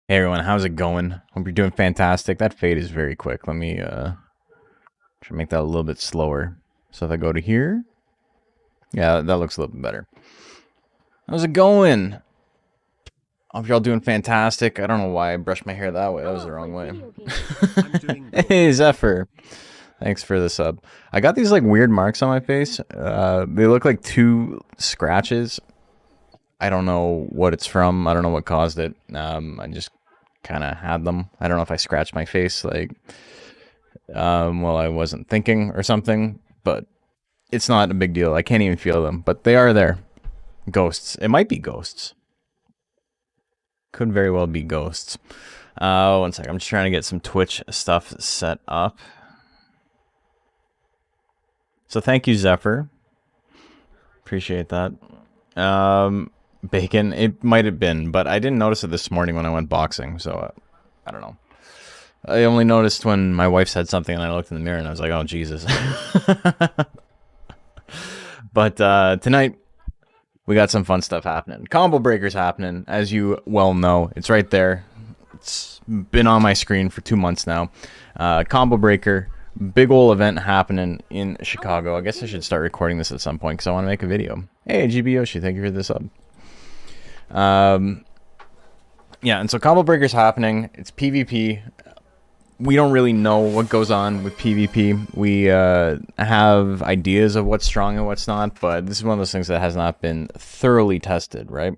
Hey everyone, how's it going? Hope you're doing fantastic. That fade is very quick. Let me try to make that a little bit slower. So if I go to here, yeah, that looks a little bit better. How's it going? Hope y'all doing fantastic. I don't know why I brushed my hair that way. That was the wrong way. Hey Zephyr, thanks for the sub. I got these like weird marks on my face. They look like two scratches. I don't know what it's from. I don't know what caused it. I just kind of had them. I don't know if I scratched my face like while I wasn't thinking or something, but it's not a big deal. I can't even feel them, but they are there. Ghosts. It might be ghosts. Could very well be ghosts. One second. I'm just trying to get some Twitch stuff set up. So thank you, Zephyr. Appreciate that. Bacon. It might have been, but I didn't notice it this morning when I went boxing, so I don't know. I only noticed when my wife said something and I looked in the mirror and I was like, oh, Jesus. But tonight, we got some fun stuff happening. Combo Breaker's happening, as you well know. It's right there. It's been on my screen for 2 months now. Combo Breaker, big ol' event happening in Chicago. I guess I should start recording this at some point because I want to make a video. Hey, GB Yoshi, thank you for this up. Yeah, and so Combo Breaker's happening. It's PvP. We don't really know what goes on with PvP. We have ideas of what's strong and what's not, but this is one of those things that has not been thoroughly tested, right?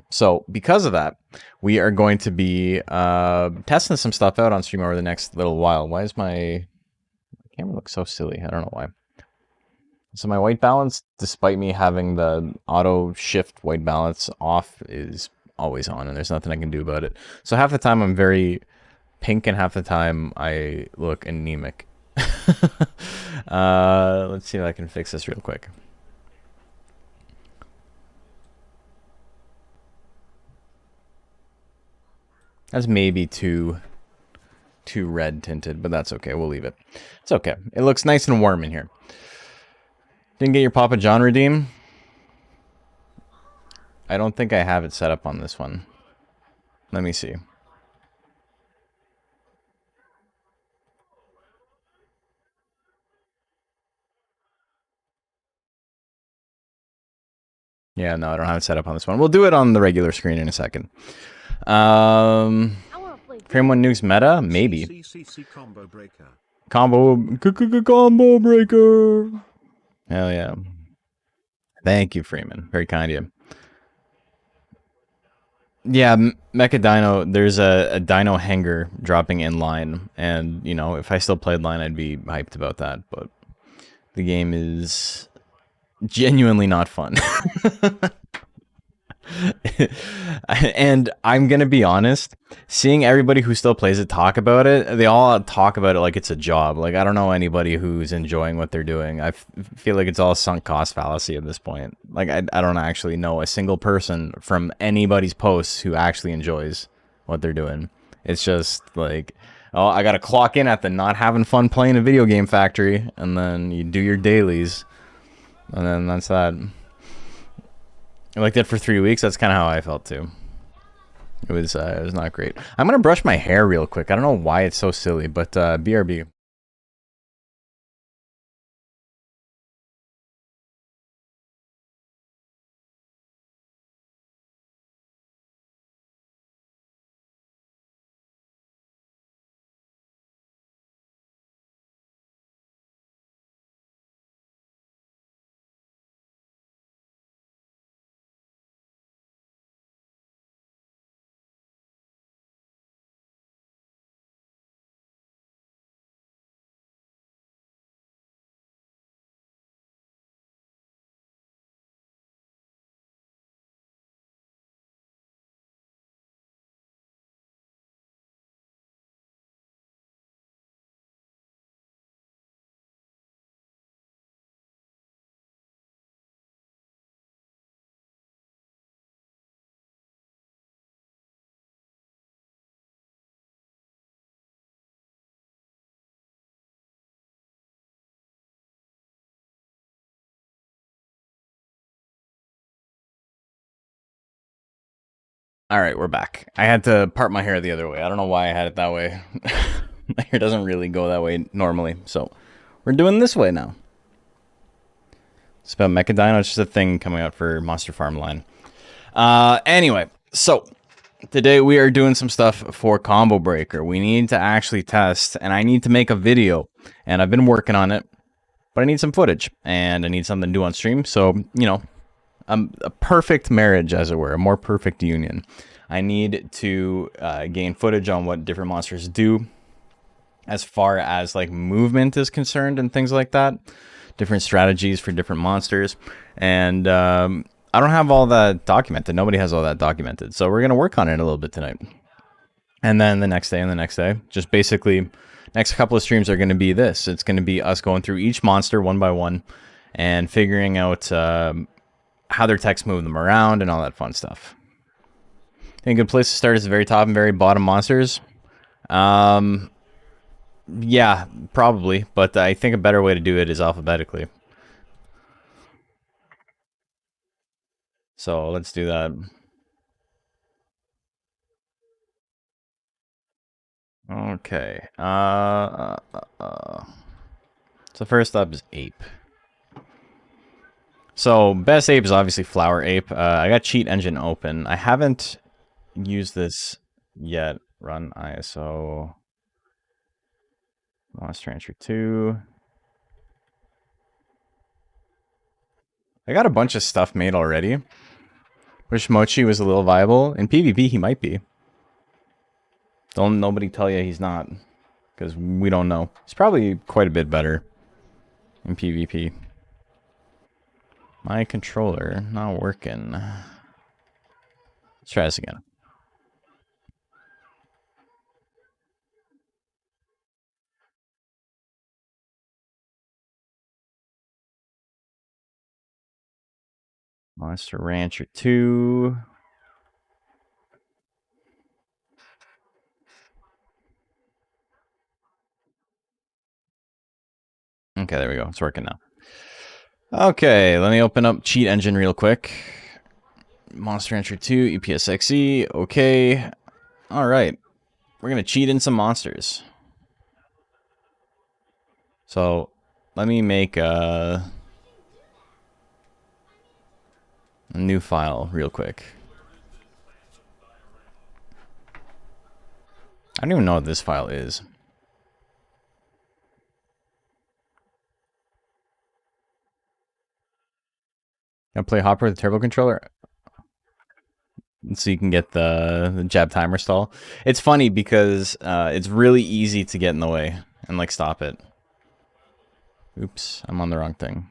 So because of that, we are going to be testing some stuff out on stream over the next little while. Why is my camera look so silly? I don't know why. So my white balance, despite me having the auto shift white balance off, is always on, and there's nothing I can do about it. So half the time I'm very pink and half the time I look anemic. Let's see if I can fix this real quick. That's maybe too red tinted, but that's okay. We'll leave it. It's okay. It looks nice and warm in here. Didn't get your Papa John redeem? I don't think I have it set up on this one. Let me see. Yeah, no, I don't have it set up on this one. We'll do it on the regular screen in a second. Frame 1 nukes meta? Maybe. Combo breaker. Hell yeah. Thank you, Freeman. Very kind of you. Yeah, Mecha Dino, there's a Dino Hanger dropping in line, and, you know, if I still played line, I'd be hyped about that, but the game is genuinely not fun. And I'm gonna be honest, seeing everybody who still plays it talk about it, they all talk about it like it's a job. Like, I don't know anybody who's enjoying what they're doing. I feel like it's all sunk cost fallacy at this point. Like, I don't actually know a single person from anybody's posts who actually enjoys what they're doing. It's just like, oh, I gotta clock in at the not having fun playing a video game factory, and then you do your dailies, and then that's that. I liked it for 3 weeks. That's kind of how I felt too. It was not great. I'm gonna brush my hair real quick. I don't know why it's so silly, but BRB. All right, we're back. I had to part my hair the other way. I don't know why I had it that way. My hair doesn't really go that way normally, so we're doing this way now. It's about Mechadino. It's just a thing coming out for Monster Farm line. Anyway, so today we are doing some stuff for Combo Breaker. We need to actually test, and I need to make a video, and I've been working on it, but I need some footage, and I need something to do on stream, so, you know, a perfect marriage, as it were, a more perfect union. I need to gain footage on what different monsters do as far as like movement is concerned and things like that. Different strategies for different monsters. And I don't have all that documented. Nobody has all that documented. So we're going to work on it a little bit tonight. And then the next day and the next day. Just basically, next couple of streams are going to be this. It's going to be us going through each monster one by one and figuring out how their techs move them around and all that fun stuff. I think a good place to start is the very top and very bottom monsters. Yeah, probably, but I think a better way to do it is alphabetically. So let's do that. Okay. So first up is ape. So best ape is obviously flower ape. I got cheat engine open. I haven't used this yet. Run ISO. Monster Rancher 2. I got a bunch of stuff made already. Wish Mochi was a little viable. In PvP, he might be. Don't nobody tell you he's not. Because we don't know. He's probably quite a bit better in PvP. My controller not working. Let's try this again. Monster Rancher 2. Okay, there we go. It's working now. Okay, let me open up Cheat Engine real quick. Monster Rancher 2, EPSXE. Okay. Alright. We're going to cheat in some monsters. So, let me make a new file real quick. I don't even know what this file is. Gonna play Hopper with the turbo controller? So you can get the jab timer stall. It's funny because it's really easy to get in the way and like stop it. Oops, I'm on the wrong thing.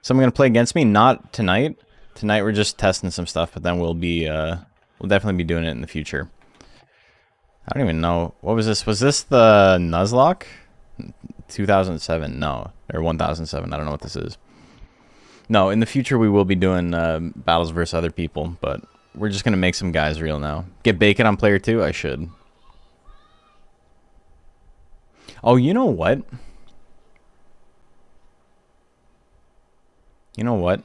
Someone gonna play against me? Not tonight. Tonight we're just testing some stuff, but then we'll definitely be doing it in the future. I don't even know. What was this? Was this the Nuzlocke? 2007? No. Or 1007. I don't know what this is. No, in the future we will be doing battles versus other people, but we're just going to make some guys real now. Get Bacon on player 2? I should. Oh, you know what? You know what?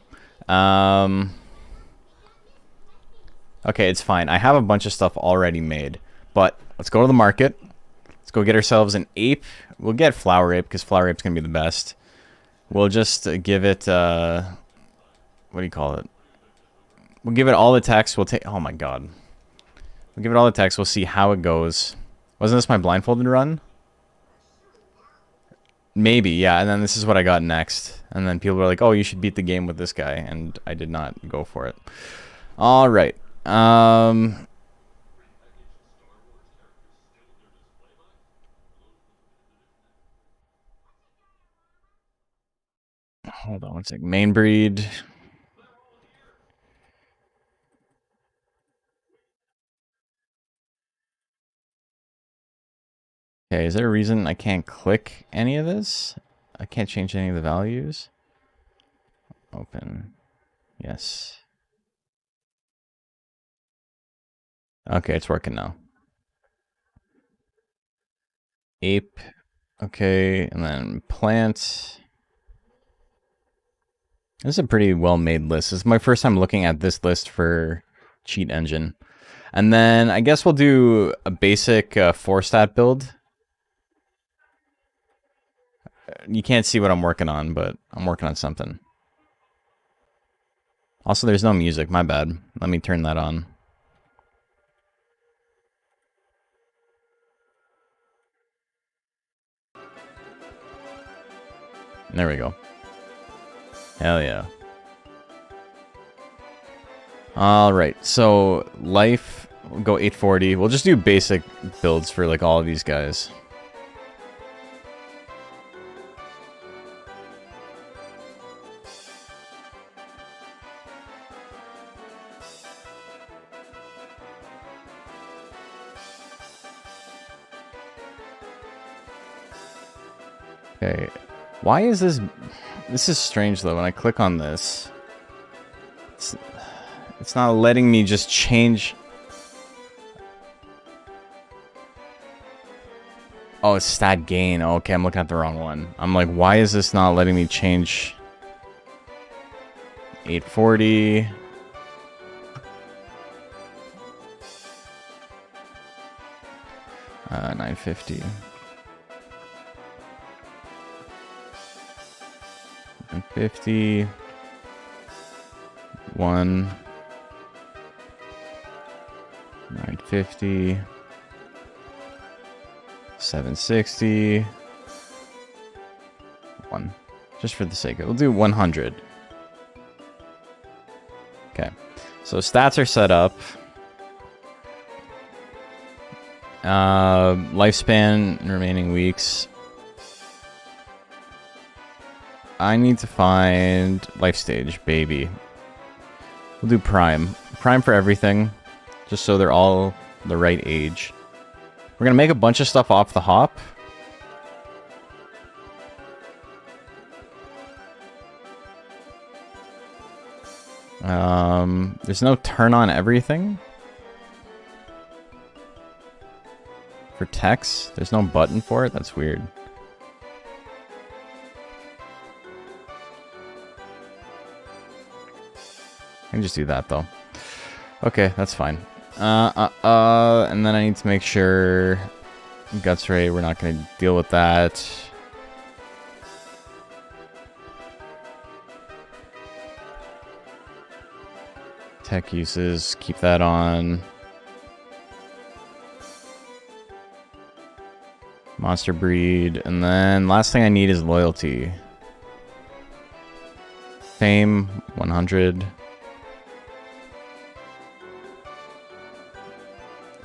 Okay, it's fine. I have a bunch of stuff already made. But let's go to the market. Let's go get ourselves an ape. We'll get flower ape because flower ape's going to be the best. We'll just give it, what do you call it? We'll give it all the text. We'll take, oh my god. We'll give it all the text. We'll see how it goes. Wasn't this my blindfolded run? Maybe, yeah. And then this is what I got next. And then people were like, oh, you should beat the game with this guy. And I did not go for it. All right. Hold on one sec. Main breed. Okay, is there a reason I can't click any of this? I can't change any of the values. Open. Yes. Okay, it's working now. Ape. Okay, and then plant. This is a pretty well-made list. This is my first time looking at this list for Cheat Engine. And then I guess we'll do a basic 4-stat build. You can't see what I'm working on, but I'm working on something. Also, there's no music. My bad. Let me turn that on. There we go. Hell yeah. Alright, so life, we'll go 840. We'll just do basic builds for like all of these guys. Okay, why is this... This is strange though, when I click on this, it's not letting me just change... Oh, it's stat gain. Oh, okay, I'm looking at the wrong one. I'm like, why is this not letting me change... 840... 950... 50 1 950 760 1 just for the sake of it. We'll do 100. Okay, so stats are set up. Lifespan and remaining weeks. I need to find life stage, baby. We'll do prime. Prime for everything, just so they're all the right age. We're gonna make a bunch of stuff off the hop. There's no turn on everything. For text, there's no button for it. That's weird. I can just do that though. Okay, that's fine. And then I need to make sure guts rate, we're not going to deal with that. Tech uses, keep that on. Monster breed, and then last thing I need is loyalty. Fame, 100.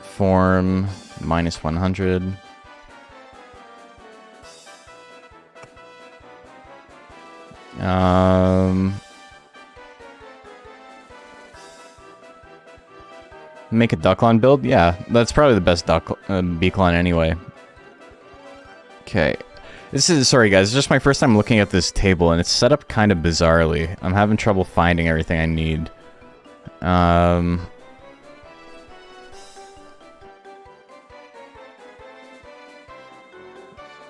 Form, minus 100. Make a Ducklon build? Yeah, that's probably the best Beaklon anyway. Okay. This is, sorry guys, it's just my first time looking at this table, and it's set up kind of bizarrely. I'm having trouble finding everything I need.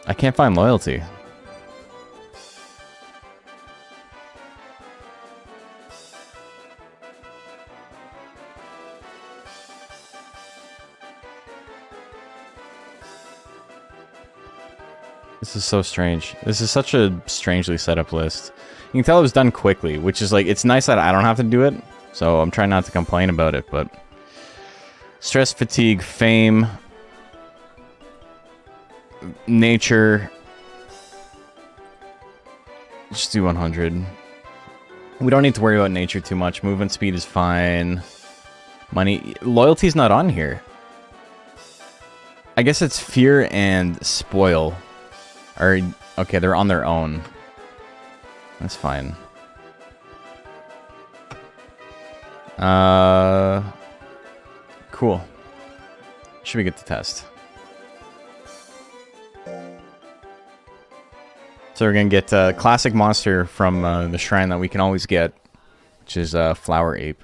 I can't find loyalty. This is so strange. This is such a strangely set up list. You can tell it was done quickly, which is like, it's nice that I don't have to do it, so I'm trying not to complain about it, but... Stress, fatigue, fame... Nature... Just do 100. We don't need to worry about nature too much. Movement speed is fine. Money... Loyalty's not on here. I guess it's fear and spoil. Or, okay, they're on their own. That's fine. Cool. Should we get the test? So we're gonna get a classic monster from the shrine that we can always get, which is Flower Ape.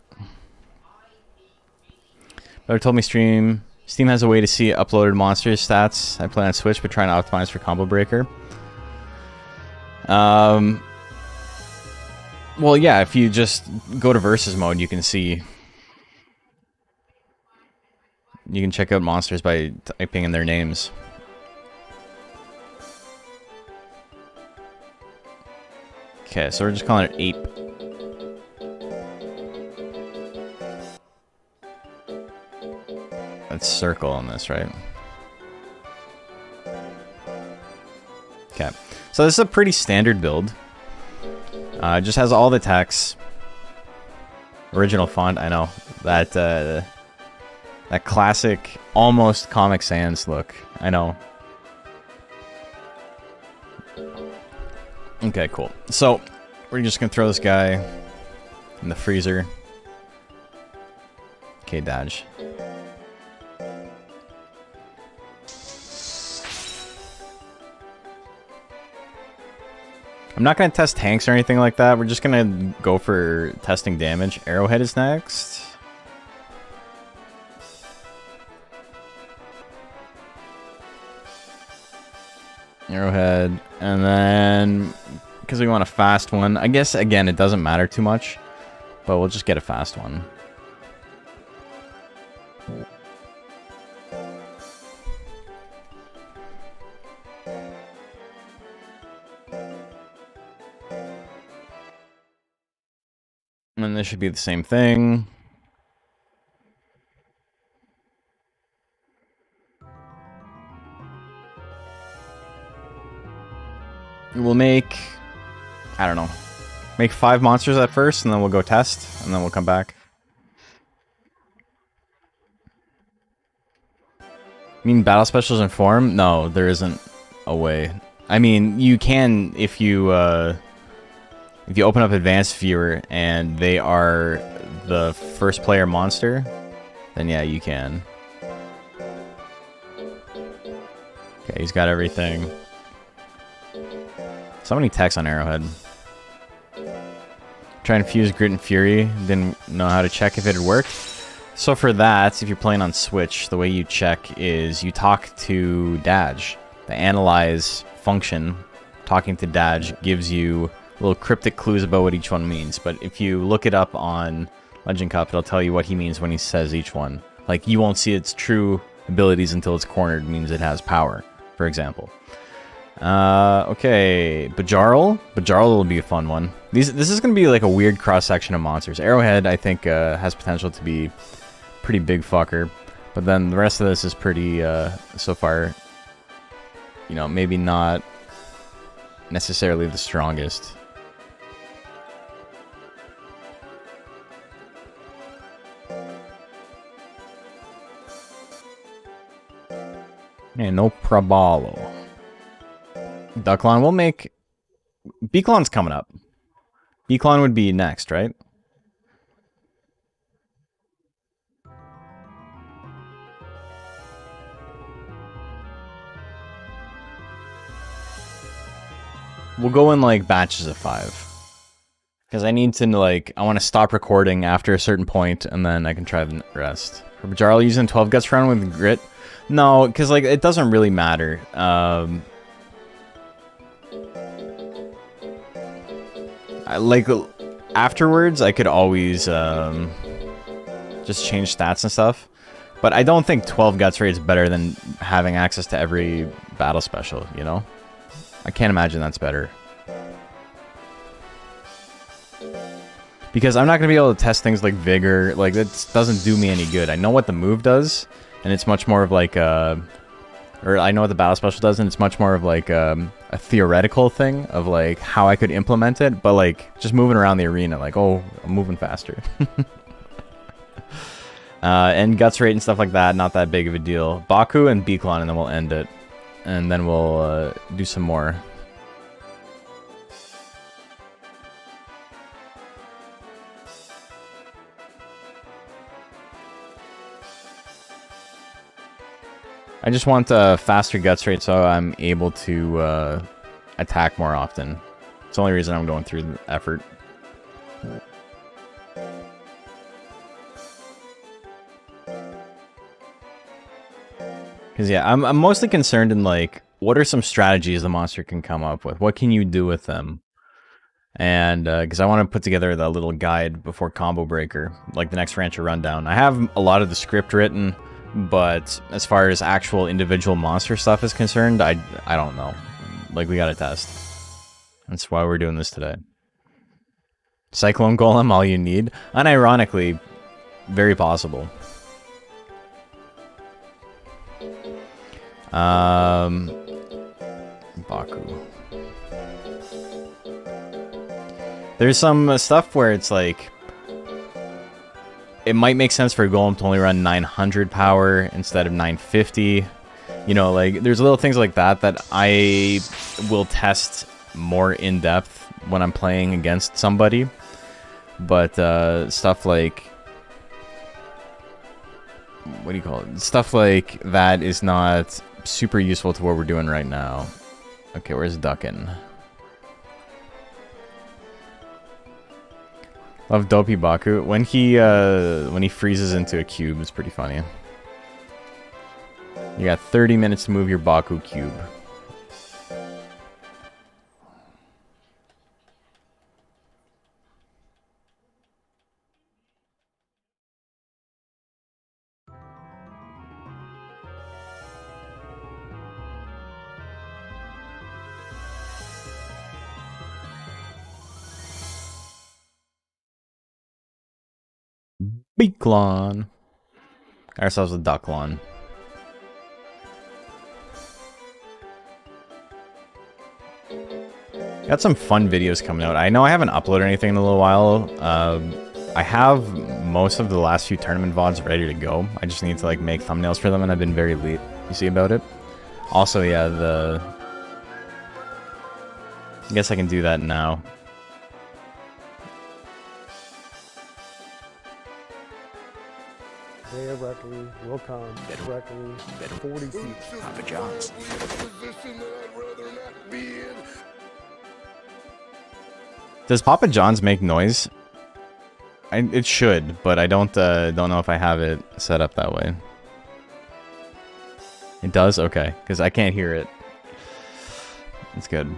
Better told me Steam has a way to see uploaded monsters stats. I play on Switch, but trying to optimize for Combo Breaker. Well, yeah, if you just go to versus mode, you can see. You can check out monsters by typing in their names. Okay, so we're just calling it ape. That's circle on this, right? Okay, so this is a pretty standard build. It just has all the text. Original font, I know. That, that classic, almost Comic Sans look. I know. Okay, cool. So, we're just gonna throw this guy in the freezer. Okay, dodge. I'm not gonna test tanks or anything like that. We're just gonna go for testing damage. Arrowhead is next. Arrowhead, and then because we want a fast one, I guess again it doesn't matter too much, but we'll just get a fast one. And this should be the same thing. We'll make, I don't know, make 5 monsters at first, and then we'll go test, and then we'll come back. You mean battle specials in form? No, there isn't a way. I mean, you can if you open up Advanced Viewer and they are the first player monster, then yeah, you can. Okay, he's got everything. So many texts on Arrowhead. Try and fuse Grit and Fury. Didn't know how to check if it would work. So for that, if you're playing on Switch, the way you check is you talk to Daj. The analyze function, talking to Daj, gives you little cryptic clues about what each one means. But if you look it up on Legend Cup, it'll tell you what he means when he says each one. Like, you won't see its true abilities until it's cornered, means it has power, for example. Okay, Bajaro. Bajaro will be a fun one. This is going to be like a weird cross-section of monsters. Arrowhead, I think, has potential to be pretty big fucker. But then the rest of this is pretty, so far, you know, maybe not necessarily the strongest. Yeah, no probalo. Ducklon, we'll make... Beaklon's coming up. Beaklon would be next, right? We'll go in, like, batches of 5. Because I need to, like... I want to stop recording after a certain point, and then I can try the rest. For Bajaro, using 12 guts round with Grit? No, because, like, it doesn't really matter. Like, afterwards, I could always just change stats and stuff. But I don't think 12 guts rate is better than having access to every battle special, you know? I can't imagine that's better. Because I'm not going to be able to test things like Vigor. Like, that doesn't do me any good. I know what the move does, and it's much more of like a... Or I know what the battle special does, and it's much more of like a theoretical thing of like how I could implement it, but like just moving around the arena, like, oh, I'm moving faster. And guts rate and stuff like that, not that big of a deal. Baku and Beaklon, and then we'll end it. And then we'll do some more. I just want a faster guts rate so I'm able to attack more often. It's the only reason I'm going through the effort. Because yeah, I'm mostly concerned in like, what are some strategies the monster can come up with? What can you do with them? And because I want to put together the little guide before Combo Breaker, like the next Rancher Rundown. I have a lot of the script written. But as far as actual individual monster stuff is concerned, I don't know. Like, we gotta test. That's why we're doing this today. Cyclone Golem, all you need? Unironically, very possible. Baku. There's some stuff where it's like, it might make sense for a Golem to only run 900 power instead of 950. You know, like, there's little things like that that I will test more in depth when I'm playing against somebody. But stuff like, what do you call it? Stuff like that is not super useful to what we're doing right now. Okay, where's Duckin? Love Dopey Baku. When he freezes into a cube, it's pretty funny. You got 30 minutes to move your Baku cube. Beaklon. Got ourselves a Ducklon. Got some fun videos coming out. I know I haven't uploaded anything in a little while. I have most of the last few tournament VODs ready to go. I just need to like make thumbnails for them, and I've been very late. You see about it? Also, yeah, I guess I can do that now. Hey, Reckley, will come. Reckley, 40 seats. Papa John's. Does Papa John's make noise? It should, but I don't know if I have it set up that way. It does? Okay, because I can't hear it. It's good.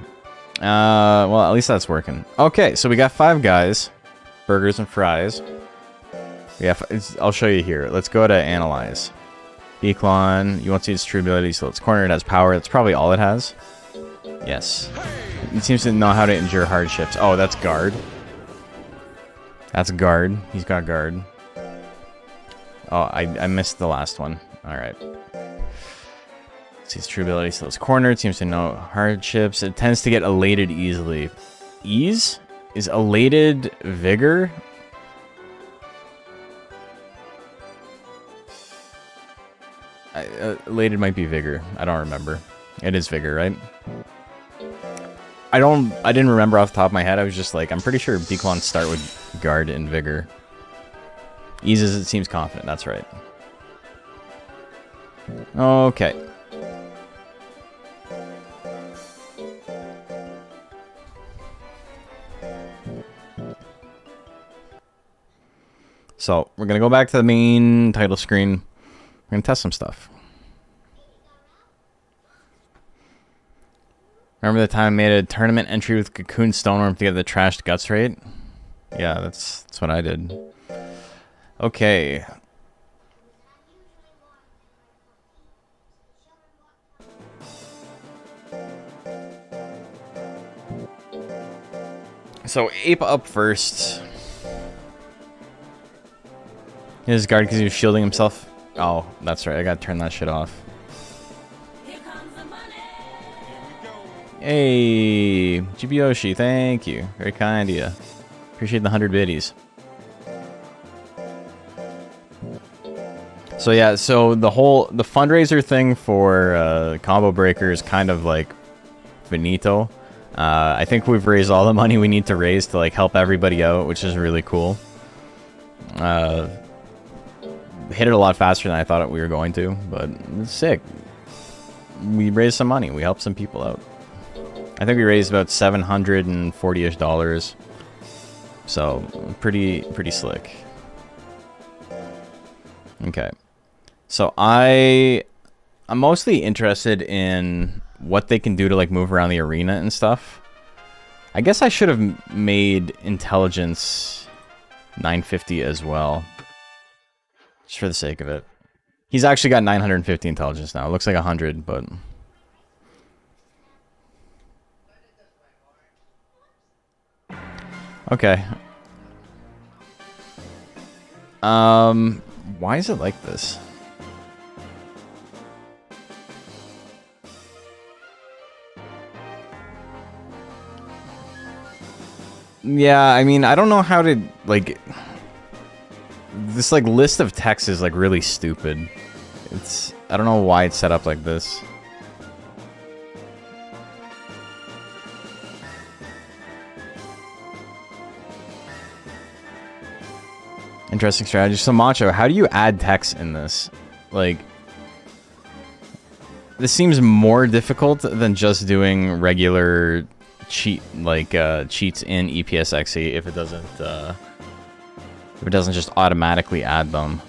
Well, at least that's working. Okay, so we got 5 guys. Burgers and fries. Yeah, I'll show you here. Let's go to analyze. Beaklon, you won't see its true ability, so it's corner, it has power. That's probably all it has. Yes. It seems to know how to endure hardships. Oh, that's guard. That's guard. He's got guard. Oh, I missed the last one. Alright. See its true ability, so it's corner. It seems to know hardships. It tends to get elated easily. Ease? Is elated vigor? Elated might be vigor. I don't remember. It is vigor, right? I didn't remember off the top of my head. I was just like, I'm pretty sure Beaklons start with guard and vigor. Eases, it seems confident. That's right. Okay. So, we're going to go back to the main title screen. We're going to test some stuff. Remember the time I made a tournament entry with Cocoon Stoneworm to get the trashed guts rate? Yeah, that's what I did. Okay. So, Ape up first. His guard because he was shielding himself. Oh, that's right. I gotta turn that shit off. Here comes the money. Hey, Jibyoshi, thank you. Very kind of you. Appreciate the 100 biddies. So yeah, so the fundraiser thing for Combo Breaker is kind of like finito. I think we've raised all the money we need to raise to like help everybody out, which is really cool. Hit it a lot faster than I thought we were going to, but it's sick. We raised some money. We helped some people out. I think we raised about $740-ish. So pretty slick. Okay. So I'm mostly interested in what they can do to like move around the arena and stuff. I guess I should have made intelligence 950 as well. Just for the sake of it. He's actually got 950 intelligence now. It looks like 100, but... Okay. Why is it like this? Yeah, I mean, I don't know how to, like... This, like, list of text is, like, really stupid. It's... I don't know why it's set up like this. Interesting strategy. So, Macho, how do you add text in this? Like... This seems more difficult than just doing regular cheats in EPSXE if it doesn't just automatically add them.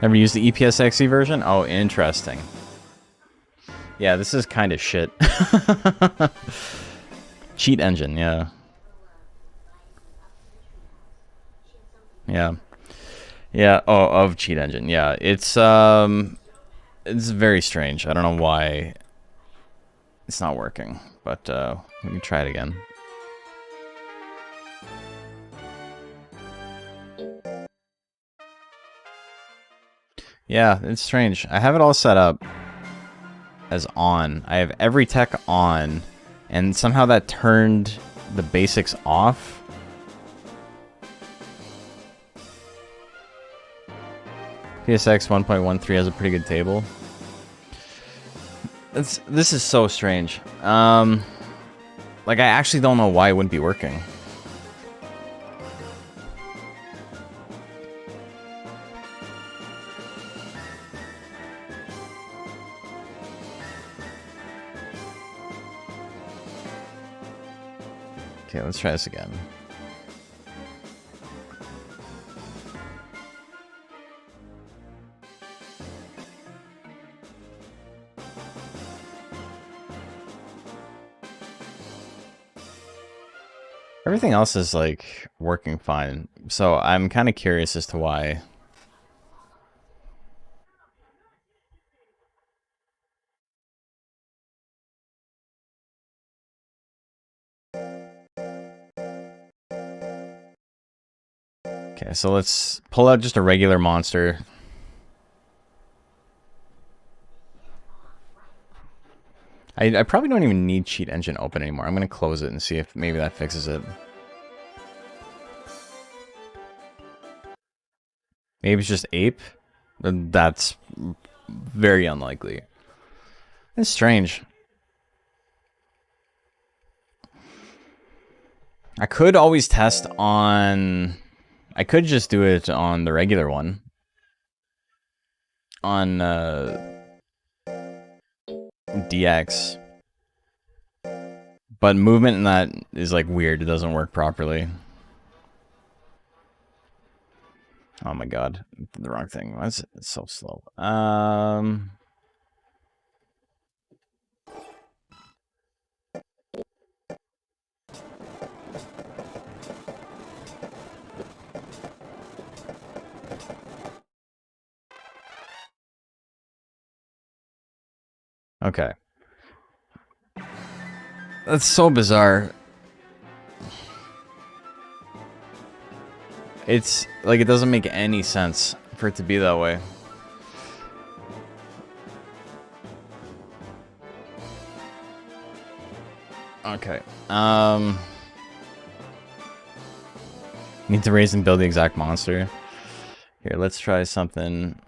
Never used the EPSXE version? Oh, interesting. Yeah, this is kind of shit. Cheat engine, yeah. Yeah. Yeah, oh, of cheat engine. Yeah, it's very strange. I don't know why it's not working, but let me try it again. Yeah, it's strange. I have it all set up as on. I have every tech on, and somehow that turned the basics off. PSX 1.13 has a pretty good table. This is so strange. Like, I actually don't know why it wouldn't be working. Okay, let's try this again. Everything else is, like, working fine. So I'm kind of curious as to why. Okay, so let's pull out just a regular monster. I probably don't even need Cheat Engine open anymore. I'm going to close it and see if maybe that fixes it. Maybe it's just Ape? That's very unlikely. It's strange. I could always test on... I could just do it on the regular one. On DX. But movement in that is, like, weird. It doesn't work properly. Oh my god. The wrong thing. Why is it so slow? Okay. That's so bizarre. It's, like, it doesn't make any sense for it to be that way. Okay. Need to raise and build the exact monster. Here, let's try something.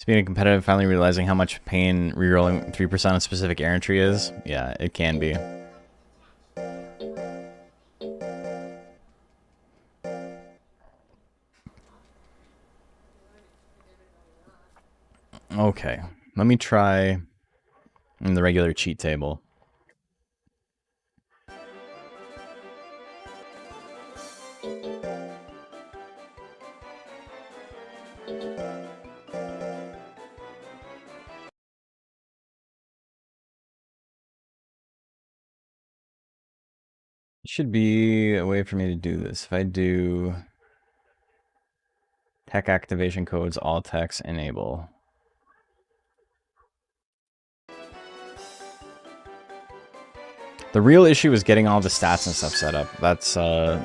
Being competitive, finally realizing how much pain rerolling 3% on specific errantry is. Yeah, it can be. Okay, let me try in the regular cheat table. Should be a way for me to do this. If I do tech activation codes, all techs enable. The real issue is getting all the stats and stuff set up. That's so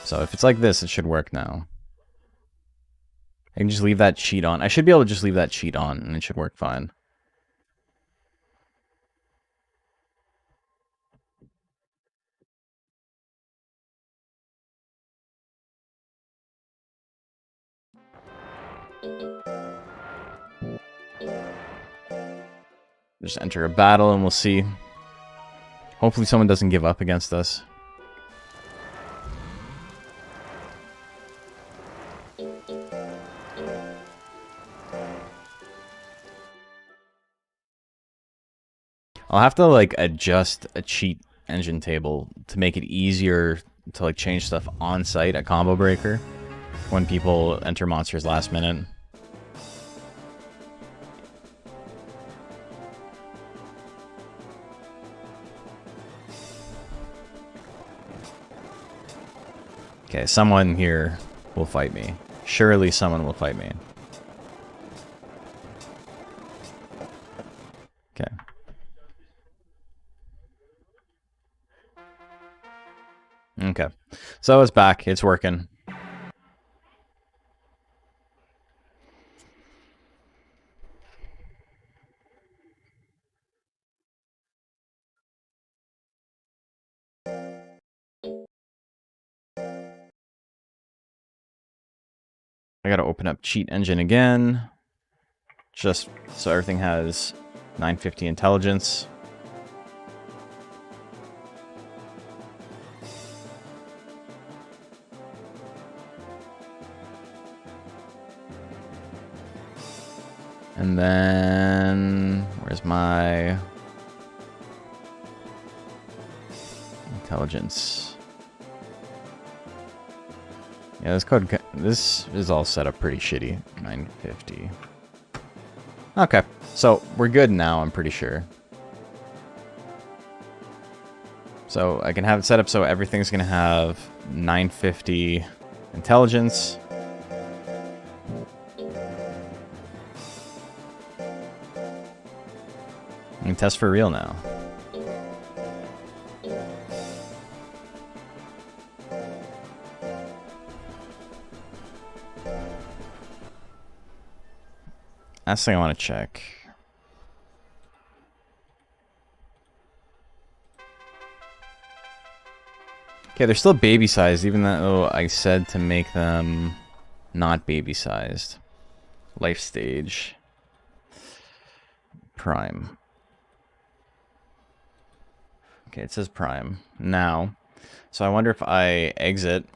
if it's like this, it should work now. I can just leave that cheat on. I should be able to just leave that cheat on and it should work fine. Just enter a battle and we'll see. Hopefully someone doesn't give up against us. I'll have to like adjust a cheat engine table to make it easier to like change stuff on site at Combo Breaker when people enter monsters last minute. Okay, someone here will fight me. Surely someone will fight me. Okay. Okay. So it's back. It's working. I gotta open up Cheat Engine again. Just so everything has 950 intelligence. And then, where's my intelligence? Yeah, this is all set up pretty shitty. 950. Okay, so we're good now, I'm pretty sure. So I can have it set up so everything's gonna have 950 intelligence. I can test for real now. Last thing I want to check. Okay, they're still baby-sized, even though I said to make them not baby-sized. Life stage. Prime. Okay, it says prime. Now. So I wonder if I exit.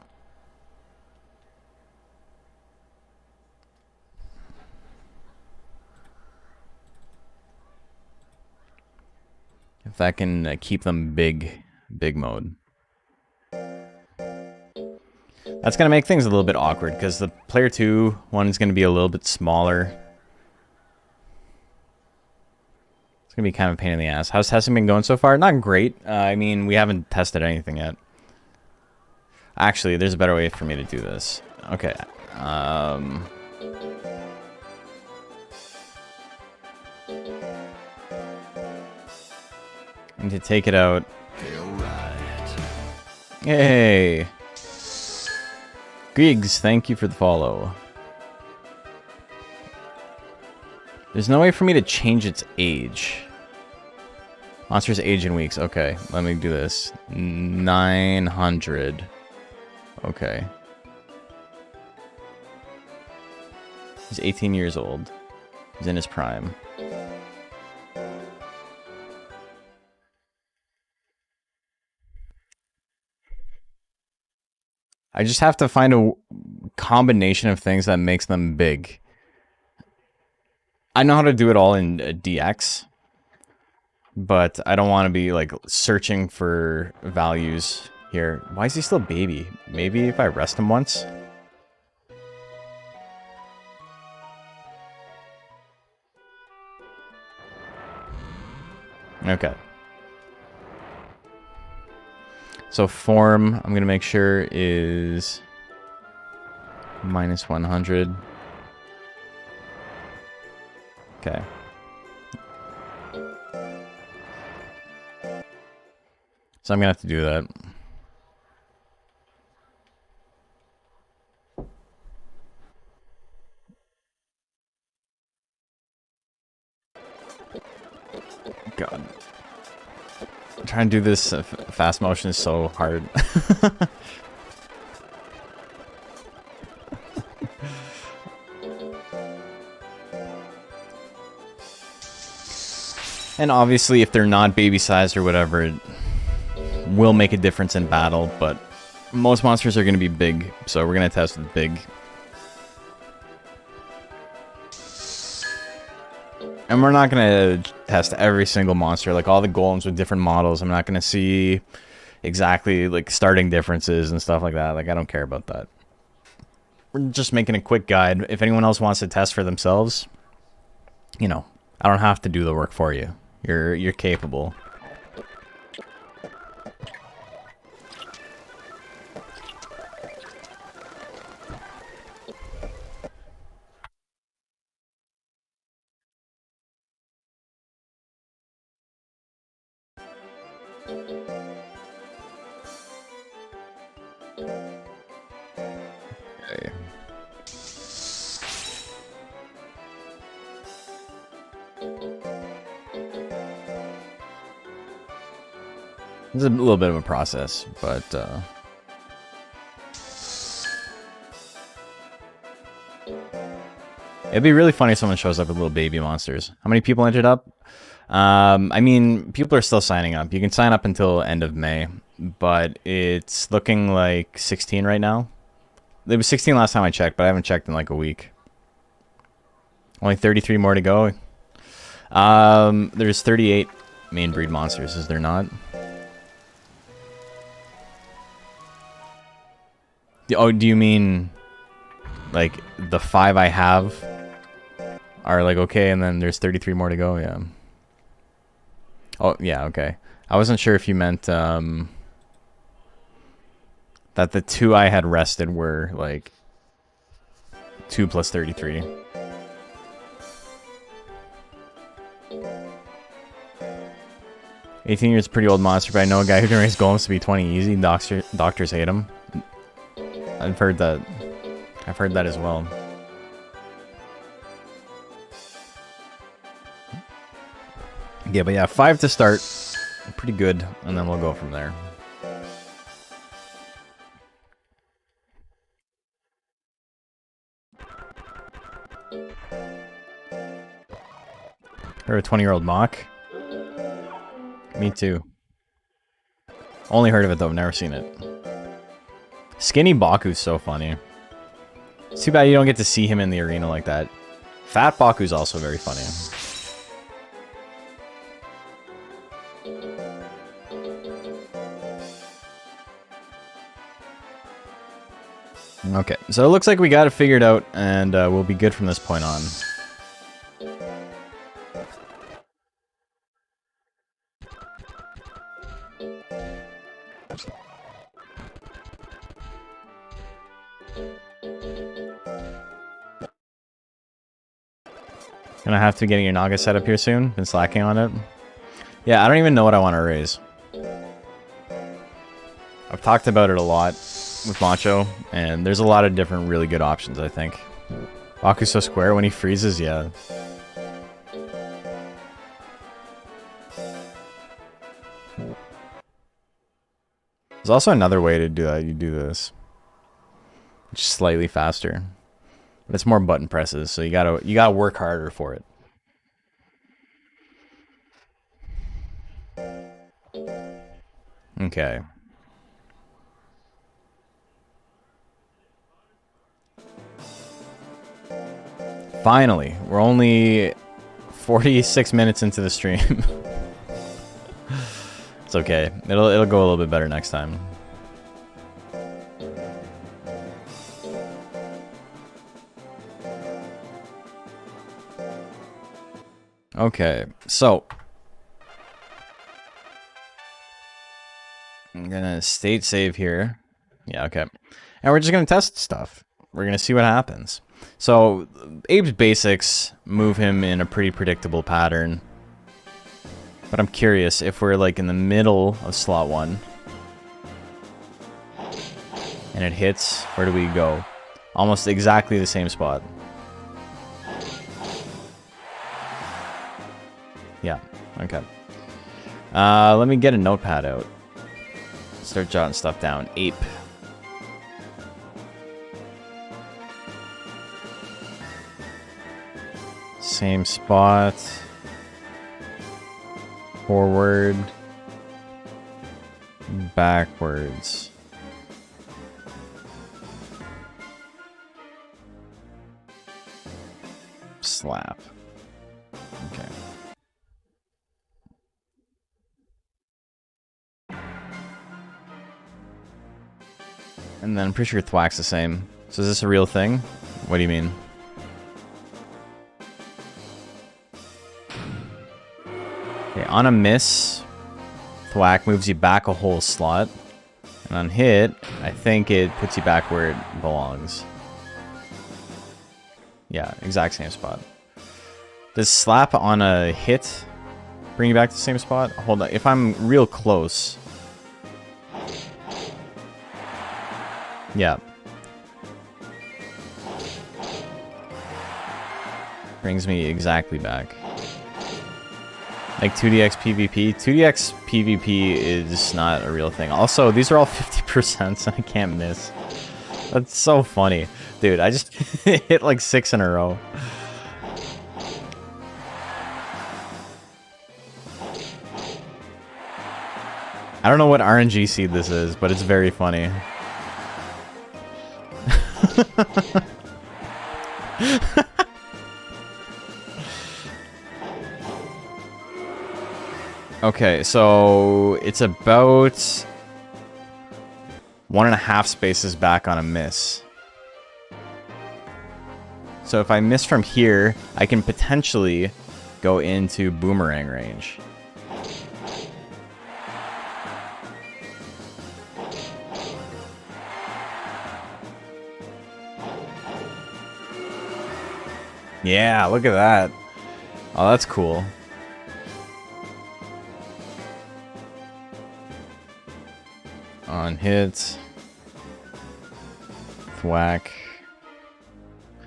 If that can keep them big mode. That's going to make things a little bit awkward, because the player 2 one is going to be a little bit smaller. It's going to be kind of a pain in the ass. How's testing been going so far? Not great. I mean, we haven't tested anything yet. Actually, there's a better way for me to do this. Okay. I need to take it out. Hey! Griggs, thank you for the follow. There's no way for me to change its age. Monsters age in weeks. Okay, let me do this. 900. Okay. He's 18 years old. He's in his prime. I just have to find a combination of things that makes them big. I know how to do it all in DX, but I don't want to be like searching for values Here. Why is he still baby? Maybe if I rest him once? Okay. So form, I'm going to make sure is minus 100. Okay. So I'm going to have to do that. God. Trying to do this fast motion is so hard. And obviously, if they're not baby sized or whatever, it will make a difference in battle, but most monsters are going to be big, so we're going to test with big. And we're not going to test every single monster, like all the golems with different models. I'm not going to see exactly like starting differences and stuff like that. Like, I don't care about that. We're just making a quick guide. If anyone else wants to test for themselves, you know, I don't have to do the work for you. You're capable. Okay. It's a little bit of a process, but it'd be really funny if someone shows up with little baby monsters. How many people entered up? I mean, people are still signing up. You can sign up until end of May, but it's looking like 16 right now. It was 16 last time I checked, but I haven't checked in like a week. Only 33 more to go. There's 38 main breed monsters, is there not? Oh, do you mean like the 5 I have are like okay, and then there's 33 more to go? Yeah. Oh, yeah, okay. I wasn't sure if you meant that the 2 I had rested were like 2 plus 33. "18 years, pretty old monster, but I know a guy who can raise golems to be 20 easy. Doctors hate him." I've heard that. I've heard that as well. Yeah, but yeah, 5 to start. Pretty good, and then we'll go from there. Or a 20-year-old mock? Me too. Only heard of it though, never seen it. Skinny Baku's so funny. It's too bad you don't get to see him in the arena like that. Fat Baku's also very funny. Okay, so it looks like we got it figured out, and we'll be good from this point on. Gonna have to be getting your Naga set up here soon. Been slacking on it. Yeah, I don't even know what I want to raise. I've talked about it a lot with Macho, and there's a lot of different really good options, I think. Baku's so square when he freezes, yeah. There's also another way to do that. You do this. Just slightly faster. But it's more button presses, so you gotta work harder for it. Okay. Finally, we're only 46 minutes into the stream. It's okay. It'll go a little bit better next time. Okay, so I'm gonna state save here. Yeah, okay. And we're just gonna test stuff. We're gonna see what happens. So Abe's basics move him in a pretty predictable pattern. But I'm curious if we're like in the middle of slot 1 and it hits, where do we go? Almost exactly the same spot. Yeah, okay. Let me get a notepad out. Start jotting stuff down. Ape. Same spot. Forward. Backwards. Slap. Okay. And then I'm pretty sure thwack's the same. So is this a real thing? What do you mean? Okay, on a miss, thwack moves you back a whole slot. And on hit, I think it puts you back where it belongs. Yeah, exact same spot. Does slap on a hit bring you back to the same spot? Hold on, if I'm real close. Yeah. Brings me exactly back. Like 2DX PvP. 2DX PvP is not a real thing. Also, these are all 50%, so I can't miss. That's so funny. Dude, I just hit like 6 in a row. I don't know what RNG seed this is, but it's very funny. Okay, so it's about 1.5 spaces back on a miss. So if I miss from here, I can potentially go into boomerang range. Yeah, look at that. Oh, that's cool. On hits. Thwack.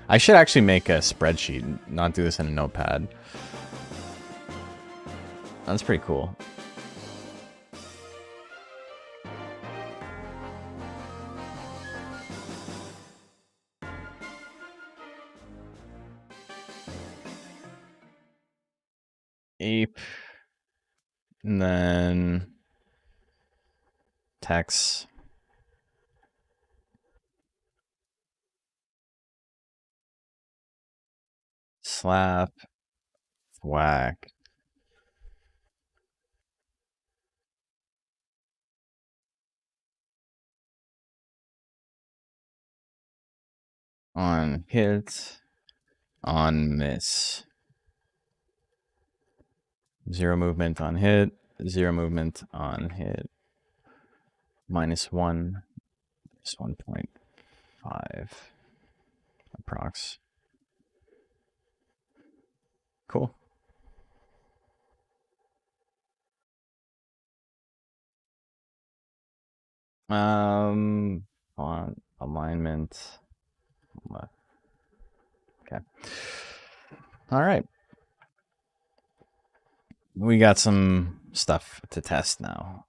I should actually make a spreadsheet, not do this in a notepad. That's pretty cool. Ape. And then Tex. Slap. Whack. On hit. On miss. 0 movement on hit. 0 movement on hit. -1. Just 1.5. Approx. Cool. On alignment. Okay. All right. We got some stuff to test now.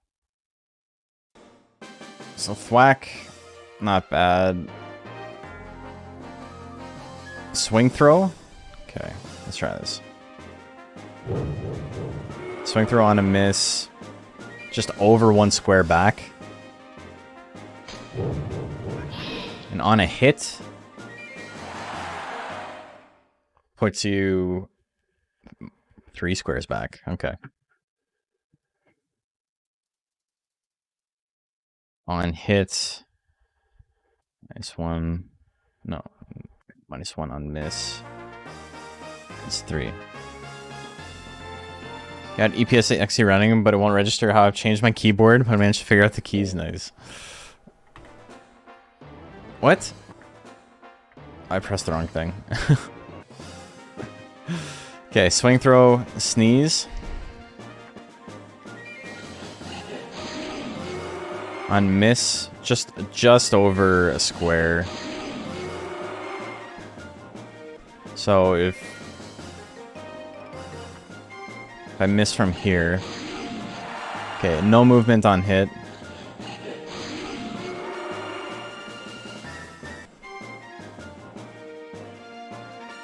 So thwack, not bad. Swing throw? Okay, let's try this. Swing throw on a miss. Just over 1 square back. And on a hit, puts you 3 squares back. Okay. On hit, -1. No, -1 on miss. It's 3. Got EPS XE running, but it won't register how I've changed my keyboard, but I managed to figure out the keys. Nice. What? I pressed the wrong thing. Okay, swing throw, sneeze. On miss, just over a square. So if I miss from here. Okay, no movement on hit.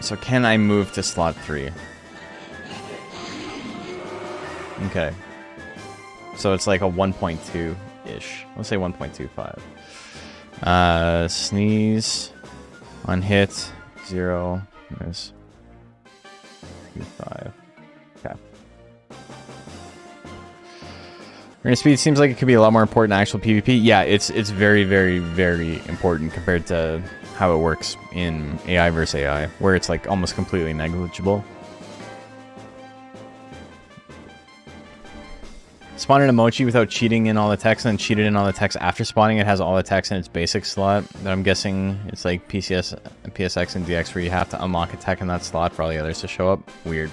So can I move to slot 3? Okay. So it's like a 1.2-ish. Let's say 1.25. Sneeze. On hit. 0. Miss. 2.5. Okay. Arena speed seems like it could be a lot more important in actual PvP. Yeah, it's very, very, very important compared to how it works in AI versus AI, where it's like almost completely negligible. Spawn an emoji without cheating in all the text and then cheated in all the text after spawning. It has all the text in its basic slot. But I'm guessing it's like PCS, PSX, and DX where you have to unlock a tech in that slot for all the others to show up. Weird.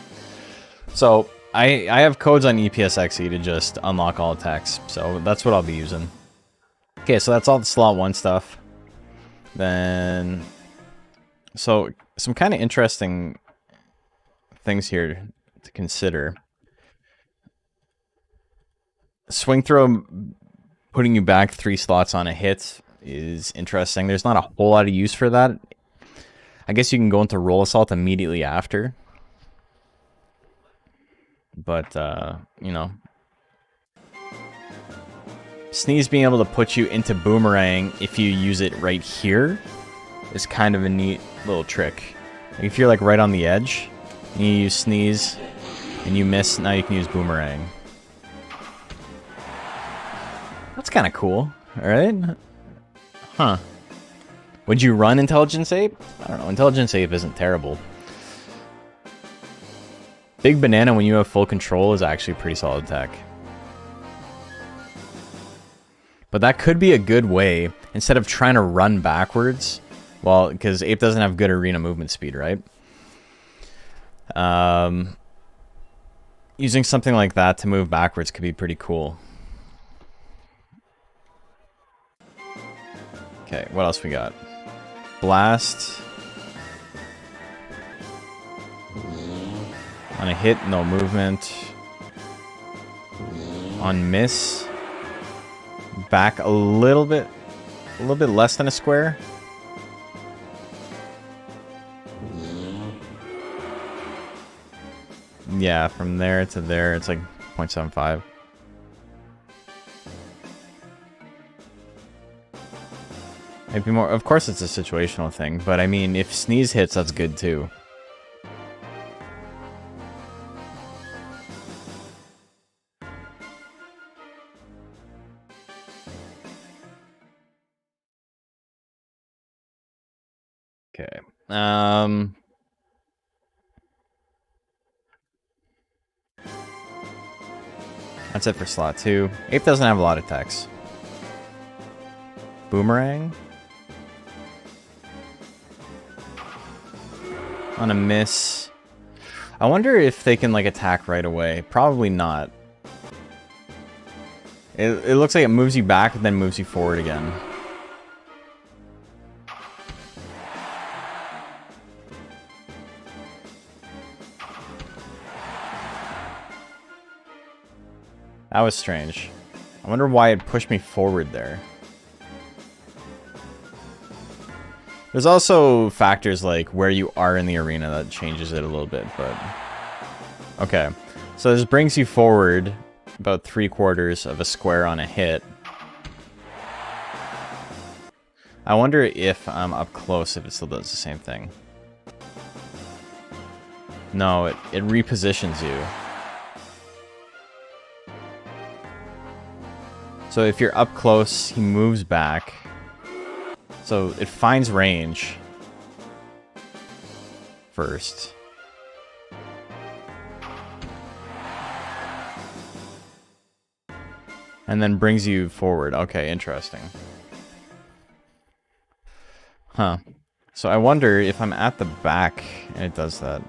So I have codes on EPSXE to just unlock all attacks, so that's what I'll be using. Okay, so that's all the slot 1 stuff. Then, so some kind of interesting things here to consider. Swing throw putting you back 3 slots on a hit is interesting. There's not a whole lot of use for that. I guess you can go into roll assault immediately after. But, you know. Sneeze being able to put you into boomerang if you use it right here is kind of a neat little trick. Like if you're like right on the edge, and you use sneeze, and you miss, now you can use boomerang. That's kind of cool, alright? Huh. Would you run Intelligence Ape? I don't know, Intelligence Ape isn't terrible. Big Banana, when you have full control, is actually pretty solid tech. But that could be a good way, instead of trying to run backwards, well, because Ape doesn't have good arena movement speed, right? Using something like that to move backwards could be pretty cool. Okay, what else we got? Blast. On a hit, no movement. On miss, back a little bit less than a square. Yeah, from there to there, it's like 0.75. Maybe more. Of course, it's a situational thing, but I mean, if sneeze hits, that's good too. Okay. That's it for slot 2. Ape doesn't have a lot of text. Boomerang. On a miss. I wonder if they can like attack right away. Probably not. It looks like it moves you back and then moves you forward again. That was strange. I wonder why it pushed me forward there. There's also factors like where you are in the arena that changes it a little bit, but... Okay. So this brings you forward about 3/4 of a square on a hit. I wonder if I'm up close if it still does the same thing. No, it repositions you. So if you're up close, he moves back. So it finds range first. And then brings you forward. Okay, interesting. Huh. So I wonder if I'm at the back and it does that.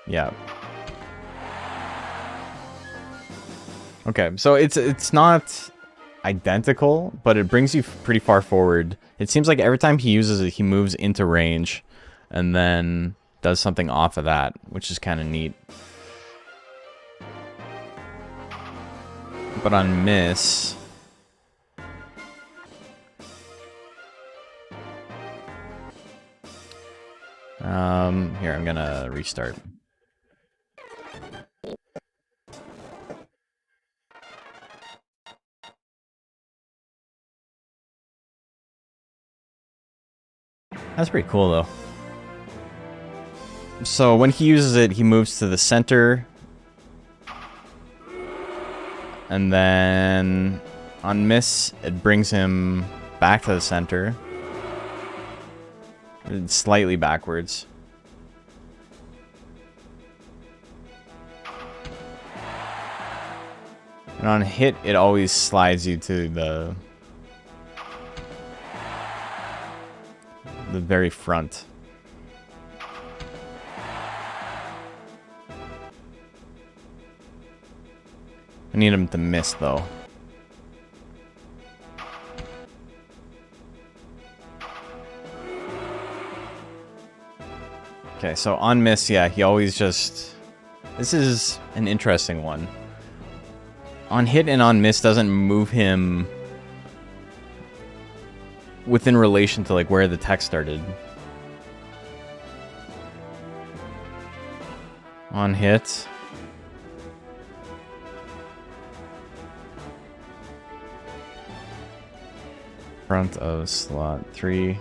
Yeah. Okay, so it's not identical, but it brings you pretty far forward. It seems like every time he uses it, he moves into range and then does something off of that, which is kind of neat. But on miss... here, I'm gonna restart. That's pretty cool, though. So when he uses it, he moves to the center. And then on miss, it brings him back to the center. Slightly backwards. And on hit, it always slides you to the very front. I need him to miss, though. Okay, so on miss, yeah, he always just... This is an interesting one. On hit and on miss doesn't move him within relation to like where the text started. On hit. Front of slot 3.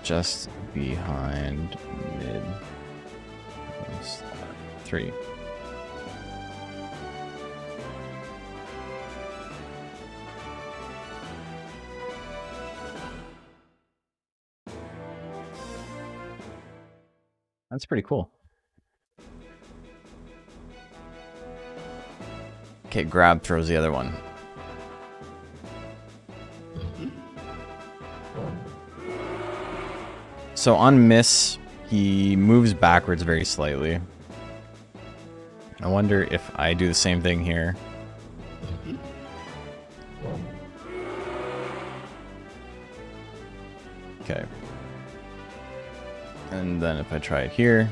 Just behind mid of slot 3. That's pretty cool. Okay, grab throws the other one. So on miss, he moves backwards very slightly. I wonder if I do the same thing here. Okay. And then if I try it here.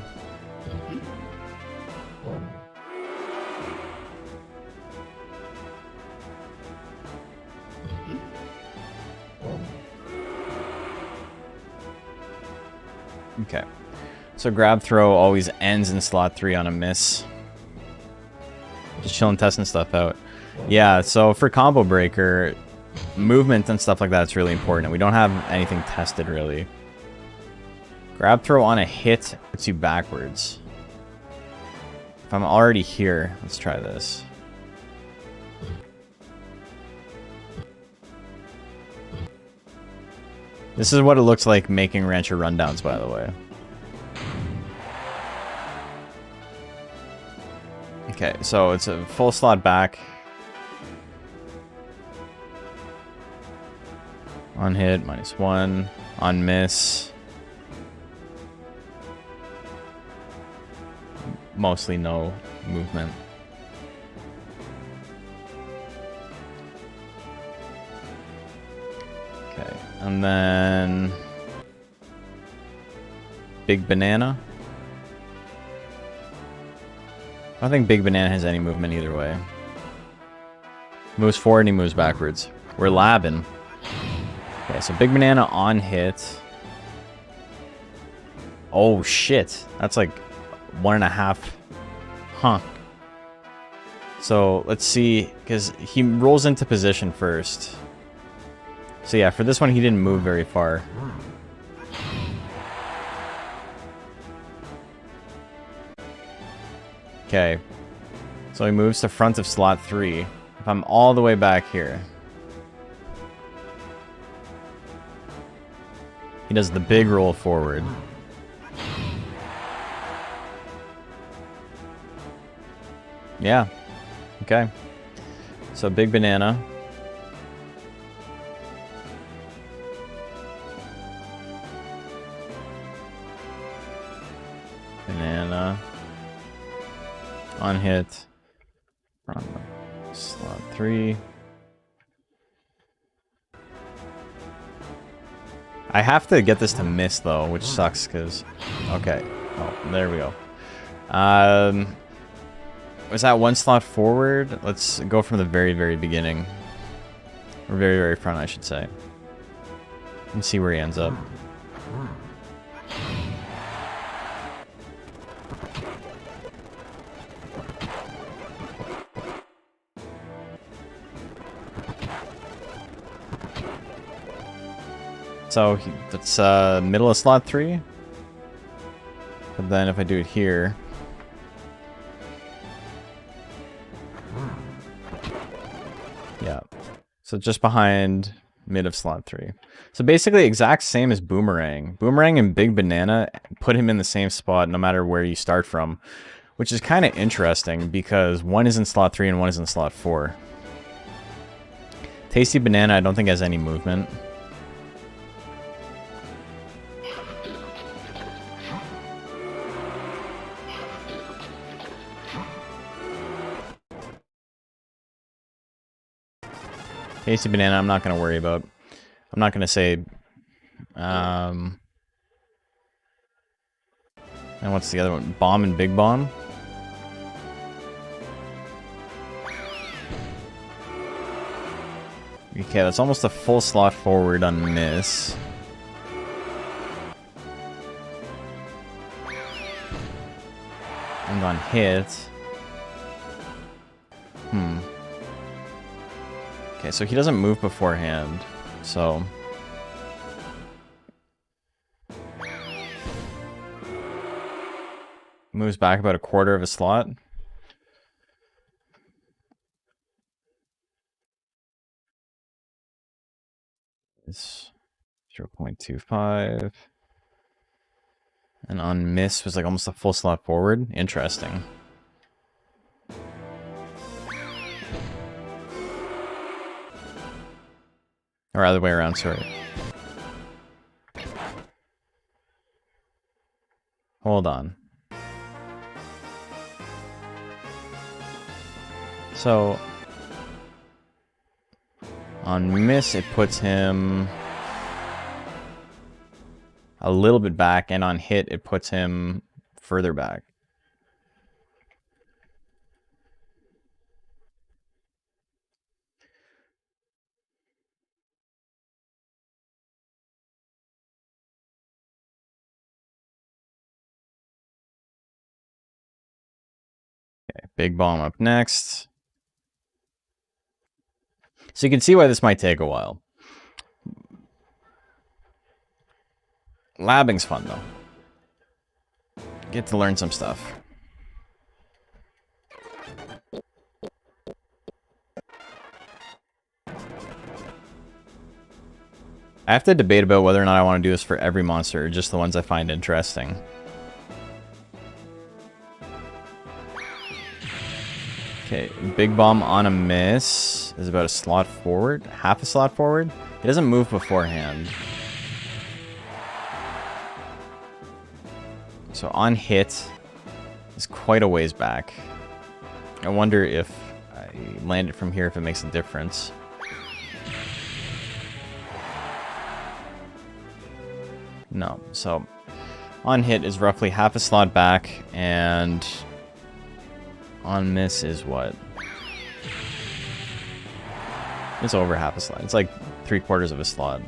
Okay. So grab throw always ends in slot 3 on a miss. Just chilling, testing stuff out. Yeah, so for combo breaker, movement and stuff like that is really important. We don't have anything tested really. Grab throw on a hit puts you backwards. If I'm already here, let's try this. This is what it looks like making Rancher rundowns, by the way. Okay, so it's a full slot back. On hit, -1. On miss. Mostly no movement. Okay, and then Big Banana. I don't think Big Banana has any movement either way. Moves forward and he moves backwards. We're labbing. Okay, so Big Banana on hit. Oh shit. That's like 1.5. Huh. So let's see, because he rolls into position first. So yeah, for this one he didn't move very far. Okay. So he moves to front of slot 3. If I'm all the way back here. He does the big roll forward. Yeah. Okay. So big banana. Banana. On hit. From slot 3. I have to get this to miss though, which sucks because... Okay. Oh, there we go. Was that one slot forward? Let's go from the very, very beginning. Or very, very front, I should say. And see where he ends up. So that's middle of slot 3. But then if I do it here... Yeah. So just behind mid of slot 3. So basically exact same as Boomerang. Boomerang and Big Banana put him in the same spot no matter where you start from. Which is kind of interesting because one is in slot 3 and one is in slot 4. Tasty Banana I don't think has any movement. Tasty Banana, I'm not going to worry about. I'm not going to say... and what's the other one? Bomb and Big Bomb? Okay, that's almost a full slot forward on miss. And on hit... Okay, so he doesn't move beforehand, so... Moves back about a quarter of a slot. It's 0.25. And on miss was like almost a full slot forward. Interesting. Or other way around, sorry. Hold on. So, on miss, it puts him a little bit back, and on hit, it puts him further back. Okay, Big Bomb up next. So you can see why this might take a while. Labbing's fun, though. Get to learn some stuff. I have to debate about whether or not I want to do this for every monster, or just the ones I find interesting. Okay, Big Bomb on a miss is about a slot forward, half a slot forward. He doesn't move beforehand. So on hit is quite a ways back. I wonder if I land it from here, if it makes a difference. No, so on hit is roughly half a slot back, and on miss is what? It's over half a slot. It's like 3/4 of a slot.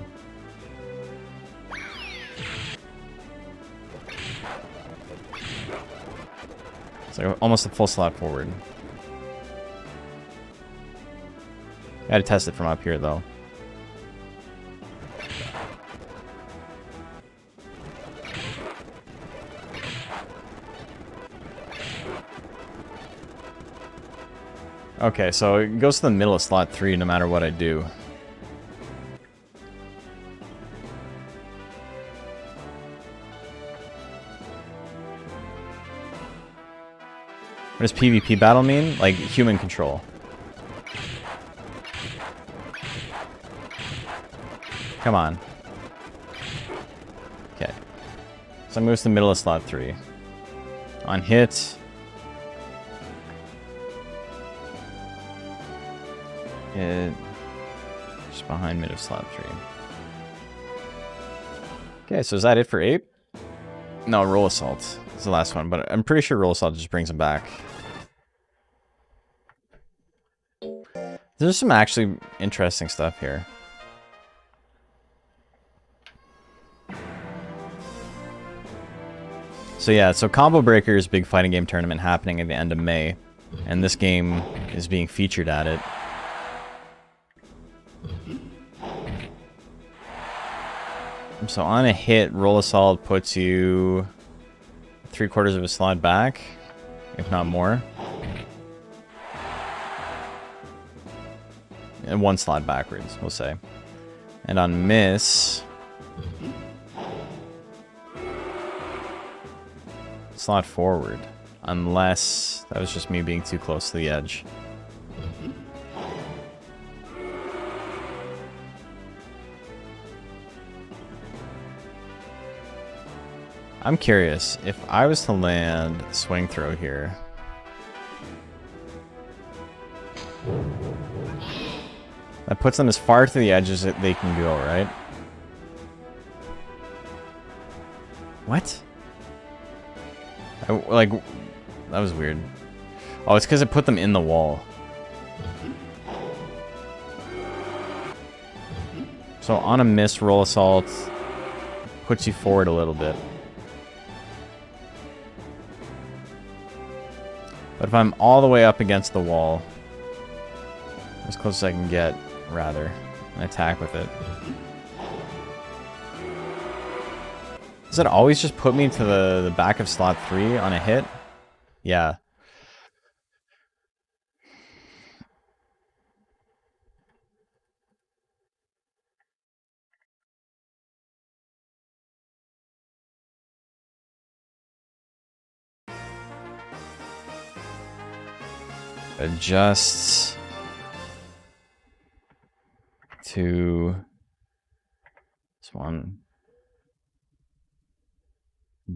It's like almost a full slot forward. Gotta test it from up here, though. Okay, so it goes to the middle of slot 3 no matter what I do. But What does PvP battle mean? Like human control. Come on. Okay. So I move to the middle of slot 3. On hit. Just behind mid of slot 3. Okay, so is that it for Ape? No, Roll Assault. It's the last one, but I'm pretty sure Roll Assault just brings him back. There's some actually interesting stuff here. So yeah, so Combo Breaker's big fighting game tournament happening at the end of May, and this game is being featured at it. So on a hit, Roll Assault puts you 3/4 of a slot back, if not more. And 1 slot backwards, we'll say. And on miss, slot forward. Unless that was just me being too close to the edge. I'm curious, if I was to land swing throw here. That puts them as far to the edge as they can go, right? What? Like, that was weird. Oh, it's because it put them in the wall. So on a miss, Roll Assault puts you forward a little bit. But if I'm all the way up against the wall, as close as I can get, rather, and attack with it. Does it always just put me to the back of slot 3 on a hit? Yeah. Adjusts to this one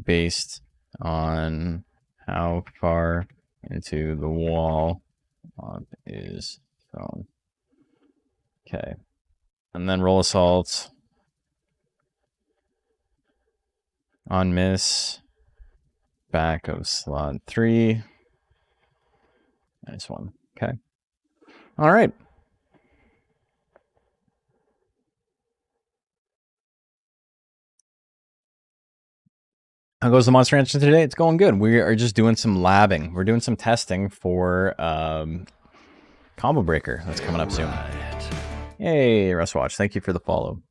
based on how far into the wall is thrown. Okay. And then Roll Assault on miss, back of slot 3. Nice one. Okay. All right. How goes the Monster Rancher today? It's going good. We are just doing some labbing. We're doing some testing for Combo Breaker that's coming up soon. Hey, Russ Watch. Thank you for the follow.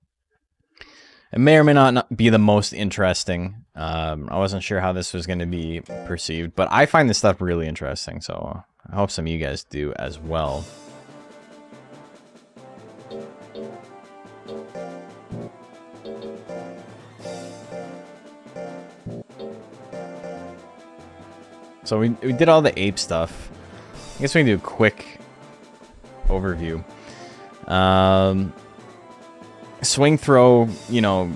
It may or may not be the most interesting. I wasn't sure how this was going to be perceived, but I find this stuff really interesting, so I hope some of you guys do as well. So we did all the ape stuff. I guess we can do a quick overview. Swing throw, you know,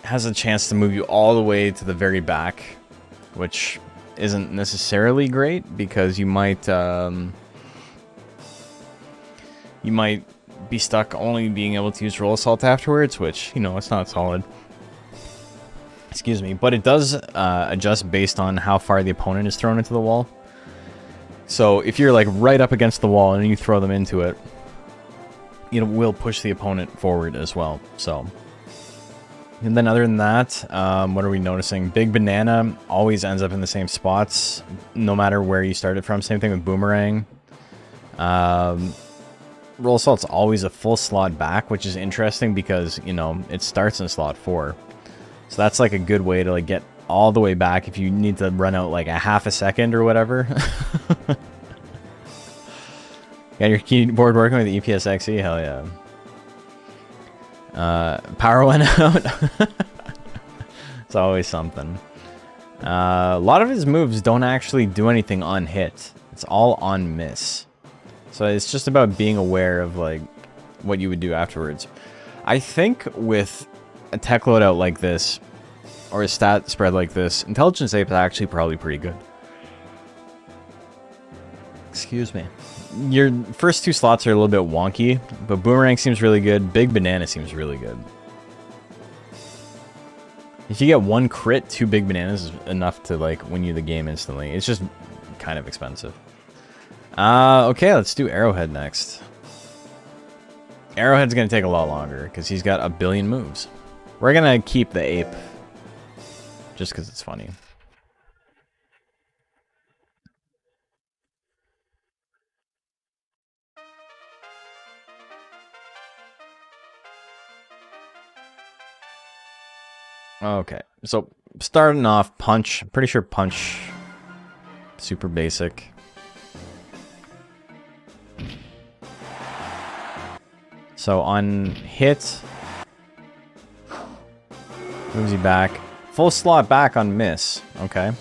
has a chance to move you all the way to the very back, which isn't necessarily great because you might be stuck only being able to use Roll Assault afterwards, which, you know, it's not solid. Excuse me, but it does adjust based on how far the opponent is thrown into the wall. So if you're like right up against the wall and you throw them into it, you know, will push the opponent forward as well. So, and then other than that, what are we noticing? Big Banana always ends up in the same spots, no matter where you started from. Same thing with Boomerang. Roll Assault's always a full slot back, which is interesting because, you know, it starts in slot 4. So that's like a good way to like get all the way back if you need to run out like a half a second or whatever. Got your keyboard working with the EPS-XE? Hell yeah. Power went out. It's always something. A lot of his moves don't actually do anything on hit. It's all on miss. So it's just about being aware of like what you would do afterwards. I think with a tech loadout like this, or a stat spread like this, Intelligence Ape is actually probably pretty good. Excuse me. Your first two slots are a little bit wonky, but Boomerang seems really good. Big Banana seems really good. If you get one crit, 2 Big Bananas is enough to like win you the game instantly. It's just kind of expensive. Okay, let's do Arrowhead next. Arrowhead's gonna take a lot longer because he's got a billion moves. We're gonna keep the ape just because it's funny. Okay, so starting off, Punch. I'm pretty sure Punch, super basic. So on hit, moves you back. Full slot back on miss. Okay.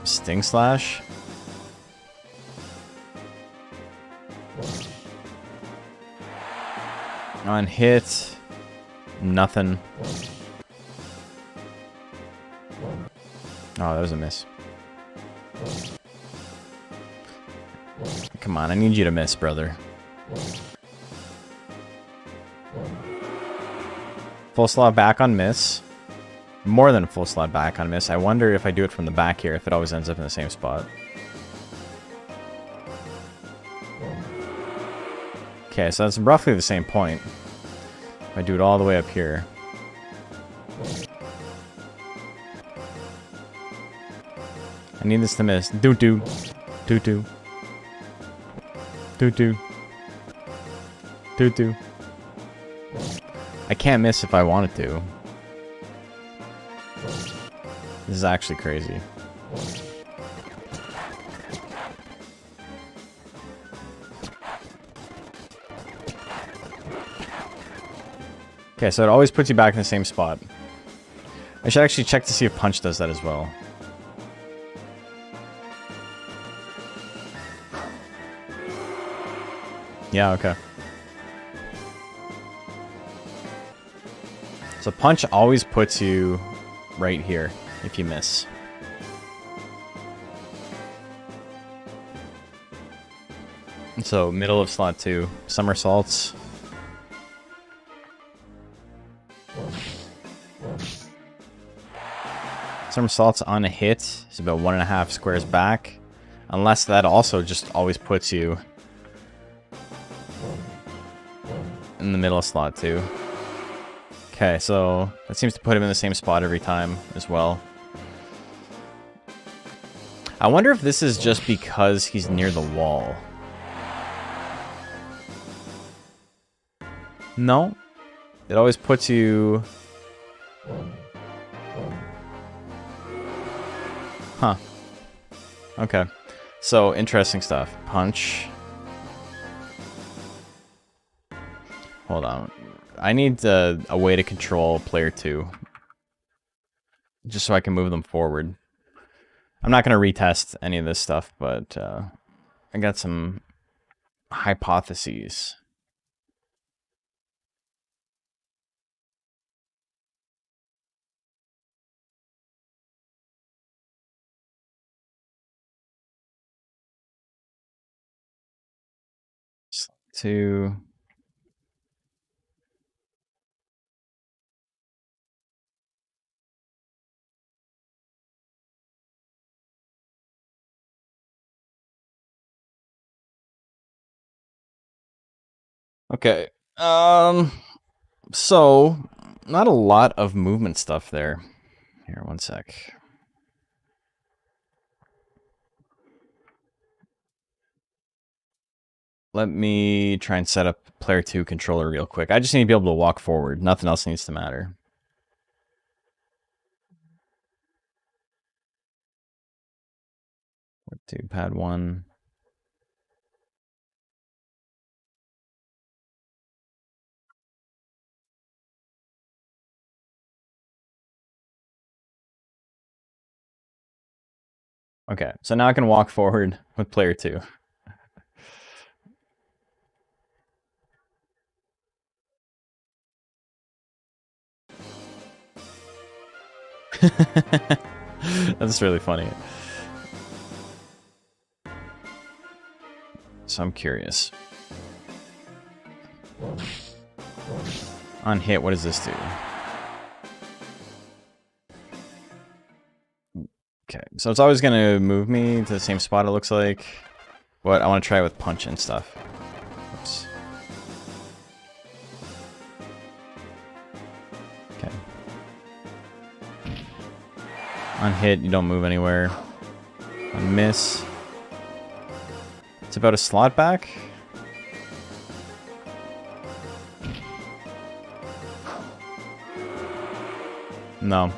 Sting Slash. On hit, nothing. Oh, that was a miss. Come on, I need you to miss, brother. Full slot back on miss. More than a full slot back on miss. I wonder if I do it from the back here, if it always ends up in the same spot. Okay, so that's roughly the same point. If I do it all the way up here. I need this to miss. Doo-doo. Doo-doo. Doo-doo. Doo-doo. I can't miss if I wanted to. This is actually crazy. Okay, so it always puts you back in the same spot. I should actually check to see if Punch does that as well. Yeah, okay. So Punch always puts you right here if you miss. So middle of slot 2, somersaults. Somersaults on a hit is about 1.5 squares back. Unless that also just always puts you in the middle of slot 2. Okay, so that seems to put him in the same spot every time as well. I wonder if this is just because he's near the wall. No. It always puts you... Huh. Okay. So, interesting stuff. Punch. Hold on. I need a way to control player 2. Just so I can move them forward. I'm not going to retest any of this stuff, but I got some hypotheses. To... Okay. So, not a lot of movement stuff there. Here, one sec. Let me try and set up player 2 controller real quick. I just need to be able to walk forward. Nothing else needs to matter. Player 2, pad 1. Okay, so now I can walk forward with player 2. That's really funny. So I'm curious. On hit, what does this do? Okay, so it's always going to move me to the same spot, it looks like. But I want to try it with punch and stuff. Oops. Okay. On hit, you don't move anywhere. On miss, it's about a slot back. No.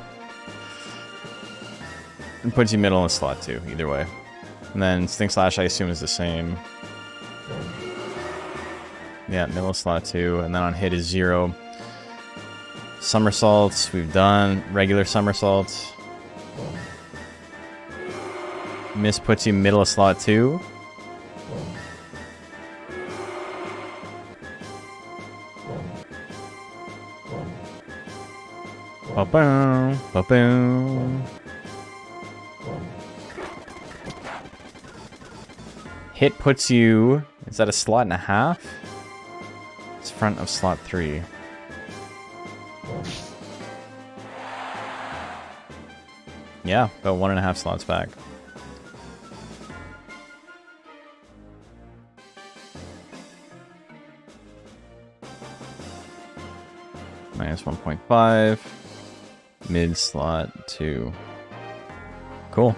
It puts you middle in slot 2, either way. And then Sting Slash, I assume, is the same. Yeah, middle slot 2, and then on hit is 0. Somersaults, we've done. Regular somersaults. Miss puts you middle of slot 2. Ba-boom, ba-boom. Hit puts you... Is that a slot and a half? It's front of slot 3. Yeah, about 1.5 slots back. Minus 1.5. Mid slot 2. Cool.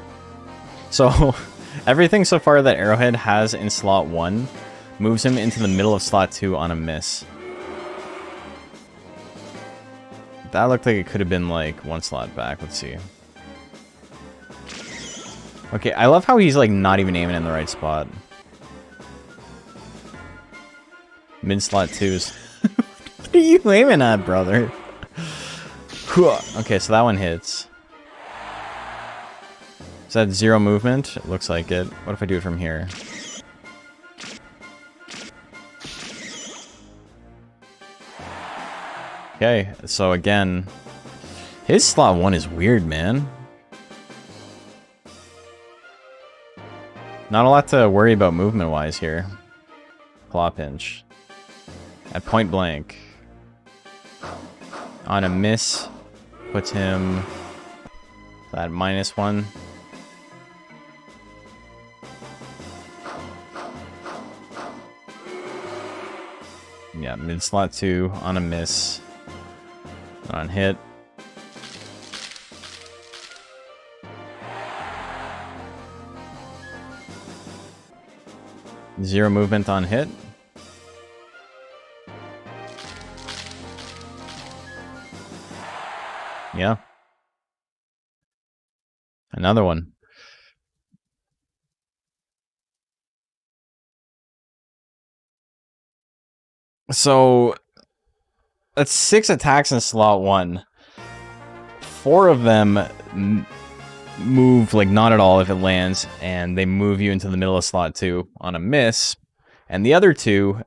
So, everything so far that Arrowhead has in slot 1 moves him into the middle of slot 2 on a miss. That looked like it could have been like 1 slot back. Let's see. Okay, I love how he's like not even aiming in the right spot. Mid slot 2s. What are you aiming at, brother? Okay, so that one hits. Is that 0 movement? It looks like it. What if I do it from here? Okay, so again, his slot 1 is weird, man. Not a lot to worry about movement-wise here. Claw pinch. At point blank. On a miss, puts him at -1. Yeah, mid slot 2 on a miss. On hit. Zero movement on hit. Yeah. Another one. So that's 6 attacks in slot 1. 4 of them move like not at all if it lands, and they move you into the middle of slot 2 on a miss. And the other 2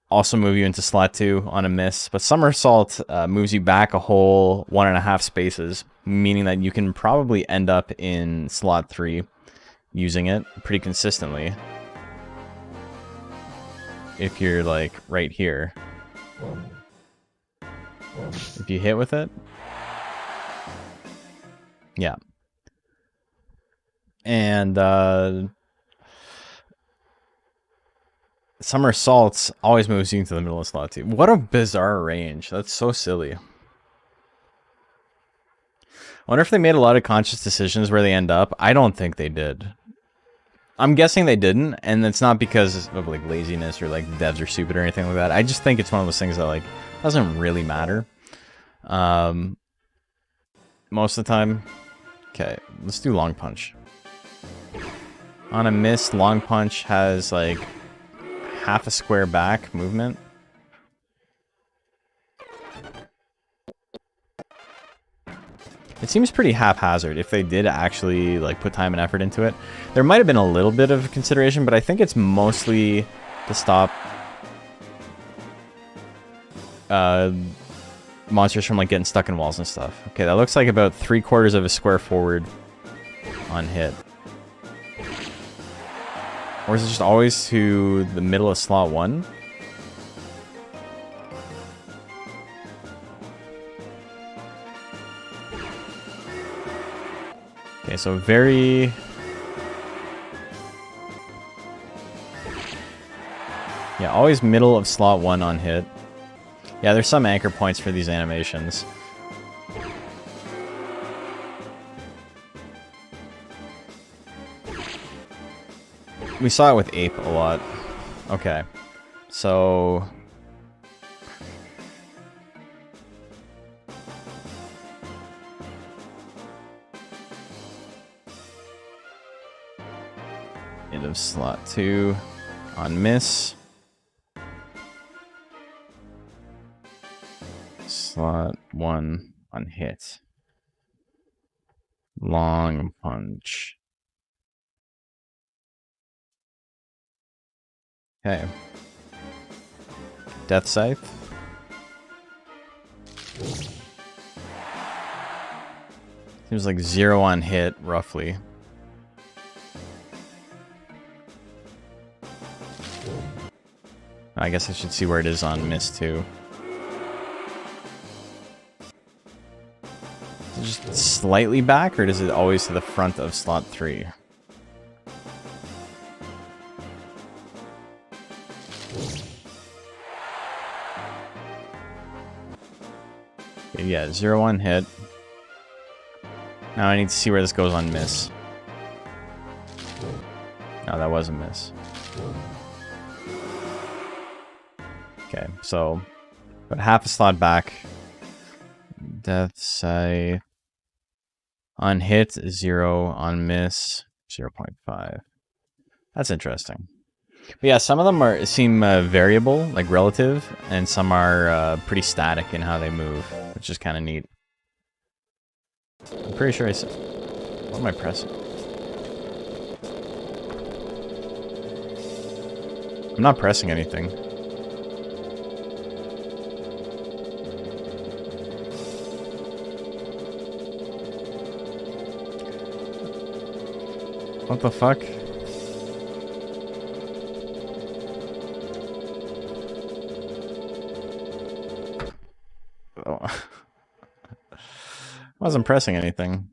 also move you into slot 2 on a miss. But somersault moves you back a whole 1.5 spaces, meaning that you can probably end up in slot 3 using it pretty consistently. If you're like right here. If you hit with it. Yeah. And somersaults always moves you into the middle of slot 2. What a bizarre range. That's so silly. I wonder if they made a lot of conscious decisions where they end up. I don't think they did. I'm guessing they didn't, and it's not because of like laziness or like devs are stupid or anything like that. I just think it's one of those things that like doesn't really matter. Most of the time. Okay, let's do long punch. On a miss, long punch has like half a square back movement. It seems pretty haphazard if they did actually like put time and effort into it. There might have been a little bit of consideration, but I think it's mostly to stop monsters from like getting stuck in walls and stuff. Okay, that looks like about 3/4 of a square forward on hit. Or is it just always to the middle of slot 1? Okay, so very... Yeah, always middle of slot 1 on hit. Yeah, there's some anchor points for these animations. We saw it with Ape a lot. Okay. So... end of slot 2 on miss. Slot 1 on hit. Long punch. Okay. Death Scythe. Seems like 0 on hit, roughly. I guess I should see where it is on miss, too. Is it just slightly back, or does it always to the front of slot 3? Okay, yeah, 0 on hit. Now I need to see where this goes on miss. No, that was a miss. Okay, so about half a slot back. Death Scythe. On hit, 0. On miss, 0.5. That's interesting. But yeah, some of them seem variable, like relative, and some are pretty static in how they move, which is kind of neat. I'm pretty sure I said... What am I pressing? I'm not pressing anything. What the fuck? Oh. Wasn't pressing anything.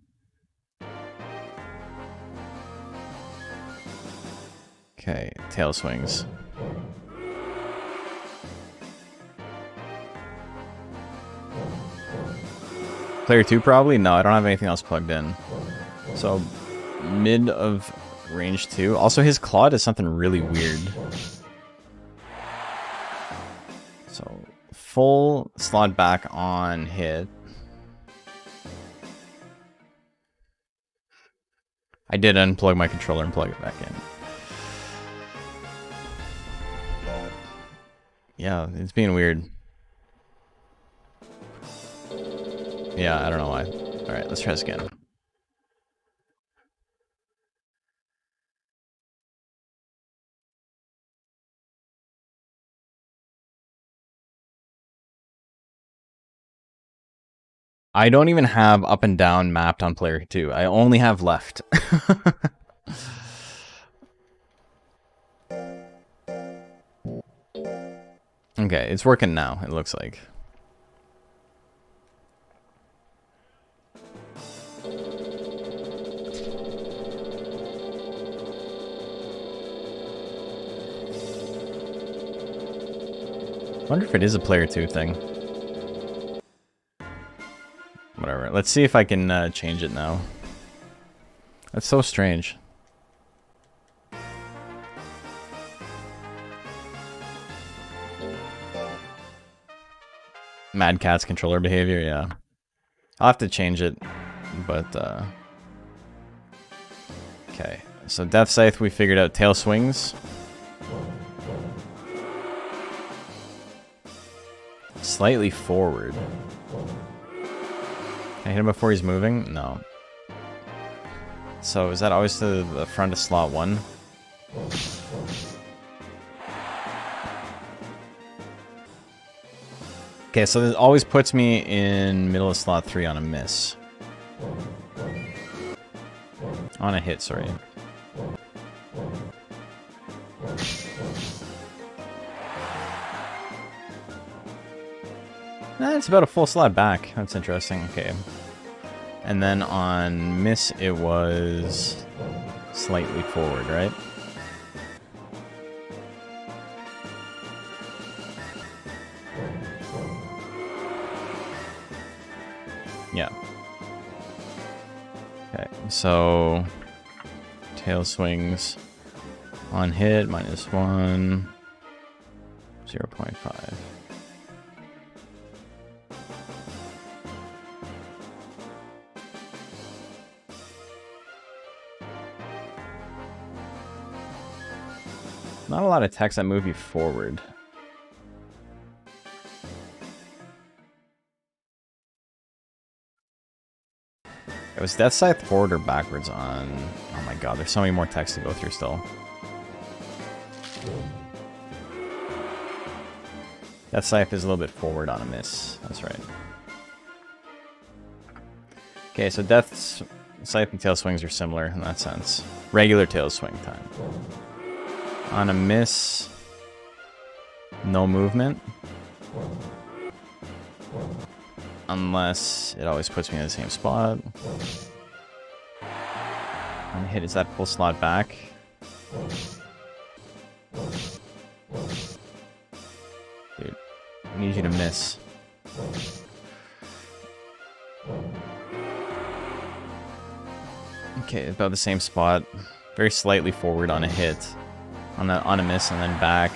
Okay, tail swings. Player 2 probably? No, I don't have anything else plugged in. So, mid of range 2. Also, his claw does something really weird. So, full slot back on hit. I did unplug my controller and plug it back in. Yeah, it's being weird. Yeah, I don't know why. Alright, let's try this again. I don't even have up and down mapped on player 2. I only have left. Okay, it's working now, it looks like. I wonder if it is a player 2 thing. Whatever. Let's see if I can change it now. That's so strange. Mad Cat's controller behavior, yeah. I'll have to change it, but okay. So Death Scythe, we figured out tail swings. Slightly forward. hit him before he's moving? No. So is that always to the front of slot 1? Okay, so this always puts me in middle of slot 3 on a miss. On a hit, sorry. It's about a full slot back. That's interesting. Okay. And then on miss, it was slightly forward, right? Yeah. Okay, so tail swings on hit, -1, 0.5. Not a lot of text that move you forward. It was Death Scythe forward or backwards on... Oh my god, there's so many more texts to go through still. Death Scythe is a little bit forward on a miss. That's right. Okay, so Death Scythe and tail swings are similar in that sense. Regular tail swing time. On a miss, no movement. Unless it always puts me in the same spot. On a hit, is that full slot back? Dude, I need you to miss. Okay, about the same spot. Very slightly forward on a hit. On a miss and then back.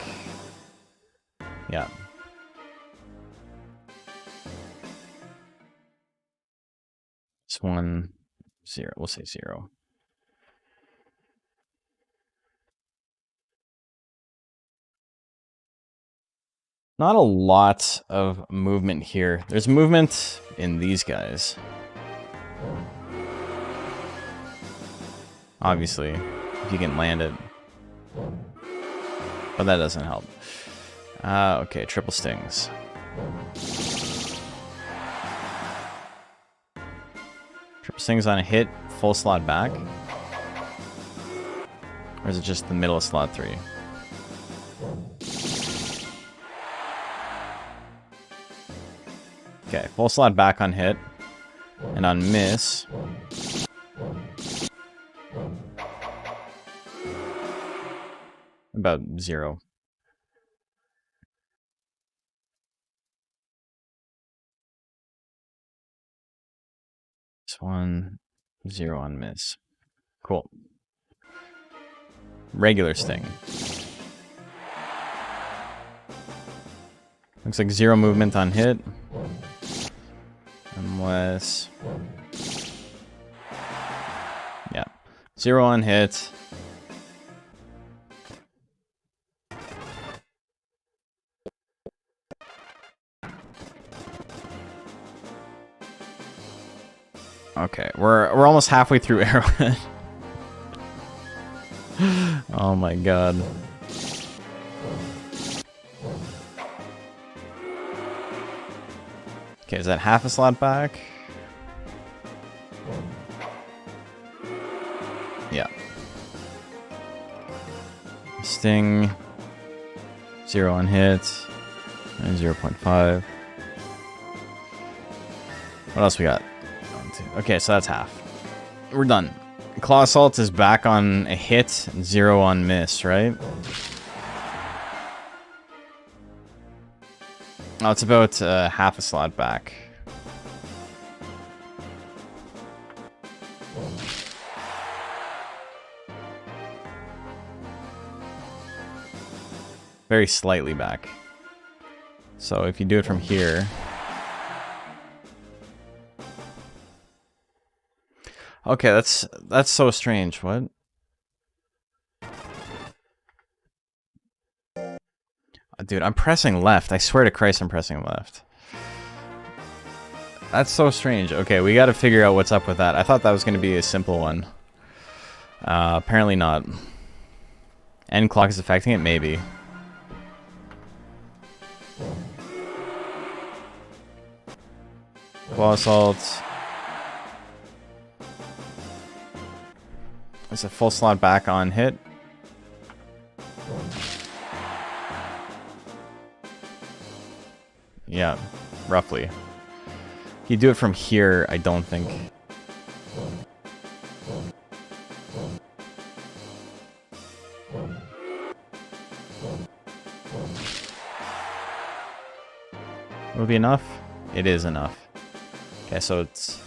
Yeah. It's 1, 0. We'll say 0. Not a lot of movement here. There's movement in these guys. Obviously, if you can land it. But that doesn't help. Okay, triple stings. Triple stings on a hit, full slot back? Or is it just the middle of slot 3? Okay, full slot back on hit. And on miss... about 0. This 1, 0 on miss. Cool. Regular sting. Looks like 0 movement on hit. Unless... yeah. 0 on hit. Okay, we're almost halfway through Arrowhead. Oh my god. Okay, is that half a slot back? Yeah. Sting. 0 on hit. And 0.5. What else we got? Okay, so that's half. We're done. Claw Assault is back on a hit, 0 on miss, right? Oh, it's about half a slot back. Very slightly back. So if you do it from here... Okay, that's so strange. What? Dude, I'm pressing left. I swear to Christ, I'm pressing left. That's so strange. Okay, we gotta figure out what's up with that. I thought that was gonna be a simple one. Apparently not. End clock is affecting it? Maybe. Wall assault. It's a full slot back on hit. Yeah, roughly. You do it from here, I don't think. Will it be enough? It is enough. Okay, so it's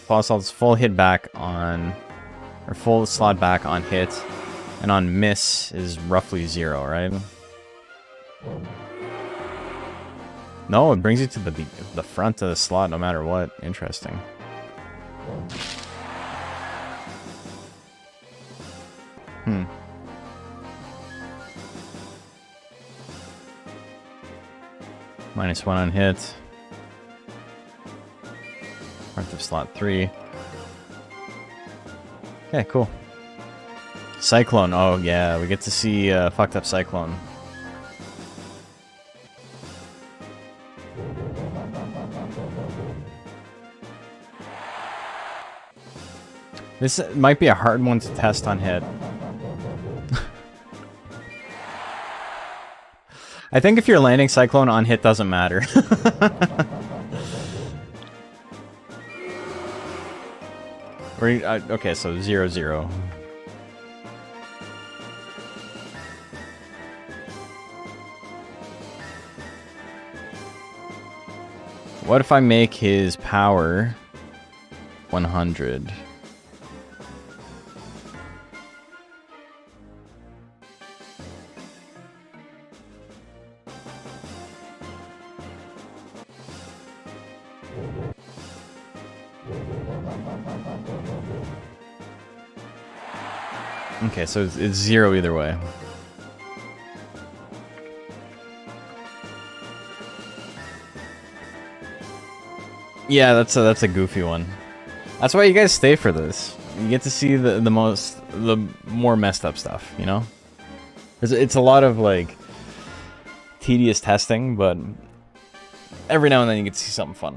full hit back on, or full slot back on hit, and on miss is roughly 0, right? No, it brings you to the front of the slot no matter what. Interesting. -1 on hit. Front of slot 3. Okay, cool. Cyclone. Oh, yeah. We get to see fucked up Cyclone. This might be a hard one to test on hit. I think if you're landing Cyclone on hit, doesn't matter. Okay, so 0-0. What if I make his power 100? Okay, so it's 0 either way. Yeah, that's a goofy one. That's why you guys stay for this. You get to see the more messed up stuff, you know? It's a lot of like tedious testing, but every now and then you get to see something fun.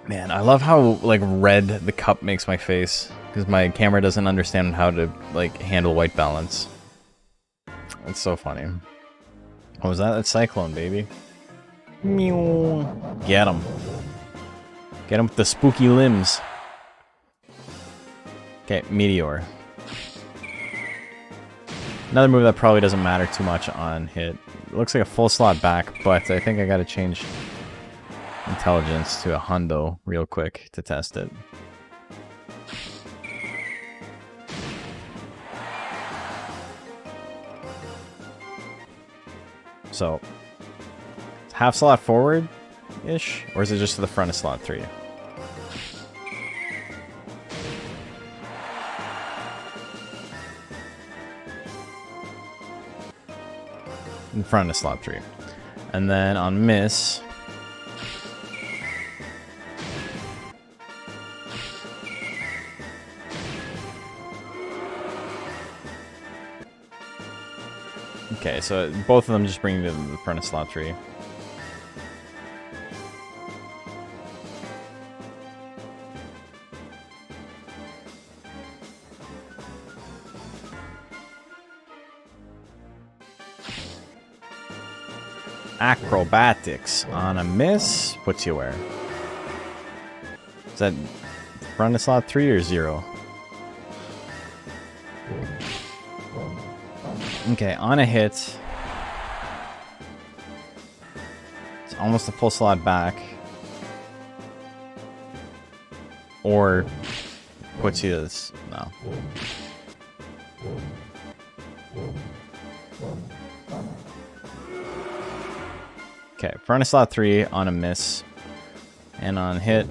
Man, I love how like red the cup makes my face because my camera doesn't understand how to like handle white balance. It's so funny. What was that? That's Cyclone, baby. Meow. Get him. Get him with the spooky limbs. Okay, Meteor. Another move that probably doesn't matter too much on hit. It looks like a full slot back, but I think I gotta change intelligence to a hundo real quick to test it. So, half slot forward-ish? Or is it just to the front of slot 3? In front of slot 3. And then on miss... Okay, so both of them just bring you to the front of slot 3. Acrobatics on a miss puts you where? Is that front of slot 3 or 0? Okay, on a hit. It's almost a full slot back. Or puts you this. No. Okay, front of slot 3 on a miss. And on hit.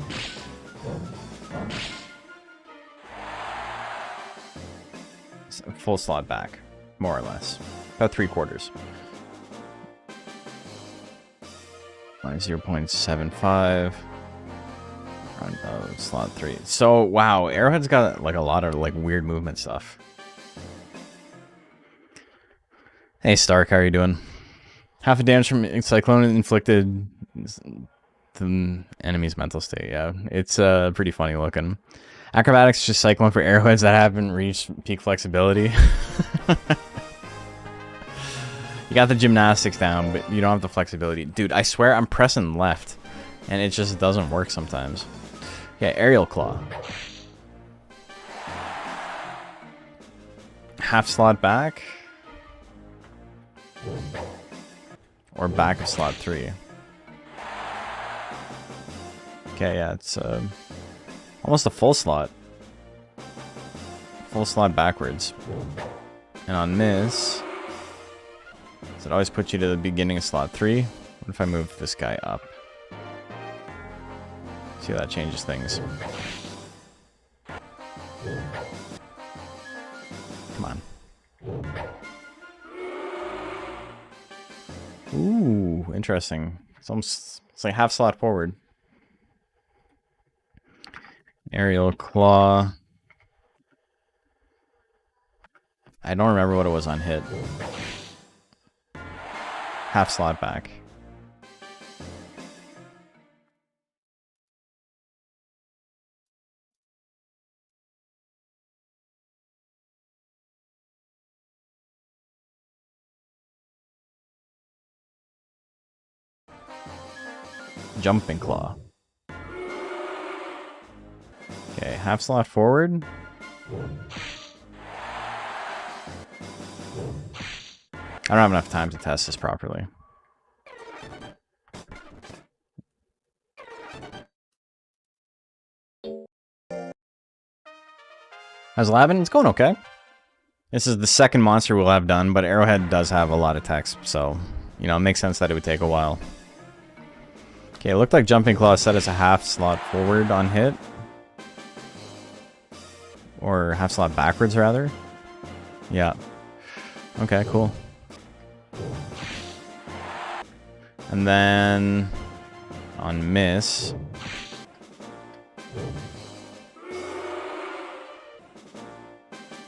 It's a full slot back. More or less. About 3/4. 0.75. Slot 3. So, wow, Arrowhead's got like a lot of like weird movement stuff. Hey Stark, how are you doing? Half a damage from Cyclone inflicted the enemy's mental state. Yeah, it's pretty funny looking. Acrobatics just Cyclone for Arrowheads that haven't reached peak flexibility. You got the gymnastics down, but you don't have the flexibility. Dude, I swear I'm pressing left, and it just doesn't work sometimes. Yeah, Aerial Claw. Half slot back. Or back of slot 3. Okay, yeah, it's almost a full slot. Full slot backwards. And on miss, does it always put you to the beginning of slot 3? What if I move this guy up? See how that changes things. Come on. Ooh, interesting. It's like half slot forward. Aerial Claw. I don't remember what it was on hit. Half slot back. Jumping Claw. Okay, half slot forward. I don't have enough time to test this properly. How's Lavin? It's going okay. This is the second monster we'll have done, but Arrowhead does have a lot of text, so, you know, it makes sense that it would take a while. Okay, it looked like Jumping Claw set as a half slot forward on hit. Or half slot backwards, rather. Yeah. Okay, cool. And then on miss.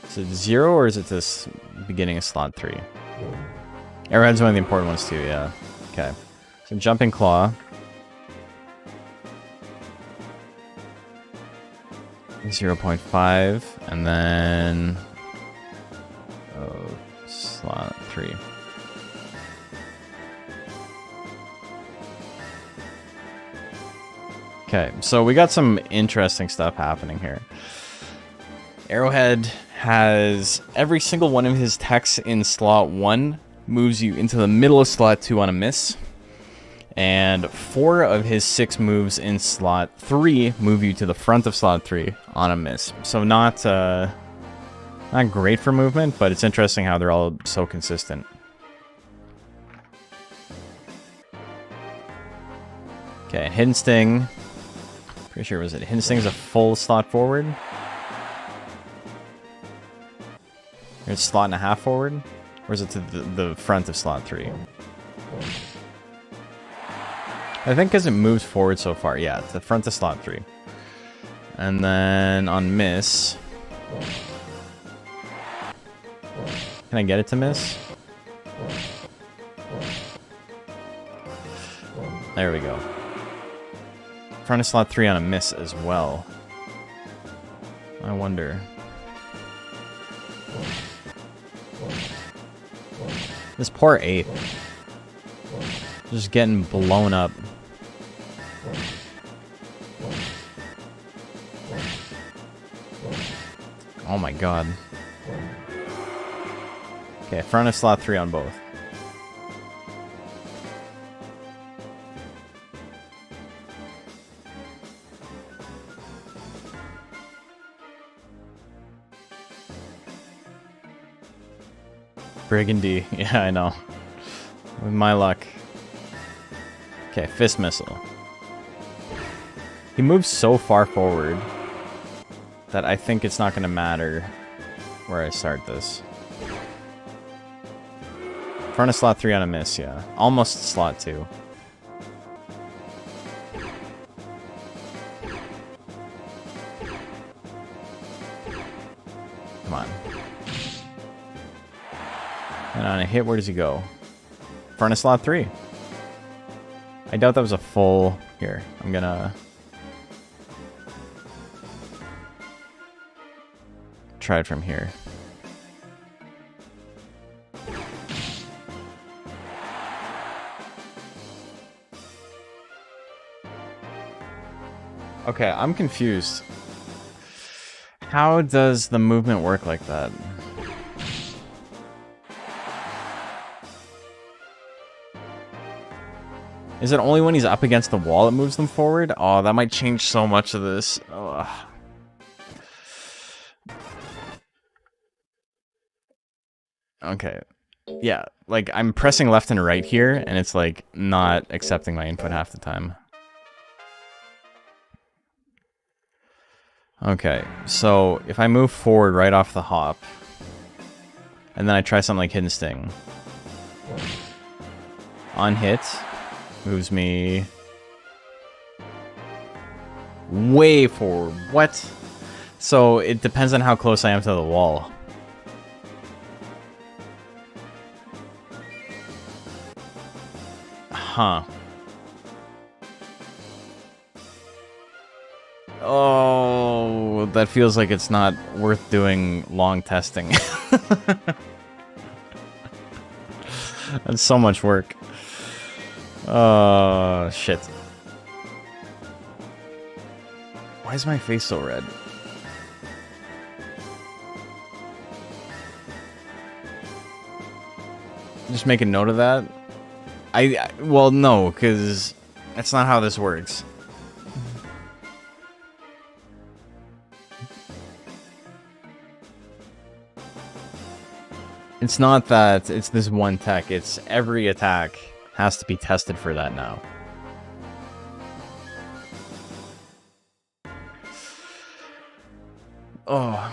Is it 0 or is it this beginning of slot 3? Arrowhead's one of the important ones too, yeah. Okay. So Jumping Claw. 0.5 and then slot 3. Okay, so we got some interesting stuff happening here. Arrowhead has every single one of his techs in slot 1 moves you into the middle of slot 2 on a miss. And 4 of his 6 moves in slot 3 move you to the front of slot 3 on a miss. So not great for movement, but it's interesting how they're all so consistent. Okay, Hidden Sting. Pretty sure was it Hidden Sting is a full slot forward. Or it's slot and a half forward, or is it to the front of slot 3? I think because it moves forward so far. Yeah, it's the front of slot 3. And then on miss. Can I get it to miss? There we go. Front of slot 3 on a miss as well. I wonder. This poor 8th. Just getting blown up. Oh my god. Okay, front of slot 3 on both. Brigandy. Yeah, I know. With my luck. Okay, Fist Missile. He moves so far forward that I think it's not going to matter where I start this. Front of slot 3 on a miss, yeah. Almost slot 2. Come on. And on a hit, where does he go? Front of slot 3. I doubt that was a full... Here, I'm gonna... try it from here. Okay, I'm confused. How does the movement work like that? Is it only when he's up against the wall it moves them forward? Oh, that might change so much of this. Ugh. Okay. Yeah, like, I'm pressing left and right here, and it's, like, not accepting my input half the time. Okay, so if I move forward right off the hop, and then I try something like Hidden Sting. On hit, moves me way forward. What? So it depends on how close I am to the wall. Huh. Oh, that feels like it's not worth doing long testing. That's so much work. Oh, shit. Why is my face so red? Just make a note of that. Well, no, because that's not how this works. It's not that it's this one tech, it's every attack has to be tested for that now. Oh.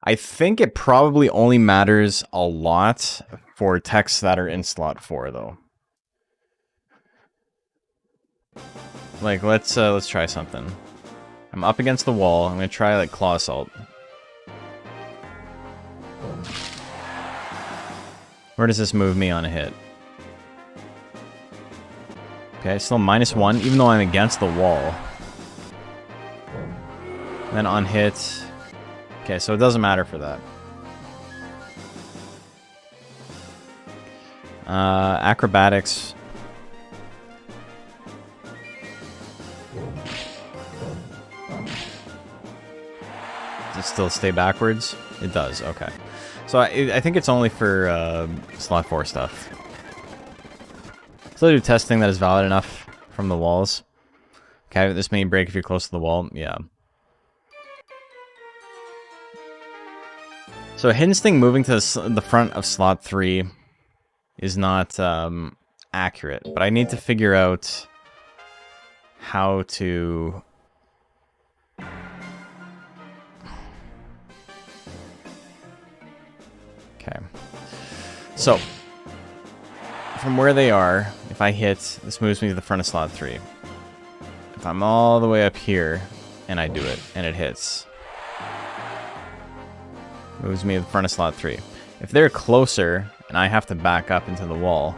I think it probably only matters a lot for techs that are in slot 4, though. Like, let's try something. I'm up against the wall. I'm gonna try, like, Claw Assault. Where does this move me on a hit? Okay, still -1, even though I'm against the wall. And then on hit... Okay, so it doesn't matter for that. Acrobatics... Does it still stay backwards? It does, okay. So I think it's only for slot 4 stuff. So I do testing that is valid enough from the walls. Okay, this may break if you're close to the wall. Yeah. So Hidden Sting moving to the front of slot 3 is not accurate, but I need to figure out how to... Okay. So, from where they are, if I hit, this moves me to the front of slot 3. If I'm all the way up here, and I do it, and it hits, moves me to the front of slot 3. If they're closer, and I have to back up into the wall,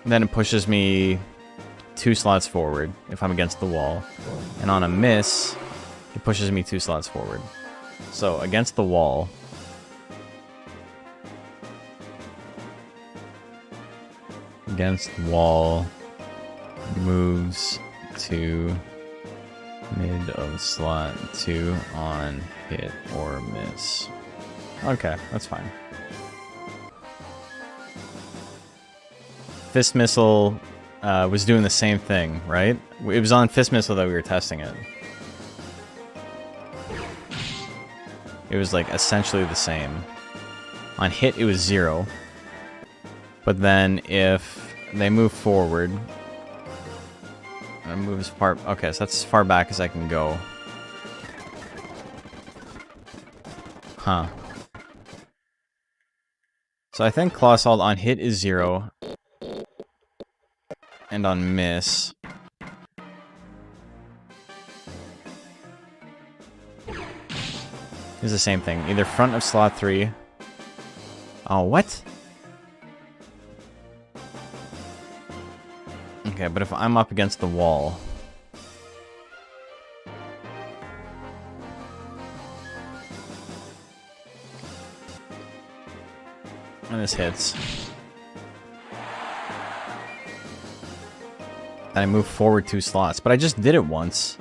then it pushes me 2 slots forward, if I'm against the wall. And on a miss... It pushes me 2 slots forward. So, against the wall... Against the wall... Moves to... Mid of slot 2 on hit or miss. Okay, that's fine. Fist Missile was doing the same thing, right? It was on Fist Missile that we were testing it. It was, like, essentially the same. On hit, it was 0. But then, if they move forward... I move as far... Okay, so that's as far back as I can go. Huh. So I think Claw Assault on hit is 0. And on miss. Is the same thing. Either front of slot 3. Oh, what? Okay, but if I'm up against the wall... And this hits. Then I move forward 2 slots. But I just did it once.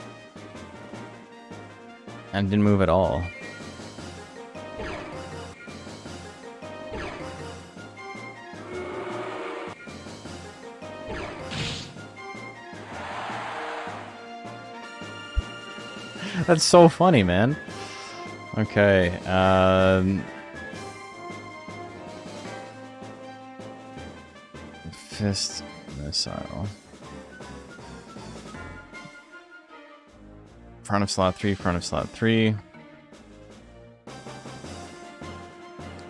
And didn't move at all. That's so funny, man. Okay, Fist Missile. Front of slot 3, front of slot 3.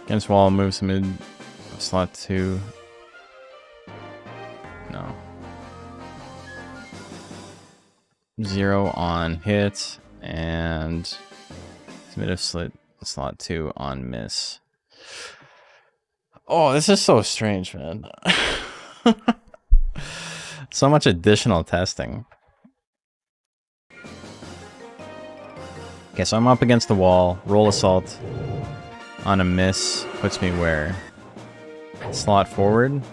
Against wall, moves mid of slot 2. No. 0 on hit, and mid of slot 2 on miss. Oh, this is so strange, man. So much additional testing. Okay, so I'm up against the wall. Roll assault on a miss puts me where? Slot forward. And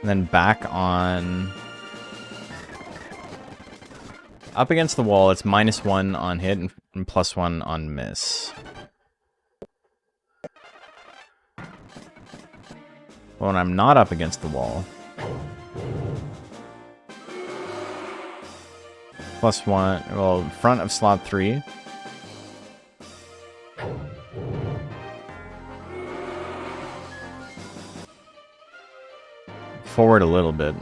then back on... Up against the wall, it's -1 on hit and +1 on miss. But when I'm not up against the wall... +1, well, front of slot 3. Forward a little bit.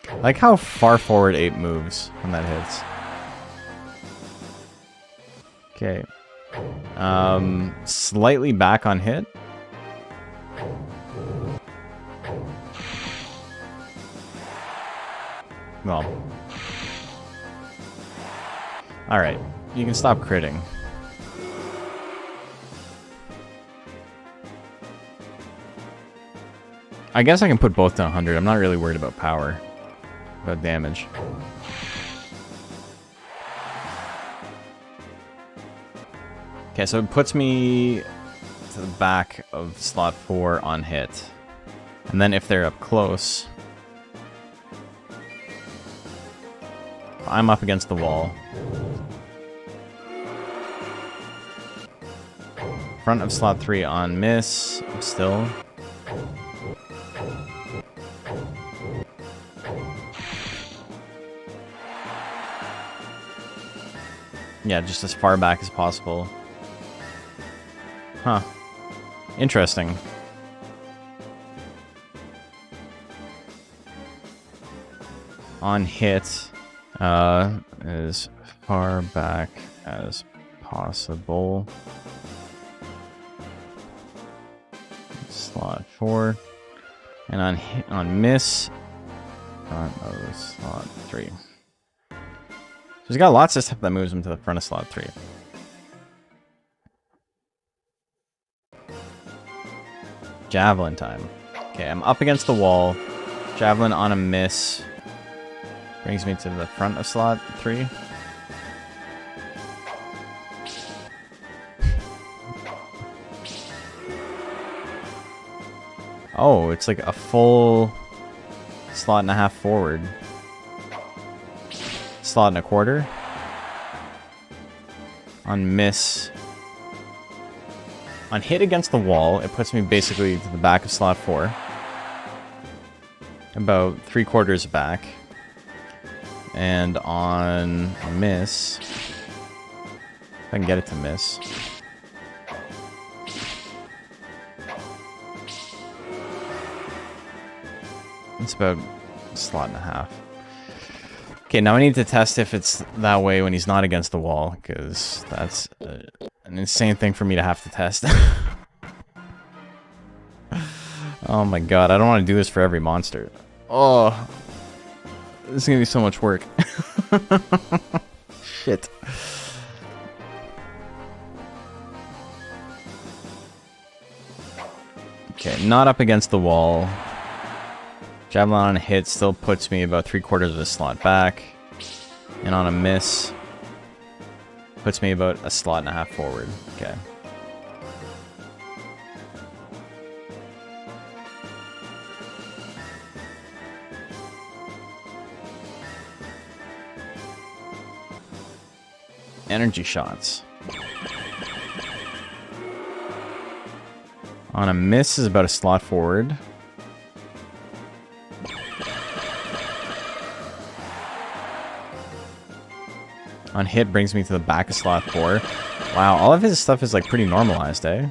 I like how far forward 8 moves when that hits. Okay. Slightly back on hit. Well. Alright. You can stop critting. I guess I can put both to 100. I'm not really worried about power. About damage. Okay, so it puts me to the back of slot 4 on hit. And then if they're up close... I'm up against the wall. Front of slot 3 on miss. Still. Yeah, just as far back as possible. Huh. Interesting. On hit, as far back as possible. Slot 4. And on miss, front of slot 3. So he's got lots of stuff that moves him to the front of slot 3. Javelin time. Okay, I'm up against the wall. Javelin on a miss. Brings me to the front of slot 3. Oh, it's like a full slot and a half forward. Slot and a quarter. On miss. On hit against the wall, it puts me basically to the back of slot 4. About 3/4 back. And on miss, if I can get it to miss. It's about a slot and a half. Okay, now I need to test if it's that way when he's not against the wall, because that's an insane thing for me to have to test. Oh my god, I don't want to do this for every monster. Oh, this is gonna be so much work. Shit. Okay, not up against the wall. Javelin on a hit still puts me about 3/4 of a slot back. And on a miss, puts me about a slot and a half forward. Okay. Energy shots. On a miss is about a slot forward. On hit brings me to the back of slot 4. Wow, all of his stuff is like pretty normalized, eh?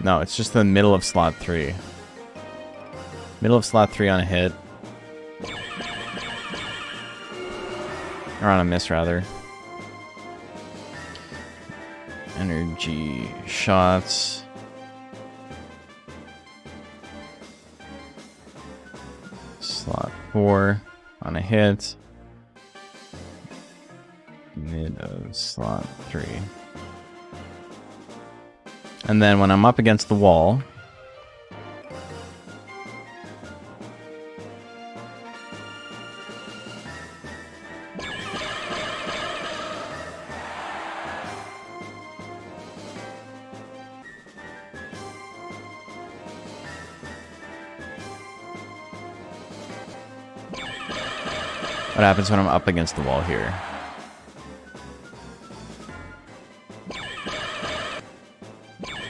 No, it's just the middle of slot 3. Middle of slot 3 on a hit. Or on a miss, rather. Energy shots. Slot 4 on a hit. Mid of slot 3. And then when I'm up against the wall, what happens when I'm up against the wall here?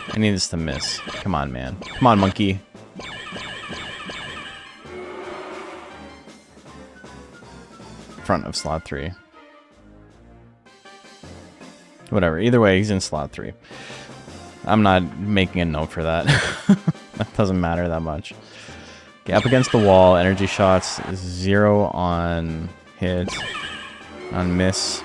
I need this to miss. Come on, man. Come on, monkey. Front of slot 3. Whatever. Either way, he's in slot 3. I'm not making a note for that. That doesn't matter that much. Okay, up against the wall. Energy shots. 0 on hit. On miss.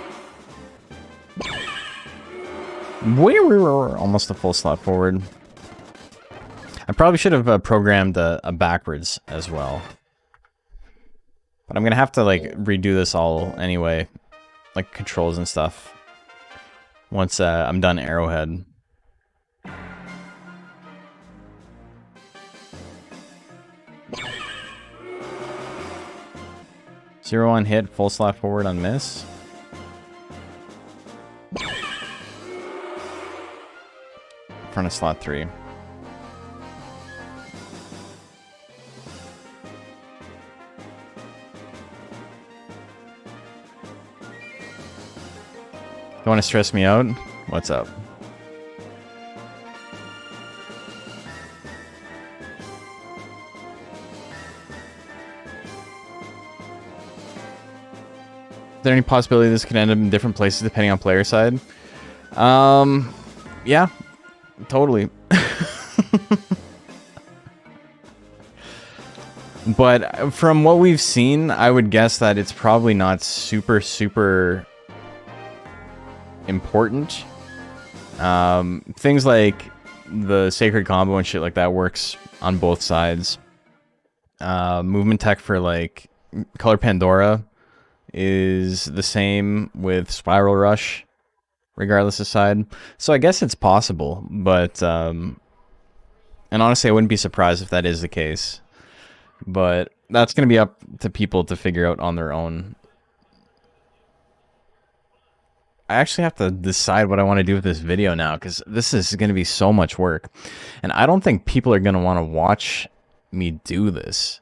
We're almost a full slot forward. I probably should have programmed a backwards as well. But I'm going to have to like redo this all anyway. Like controls and stuff. Once I'm done Arrowhead. Zero on hit, full slot forward on miss. Front of slot 3. You want to stress me out? What's up? Is there any possibility this could end up in different places depending on player side? Yeah, totally. But from what we've seen, I would guess that it's probably not super important. Things like the sacred combo and shit like that works on both sides. Movement tech for like color Pandora is the same with Spiral Rush, regardless of side. So I guess it's possible, but and honestly, I wouldn't be surprised if that is the case. But that's going to be up to people to figure out on their own. I actually have to decide what I want to do with this video now, because this is going to be so much work. And I don't think people are going to want to watch me do this.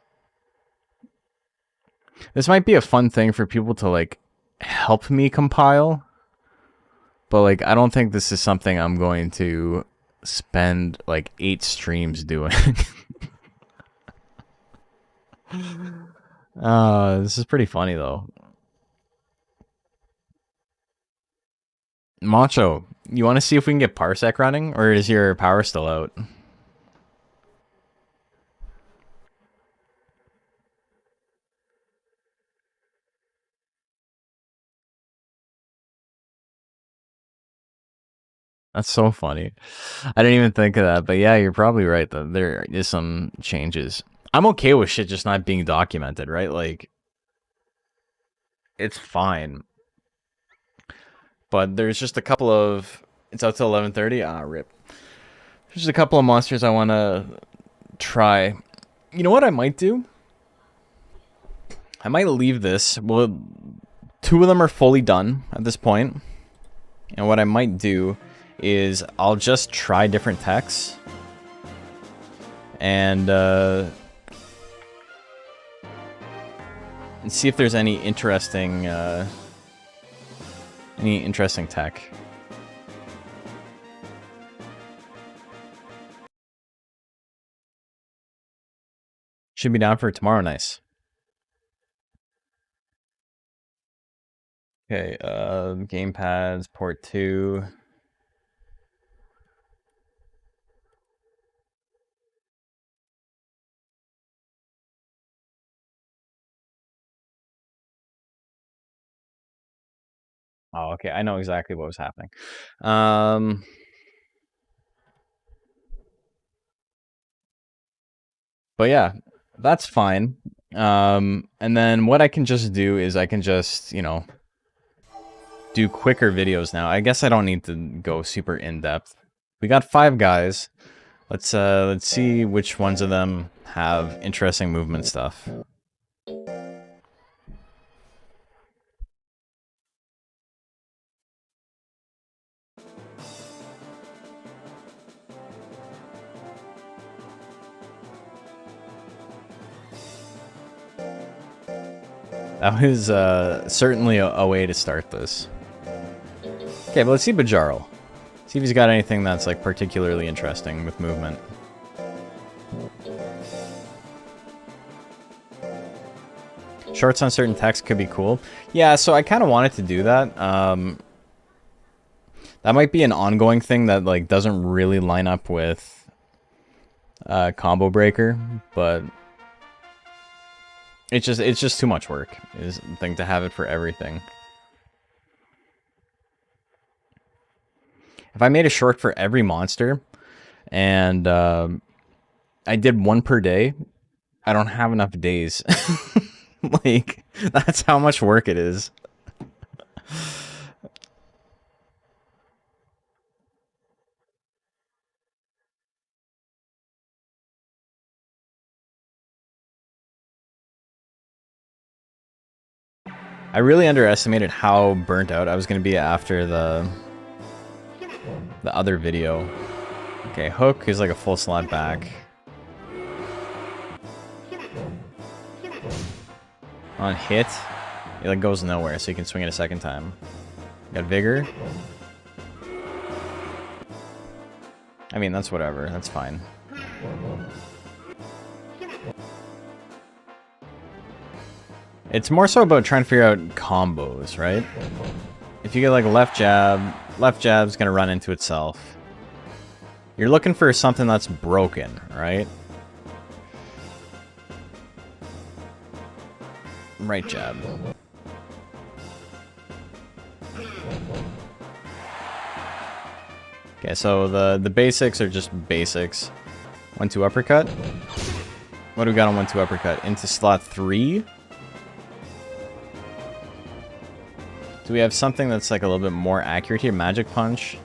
This might be a fun thing for people to, like, help me compile. But, like, I don't think this is something I'm going to spend, like, 8 streams doing. This is pretty funny, though. Macho, you want to see if we can get Parsec running? Or is your power still out? That's so funny. I didn't even think of that, but yeah, you're probably right though. There is some changes. I'm okay with shit just not being documented, right? Like, it's fine. But there's just a couple of... It's out till 11:30? Ah, rip. There's just a couple of monsters I want to try. You know what I might do? I might leave this. Well, 2 of them are fully done at this point. And what I might do is I'll just try different techs. And see if there's any interesting tech. Should be down for tomorrow. Nice. Okay, gamepads, port 2. Oh, okay, I know exactly what was happening. But yeah, that's fine. And then what I can just do is I can just, you know, do quicker videos now. I guess I don't need to go super in-depth. We got 5 guys. Let's see which ones of them have interesting movement stuff. That was certainly a way to start this. Okay, but let's see Bajaro. See if he's got anything that's like particularly interesting with movement. Shorts on certain text could be cool. Yeah, so I kind of wanted to do that. That might be an ongoing thing that like doesn't really line up with Combo Breaker, but it's just too much work is the thing to have it for everything. If I made a short for every monster and I did 1 per day, I don't have enough days. Like, that's how much work it is. I really underestimated how burnt out I was going to be after the other video. Okay, hook is like a full slot back. On hit, it like goes nowhere, so you can swing it a second time. Got vigor. I mean, that's whatever. That's fine. It's more so about trying to figure out combos, right? If you get like left jab's gonna run into itself. You're looking for something that's broken, right? Right jab. Okay, so the basics are just basics. 1-2 uppercut. What do we got on 1-2 uppercut? Into slot 3. Do we have something that's like a little bit more accurate here? Magic punch.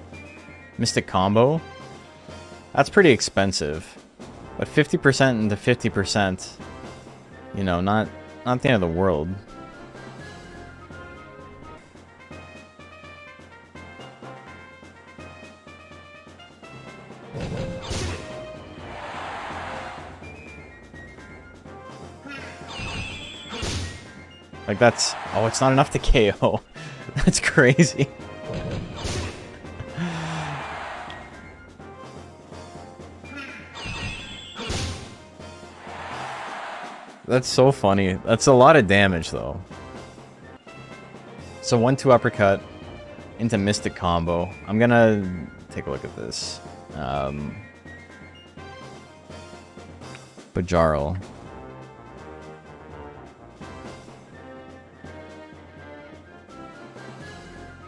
Mystic combo. That's pretty expensive. But 50% into 50%, you know, not the end of the world. Like that's... Oh, it's not enough to KO. That's crazy. That's so funny. That's a lot of damage, though. So 1-2 uppercut into Mystic combo. I'm gonna take a look at this. Bajaro.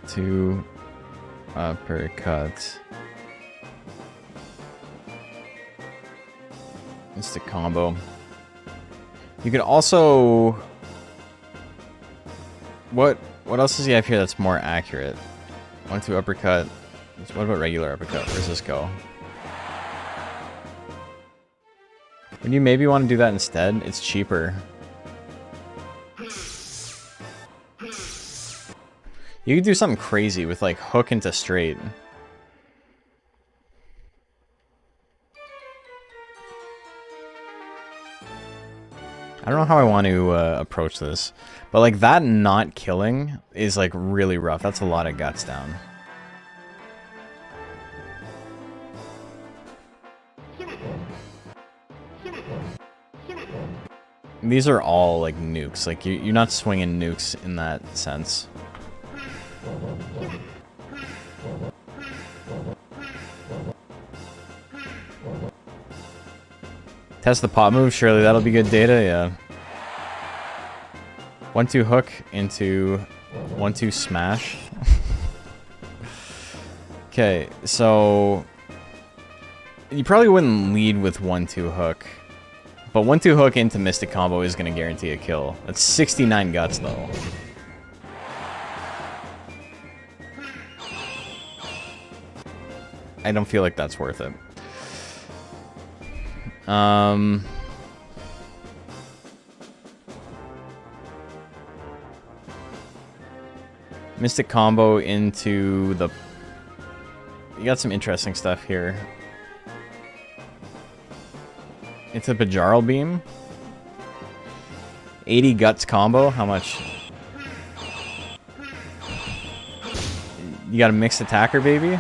Two uppercut. Instant combo. You could also... What else does he have here that's more accurate? 1-2 uppercut. What about regular uppercut? Where's this go? Would you maybe want to do that instead? It's cheaper. You could do something crazy with like hook into straight. I don't know how I want to approach this, but like that not killing is like really rough. That's a lot of guts down. These are all like nukes. Like you're not swinging nukes in that sense. Test the pot move, surely that'll be good data, yeah. 1-2 hook into 1-2 smash. Okay, so you probably wouldn't lead with 1-2 hook. But 1-2 hook into Mystic Combo is gonna guarantee a kill. That's 69 guts though. I don't feel like that's worth it. Mystic Combo into the... You got some interesting stuff here. It's a Bajaro beam. 80 guts combo. How much? You got a mixed attacker, baby?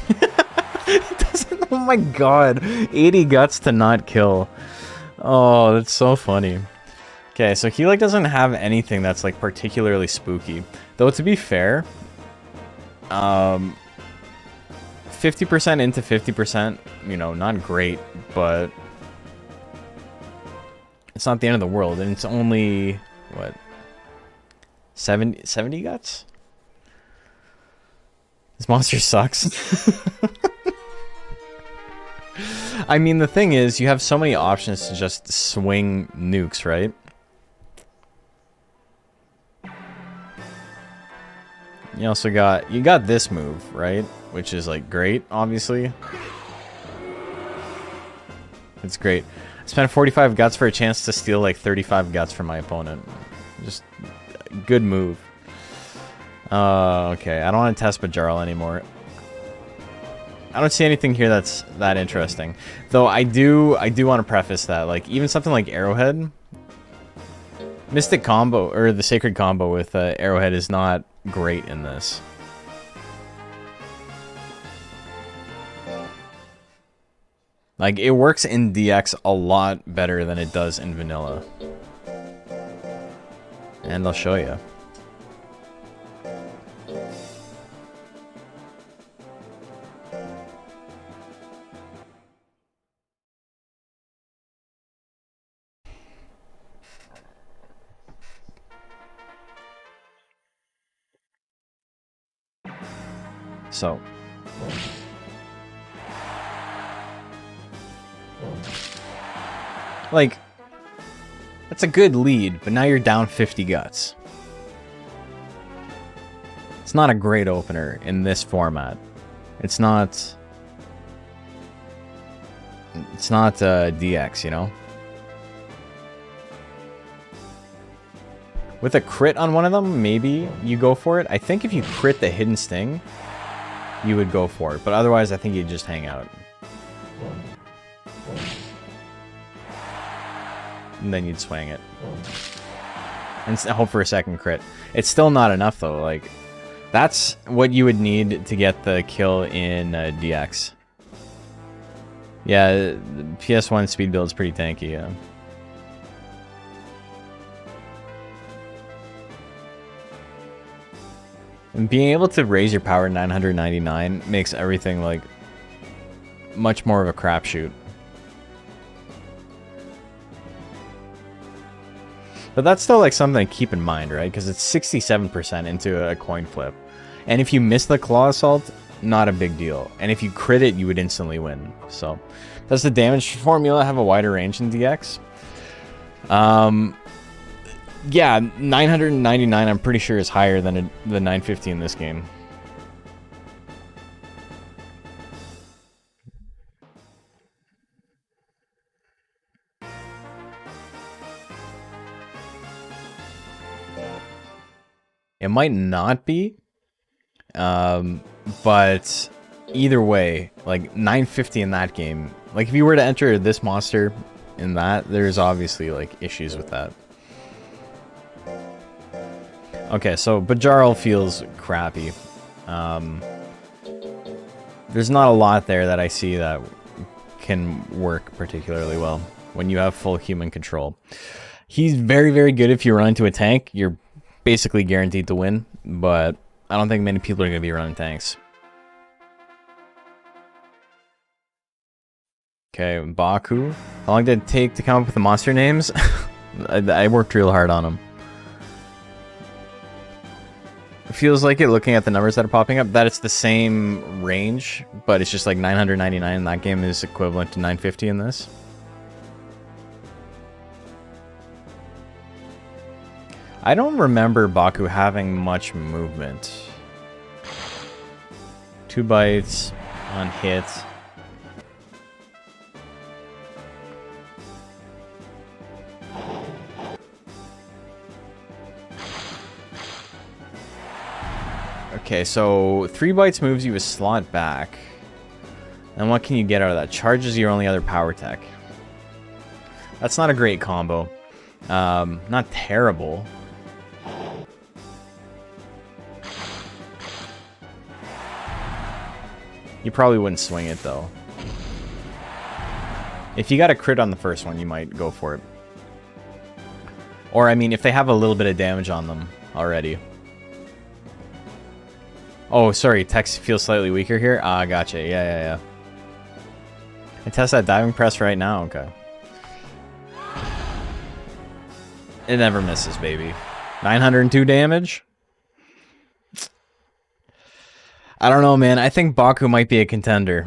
It doesn't... Oh my god. 80 guts to not kill. Oh, that's so funny. Okay, so he like doesn't have anything that's like particularly spooky. Though to be fair, 50% into 50%, you know, not great, but it's not the end of the world, and it's only what, 70 guts? This monster sucks. I mean, the thing is, you have so many options to just swing nukes, right? You also got, you got this move, right? Which is like great, obviously. It's great. I spent 45 guts for a chance to steal like 35 guts from my opponent. Just good move. Okay, I don't want to test Bajaro anymore. I don't see anything here that's that interesting. Though I do want to preface that, like, even something like Arrowhead, Mystic Combo, or the Sacred Combo with Arrowhead is not great in this. Like, it works in DX a lot better than it does in vanilla. And I'll show you. So, like, that's a good lead, but now you're down 50 guts. It's not a great opener in this format. It's not DX, you know? With a crit on one of them, maybe you go for it. I think if you crit the Hidden Sting, you would go for it. But otherwise, I think you'd just hang out. And then you'd swing it. And hope for a second crit. It's still not enough, though. Like, that's what you would need to get the kill in DX. Yeah, the PS1 speed build is pretty tanky, yeah. And being able to raise your power 999 makes everything, like, much more of a crapshoot. But that's still, like, something to keep in mind, right? Because it's 67% into a coin flip. And if you miss the Claw Assault, not a big deal. And if you crit it, you would instantly win. So, does the damage formula have a wider range in DX? Yeah, 999 I'm pretty sure is higher than the 950 in this game. It might not be, but either way, like 950 in that game, like if you were to enter this monster in that, there's obviously like issues with that. Okay, so Bajaro feels crappy. There's not a lot there that I see that can work particularly well when you have full human control. He's very, very good if you run into a tank. You're basically guaranteed to win, but I don't think many people are going to be running tanks. Okay, Baku. How long did it take to come up with the monster names? I worked real hard on them. It feels like it, looking at the numbers that are popping up, that it's the same range, but it's just like 999 in that game is equivalent to 950 in this. I don't remember Baku having much movement. 2 bites on hit. Okay, so 3 bites moves you a slot back. And what can you get out of that? Charges your only other power tech. That's not a great combo. Not terrible. You probably wouldn't swing it, though. If you got a crit on the first one, you might go for it. Or, I mean, if they have a little bit of damage on them already. Oh, sorry, text feels slightly weaker here? Ah, gotcha. Yeah. I test that diving press right now? Okay. It never misses, baby. 902 damage? I don't know, man. I think Baku might be a contender.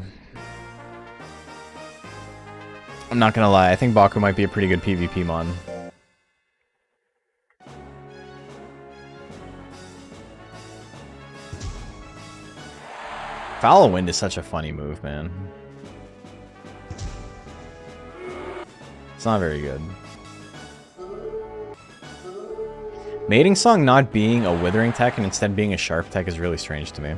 I'm not gonna lie. I think Baku might be a pretty good PvP mon. Foul Wind is such a funny move, man. It's not very good. Mating Song not being a Withering tech and instead being a Sharp tech is really strange to me.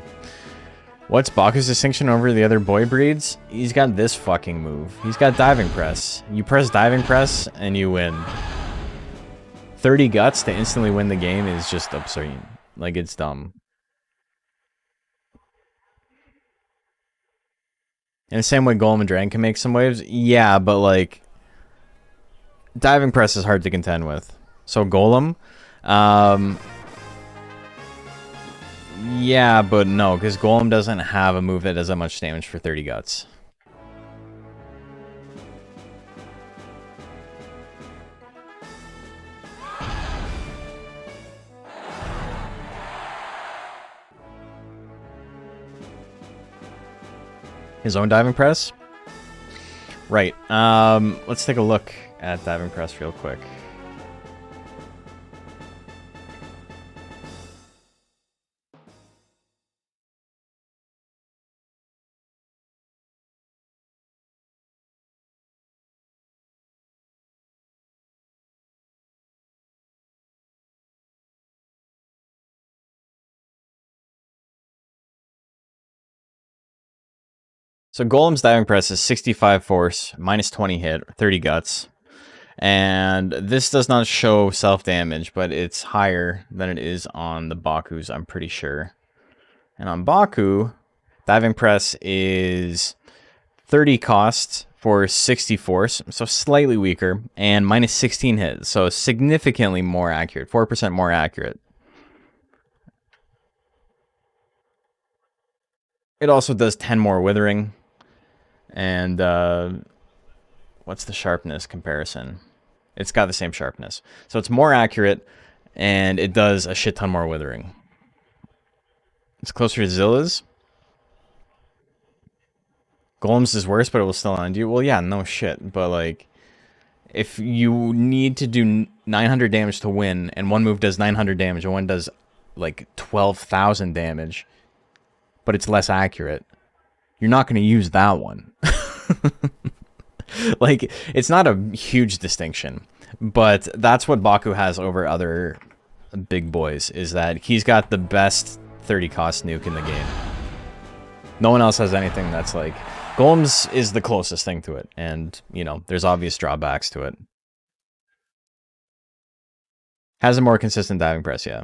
What's Baku's distinction over the other boy breeds? He's got this fucking move. He's got Diving Press. You press Diving Press and you win. 30 guts to instantly win the game is just absurd. Like, it's dumb. In the same way Golem and Dragon can make some waves? Yeah, but like... Diving Press is hard to contend with. So Golem... yeah, but no, because Golem doesn't have a move that does that much damage for 30 guts. His own diving press? Right. Let's take a look at diving press real quick. So Golem's diving press is 65 force, minus 20 hit, 30 guts. And this does not show self-damage, but it's higher than it is on the Baku's, I'm pretty sure. And on Baku, diving press is 30 cost for 60 force, so slightly weaker, and minus 16 hit, so significantly more accurate, 4% more accurate. It also does 10 more withering. And what's the sharpness comparison? It's got the same sharpness. So it's more accurate, and it does a shit ton more withering. It's closer to Zilla's. Golems is worse, but it will still end you. Well, yeah, no shit. But, like, if you need to do 900 damage to win, and one move does 900 damage, and one does, like, 12,000 damage, but it's less accurate, you're not going to use that one. Like, it's not a huge distinction, but that's what Baku has over other big boys, is that he's got the best 30 cost nuke in the game. No one else has anything that's like... Golems is the closest thing to it, and, you know, there's obvious drawbacks to it. Has a more consistent diving press, yeah.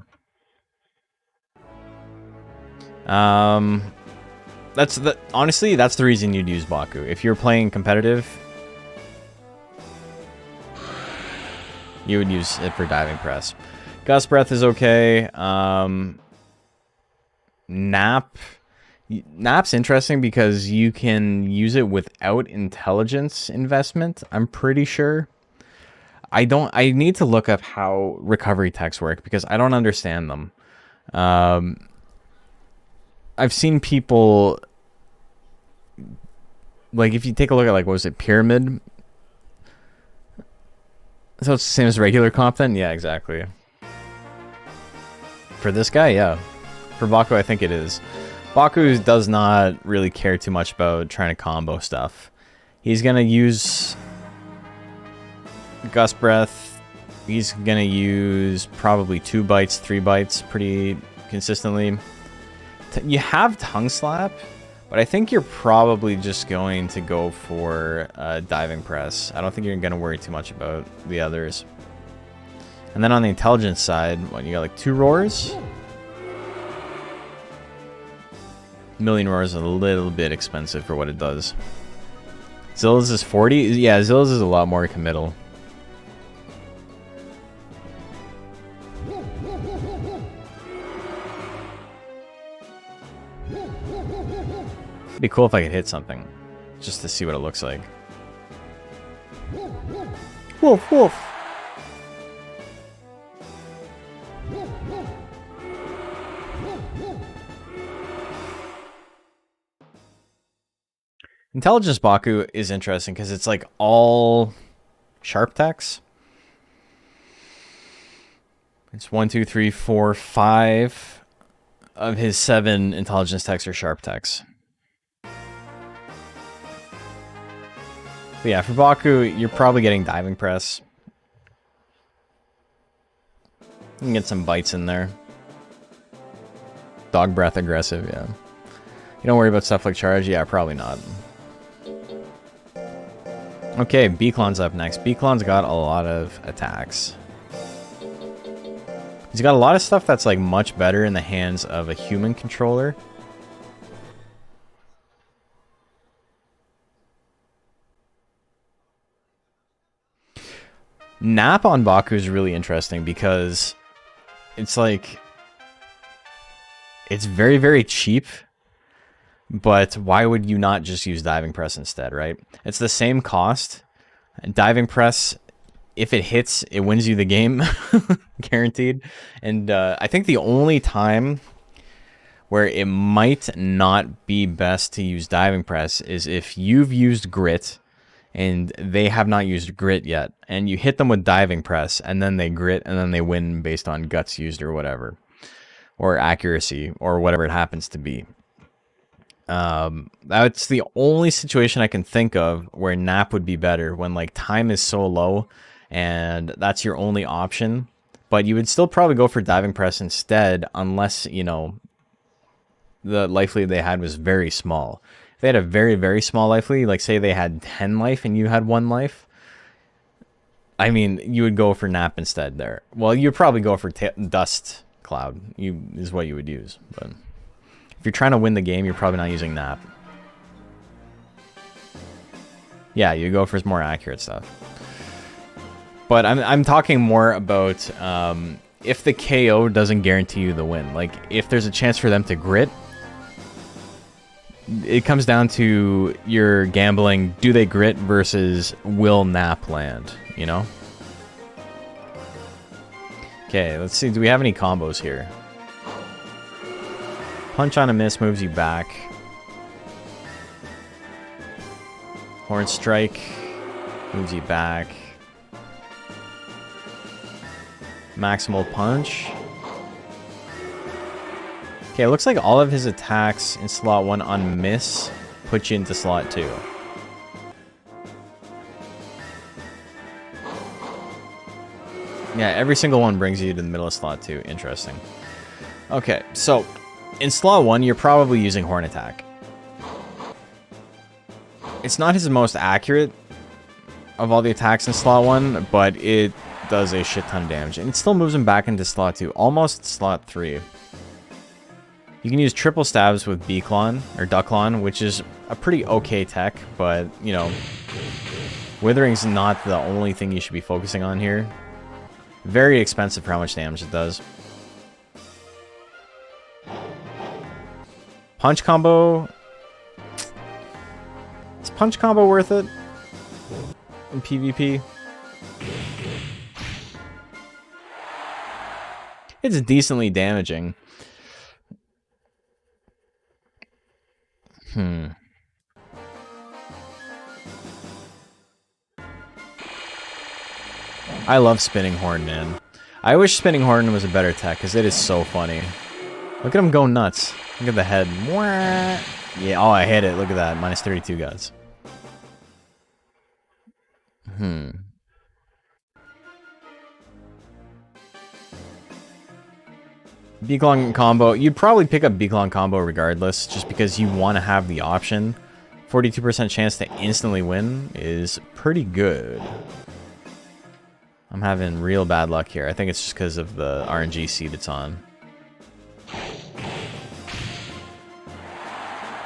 Honestly, that's the reason you'd use Baku. If you're playing competitive, you would use it for diving press. Gust Breath is okay. Nap's interesting because you can use it without intelligence investment, I'm pretty sure. I need to look up how recovery techs work because I don't understand them. I've seen people, like, if you take a look at, like, what was it, Pyramid? So it's the same as regular comp then? Yeah, exactly. For this guy, yeah. For Baku, I think it is. Baku does not really care too much about trying to combo stuff. He's going to use Gust Breath. He's going to use probably 2 bites, 3 bites pretty consistently. You have Tongue Slap, but I think you're probably just going to go for Diving Press. I don't think you're going to worry too much about the others. And then on the intelligence side, what, you got like 2 roars? Million roars is a little bit expensive for what it does. Zilla's is 40? Yeah, Zilla's is a lot more committal. It'd be cool if I could hit something, just to see what it looks like. Woof, woof. Intelligence Baku is interesting because it's like all sharp techs. It's 1, 2, 3, 4, 5 of his 7 intelligence techs are sharp techs. But yeah, for Baku, you're probably getting Diving Press. You can get some bites in there. Dog Breath aggressive, yeah. You don't worry about stuff like charge? Yeah, probably not. Okay, Beaklon's up next. Beaklon's got a lot of attacks. He's got a lot of stuff that's like much better in the hands of a human controller. Nap on Baku is really interesting because it's like... It's very, very cheap. But why would you not just use Diving Press instead, right? It's the same cost. Diving Press, if it hits, it wins you the game. Guaranteed. And I think the only time where it might not be best to use Diving Press is if you've used Grit and they have not used Grit yet. And you hit them with Diving Press and then they Grit and then they win based on Guts used or whatever. Or accuracy or whatever it happens to be. That's the only situation I can think of where Nap would be better when like time is so low and that's your only option. But you would still probably go for Diving Press instead unless, you know, the life lead they had was very small. If they had a very, very small life lead, like say they had 10 life and you had 1 life, I mean, you would go for Nap instead there. Well, you'd probably go for Dust Cloud is what you would use, but... If you're trying to win the game, you're probably not using Nap. Yeah, you go for more accurate stuff. But I'm talking more about if the KO doesn't guarantee you the win. Like, if there's a chance for them to Grit, it comes down to your gambling. Do they Grit versus will Nap land, you know? Okay, let's see. Do we have any combos here? Punch on a miss moves you back. Horn Strike moves you back. Maximal Punch. Okay, it looks like all of his attacks in slot 1 on miss put you into slot 2. Yeah, every single one brings you to the middle of slot 2. Interesting. Okay, so in slot 1, you're probably using Horn Attack. It's not his most accurate of all the attacks in slot 1, but it does a shit ton of damage. And it still moves him back into slot 2, almost slot 3. You can use triple stabs with Beaklon, or Ducklon, which is a pretty okay tech, but, you know, Withering's not the only thing you should be focusing on here. Very expensive for how much damage it does. Punch combo. Is punch combo worth it in PvP? It's decently damaging. I love Spinning Horn, man. I wish Spinning Horn was a better tech, because it is so funny. Look at him go nuts. Look at the head. Yeah, oh, I hit it. Look at that. Minus 32 guts. Beaklon combo. You'd probably pick up Beaklon combo regardless, just because you want to have the option. 42% chance to instantly win is pretty good. I'm having real bad luck here. I think it's just because of the RNG seed it's on.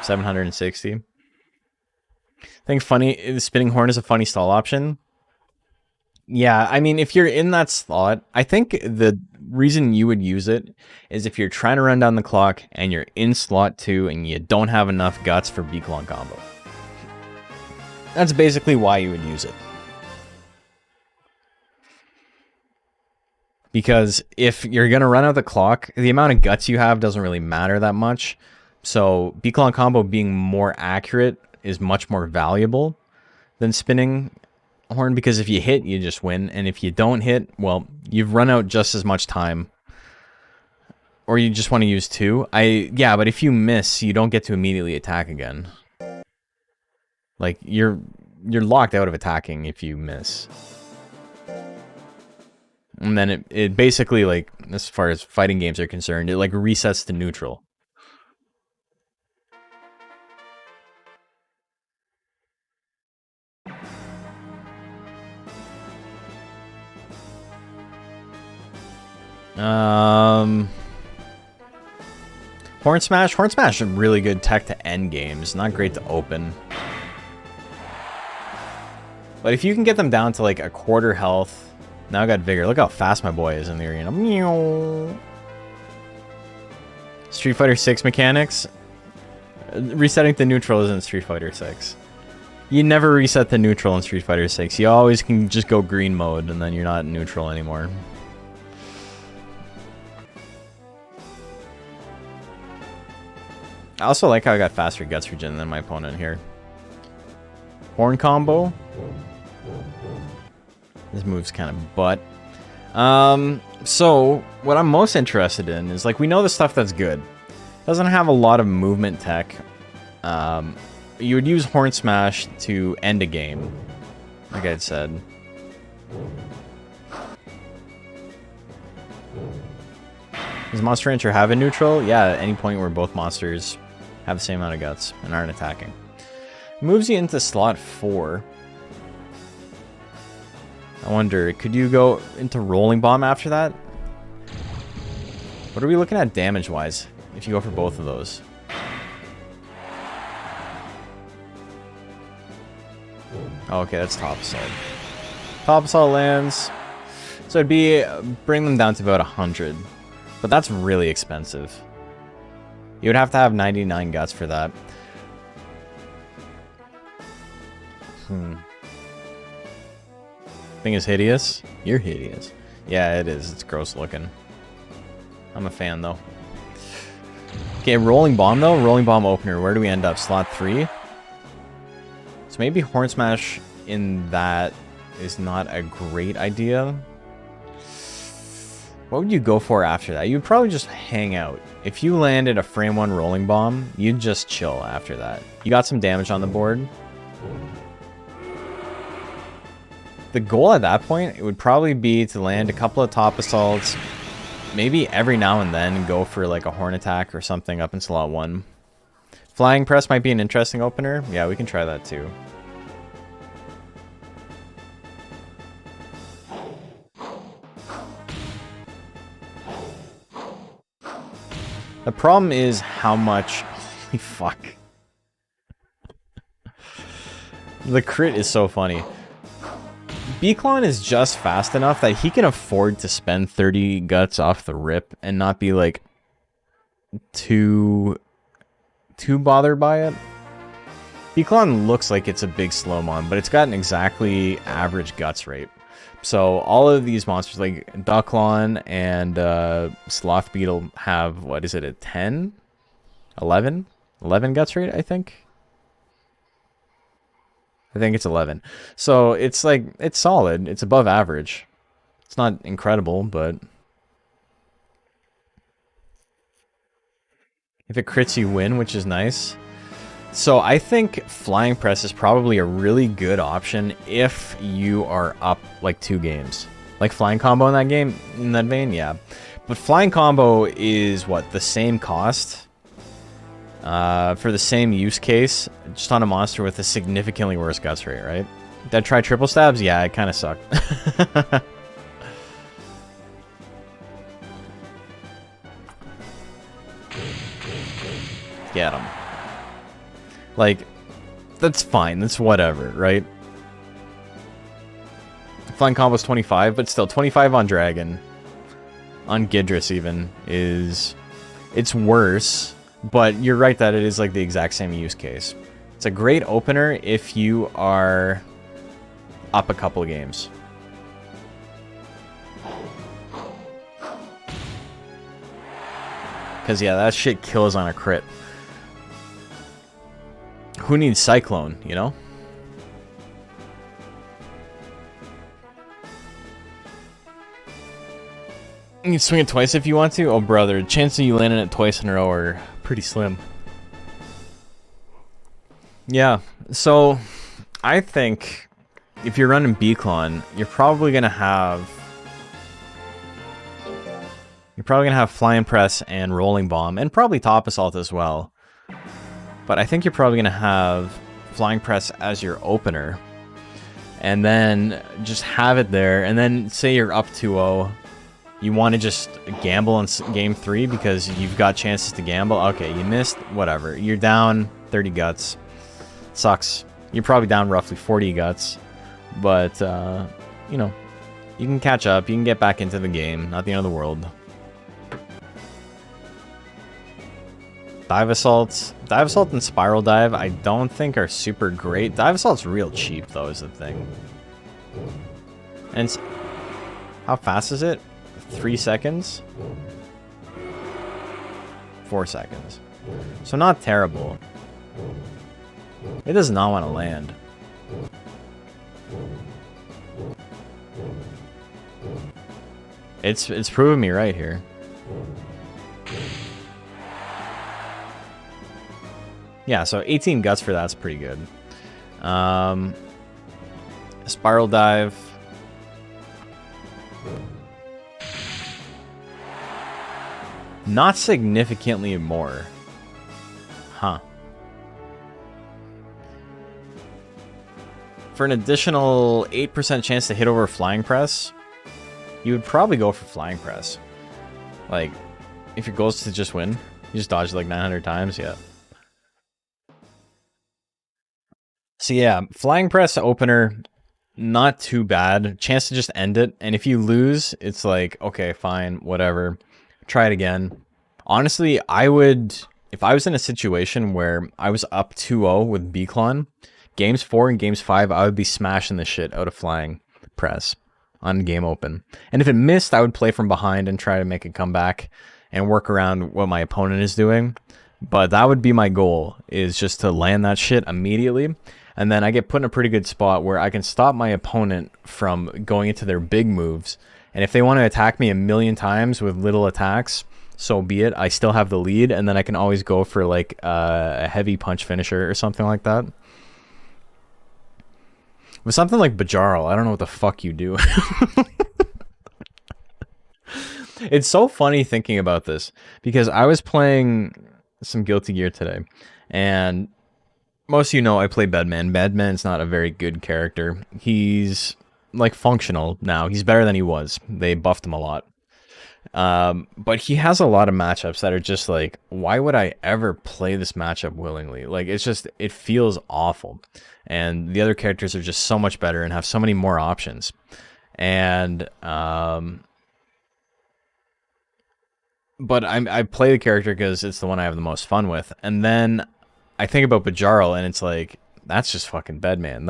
760. I think the Spinning Horn is a funny stall option. Yeah, I mean, if you're in that slot, I think the reason you would use it is if you're trying to run down the clock and you're in slot 2 and you don't have enough guts for Beaklon combo. That's basically why you would use it. Because if you're going to run out the clock, the amount of guts you have doesn't really matter that much. So Beaklon combo being more accurate is much more valuable than Spinning Horn, because if you hit, you just win. And if you don't hit, well, you've run out just as much time. Or you just want to use 2. Yeah, but if you miss, you don't get to immediately attack again. Like, you're locked out of attacking if you miss. And then it basically, like, as far as fighting games are concerned, it, like, resets to neutral. Horn Smash? Horn Smash is really good tech to end games, not great to open. But if you can get them down to, like, a quarter health... Now I got Vigor. Look how fast my boy is in the arena. Meow. Street Fighter 6 mechanics. Resetting to neutral isn't Street Fighter 6. You never reset to neutral in Street Fighter 6. You always can just go green mode and then you're not neutral anymore. I also like how I got faster guts regen than my opponent here. Horn combo. This move's kind of butt. So, what I'm most interested in is, like, we know the stuff that's good. Doesn't have a lot of movement tech. You would use Horn Smash to end a game, like I had said. Does Monster Rancher have a neutral? Yeah, at any point where both monsters have the same amount of guts and aren't attacking. Moves you into slot 4. I wonder, could you go into Rolling Bomb after that? What are we looking at damage-wise if you go for both of those? Oh, okay, that's Top Assault. Top Assault lands. So it'd be, bring them down to about 100. But that's really expensive. You would have to have 99 guts for that. Thing is hideous. You're hideous. Yeah, it is. It's gross looking. I'm a fan, though. Okay, Rolling Bomb, though. Rolling Bomb opener. Where do we end up? Slot 3? So maybe Horn Smash in that is not a great idea. What would you go for after that? You'd probably just hang out. If you landed a frame 1 rolling bomb, you'd just chill after that. You got some damage on the board. The goal at that point, it would probably be to land a couple of top assaults, maybe every now and then go for like a horn attack or something up in slot 1. Flying press might be an interesting opener. Yeah, we can try that too. The problem is how much... Holy fuck. The crit is so funny. Beaclon is just fast enough that he can afford to spend 30 guts off the rip and not be like too bothered by it. Beaclon looks like it's a big slow-mon, but it's got an exactly average guts rate. So all of these monsters like Ducklon and Sloth Beetle have, what is it, a 10? 11? 11 guts rate, I think? I think it's 11. So it's like, it's solid. It's above average. It's not incredible, but... if it crits, you win, which is nice. So I think Flying Press is probably a really good option if you are up like 2 games. Like Flying Combo in that game, in that vein, yeah. But Flying Combo is, what, the same cost? For the same use case, just on a monster with a significantly worse guts rate, right? Did I try triple stabs? Yeah, it kind of sucked. Get him. Like, that's fine. That's whatever, right? Flying combo's 25, but still, 25 on Dragon. On Gidris, even, is... it's worse, but you're right that it is, like, the exact same use case. It's a great opener if you are up a couple of games. Because, yeah, that shit kills on a crit. Who needs Cyclone, you know? You can swing it twice if you want to. Oh, brother, the chance of you landing it twice in a row are pretty slim. Yeah, so I think if you're running Beaclon, you're probably gonna have Flying Press and Rolling Bomb, and probably Top Assault as well. But I think you're probably going to have Flying Press as your opener. And then just have it there. And then say you're up 2-0. You want to just gamble in game 3 because you've got chances to gamble. Okay, you missed. Whatever. You're down 30 guts. Sucks. You're probably down roughly 40 guts. But, you know, you can catch up. You can get back into the game. Not the end of the world. Dive Assault and Spiral Dive I don't think are super great. Dive Assault's real cheap though is the thing. And how fast is it? 3 seconds? 4 seconds. So not terrible. It does not want to land. It's proving me right here. Yeah, so 18 guts for that's pretty good. Spiral Dive. Not significantly more. Huh. For an additional 8% chance to hit over Flying Press, you would probably go for Flying Press. Like, if your goal is to just win, you just dodge it like 900 times, yeah. So yeah, Flying Press opener, not too bad. Chance to just end it. And if you lose, it's like, okay, fine, whatever. Try it again. Honestly, I would, if I was in a situation where I was up 2-0 with Beaclon, games 4 and games 5, I would be smashing the shit out of Flying Press on game open. And if it missed, I would play from behind and try to make a comeback and work around what my opponent is doing. But that would be my goal, is just to land that shit immediately. and then I get put in a pretty good spot where I can stop my opponent from going into their big moves. And if they want to attack me a million times with little attacks, so be it. I still have the lead, and then I can always go for like a heavy punch finisher or something like that. With something like Bajaro, I don't know what the fuck you do. It's so funny thinking about this, because I was playing some Guilty Gear today, and most of you know I play Bedman. Bedman's not a very good character. He's like functional now. He's better than he was. They buffed him a lot. But he has a lot of matchups that are just like, why would I ever play this matchup willingly? Like, it's just, it feels awful. And the other characters are just so much better and have so many more options. And, but I play the character because it's the one I have the most fun with. And then I think about Bajaro, and it's like, that's just fucking Bedman.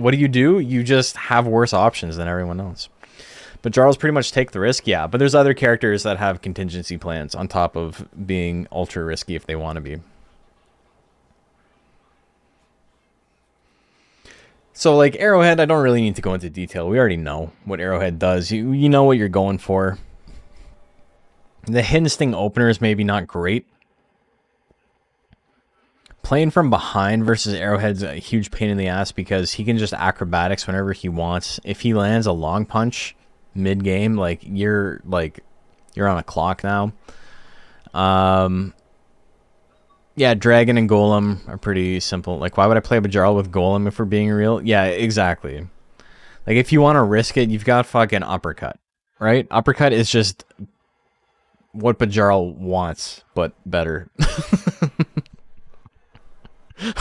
What do? You just have worse options than everyone else. But Jarls pretty much take the risk, yeah. But there's other characters that have contingency plans on top of being ultra risky if they want to be. So, like, Arrowhead, I don't really need to go into detail. We already know what Arrowhead does. You know what you're going for. The Hidden Sting opener is maybe not great. Playing from behind versus Arrowhead's a huge pain in the ass because he can just acrobatics whenever he wants. If he lands a long punch mid-game, like, you're on a clock now. Yeah, Dragon and Golem are pretty simple. Like, why would I play Bajaro with Golem if we're being real? Yeah, exactly. Like, if you want to risk it, you've got fucking Uppercut, right? Uppercut is just what Bajaro wants, but better.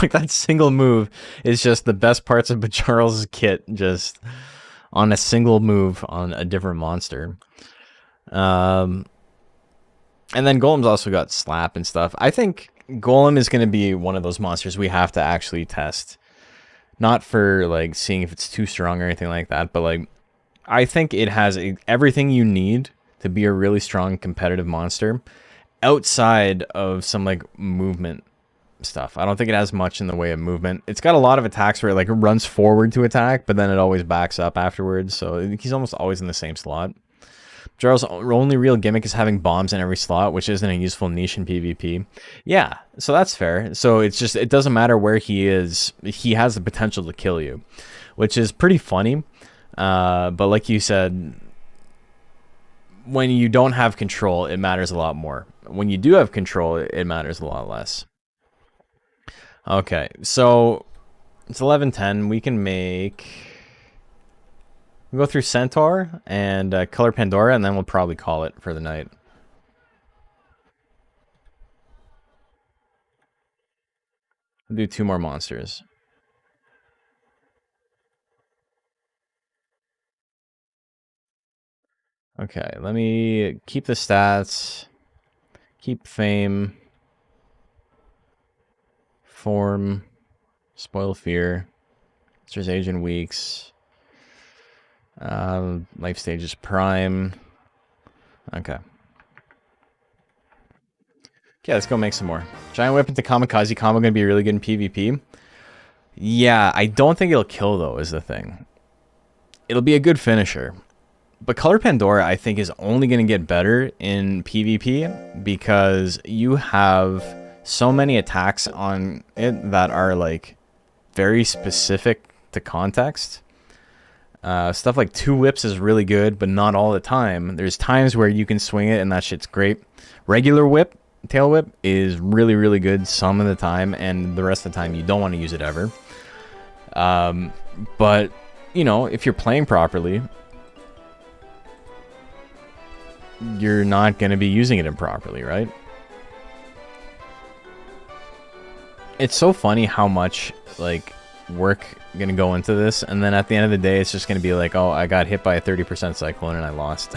Like, that single move is just the best parts of Bajaro's kit, just on a single move on a different monster. And then Golem's also got slap and stuff. I think Golem is going to be one of those monsters we have to actually test. Not for, like, seeing if it's too strong or anything like that, but, like, I think it has everything you need to be a really strong competitive monster outside of some, like, movement stuff. I don't think it has much in the way of movement. It's got a lot of attacks where it, like, runs forward to attack, but then it always backs up afterwards, so he's almost always in the same slot. Jarl's only real gimmick is having bombs in every slot, which isn't a useful niche in PvP. Yeah, so that's fair. So it's just, it doesn't matter where he is, he has the potential to kill you, which is pretty funny. But like you said, when you don't have control, it matters a lot more. When you do have control, it matters a lot less. Okay, so it's 11:10. We can make... We'll go through Centaur and color Pandora, and then we'll probably call it for the night. We'll do 2 more monsters. Okay, let me keep the stats. Keep fame. Form. Spoil fear. Monsters age in weeks. Life stage is prime. Okay. Okay, let's go make some more. Giant Whip into Kamikaze combo gonna be really good in PvP. Yeah, I don't think it'll kill though, is the thing. It'll be a good finisher. But Color Pandora, I think, is only gonna get better in PvP because you have so many attacks on it that are, like, very specific to context. Stuff like 2 whips is really good, but not all the time. There's times where you can swing it and that shit's great. Regular whip, tail whip, is really, really good some of the time, and the rest of the time you don't want to use it ever. But, you know, if you're playing properly, you're not going to be using it improperly, right? It's so funny how much, like, work gonna go into this, and then at the end of the day it's just gonna be like, oh, I got hit by a 30% cyclone and I lost.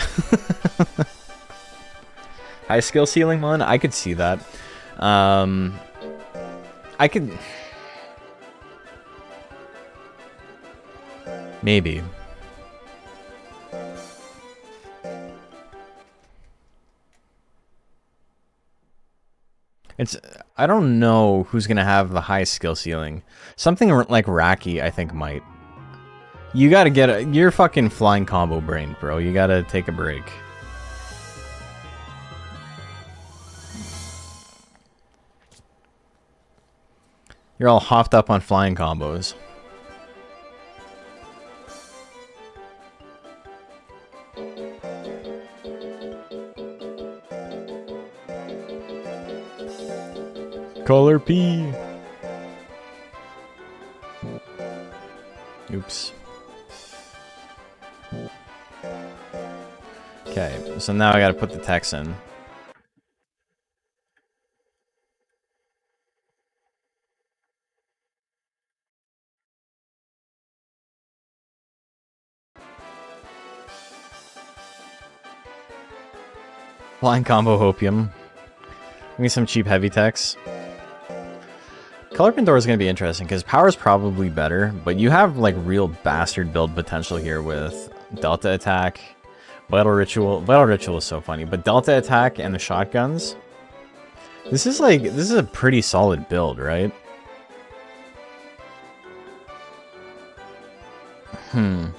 High skill ceiling one, I could see that. I could maybe. It's I don't know who's gonna have the highest skill ceiling. Something like Raki, I think might. You gotta get you're fucking flying combo brain, bro. You gotta take a break. You're all hopped up on flying combos. Color P. Oops. Okay, so now I gotta put the text in. Flying combo hopium. Give me some cheap heavy techs. Color Pandora is going to be interesting because power is probably better, but you have like real bastard build potential here with Delta Attack, Vital Ritual. Vital Ritual is so funny, but Delta Attack and the shotguns. This is a pretty solid build, right? I'll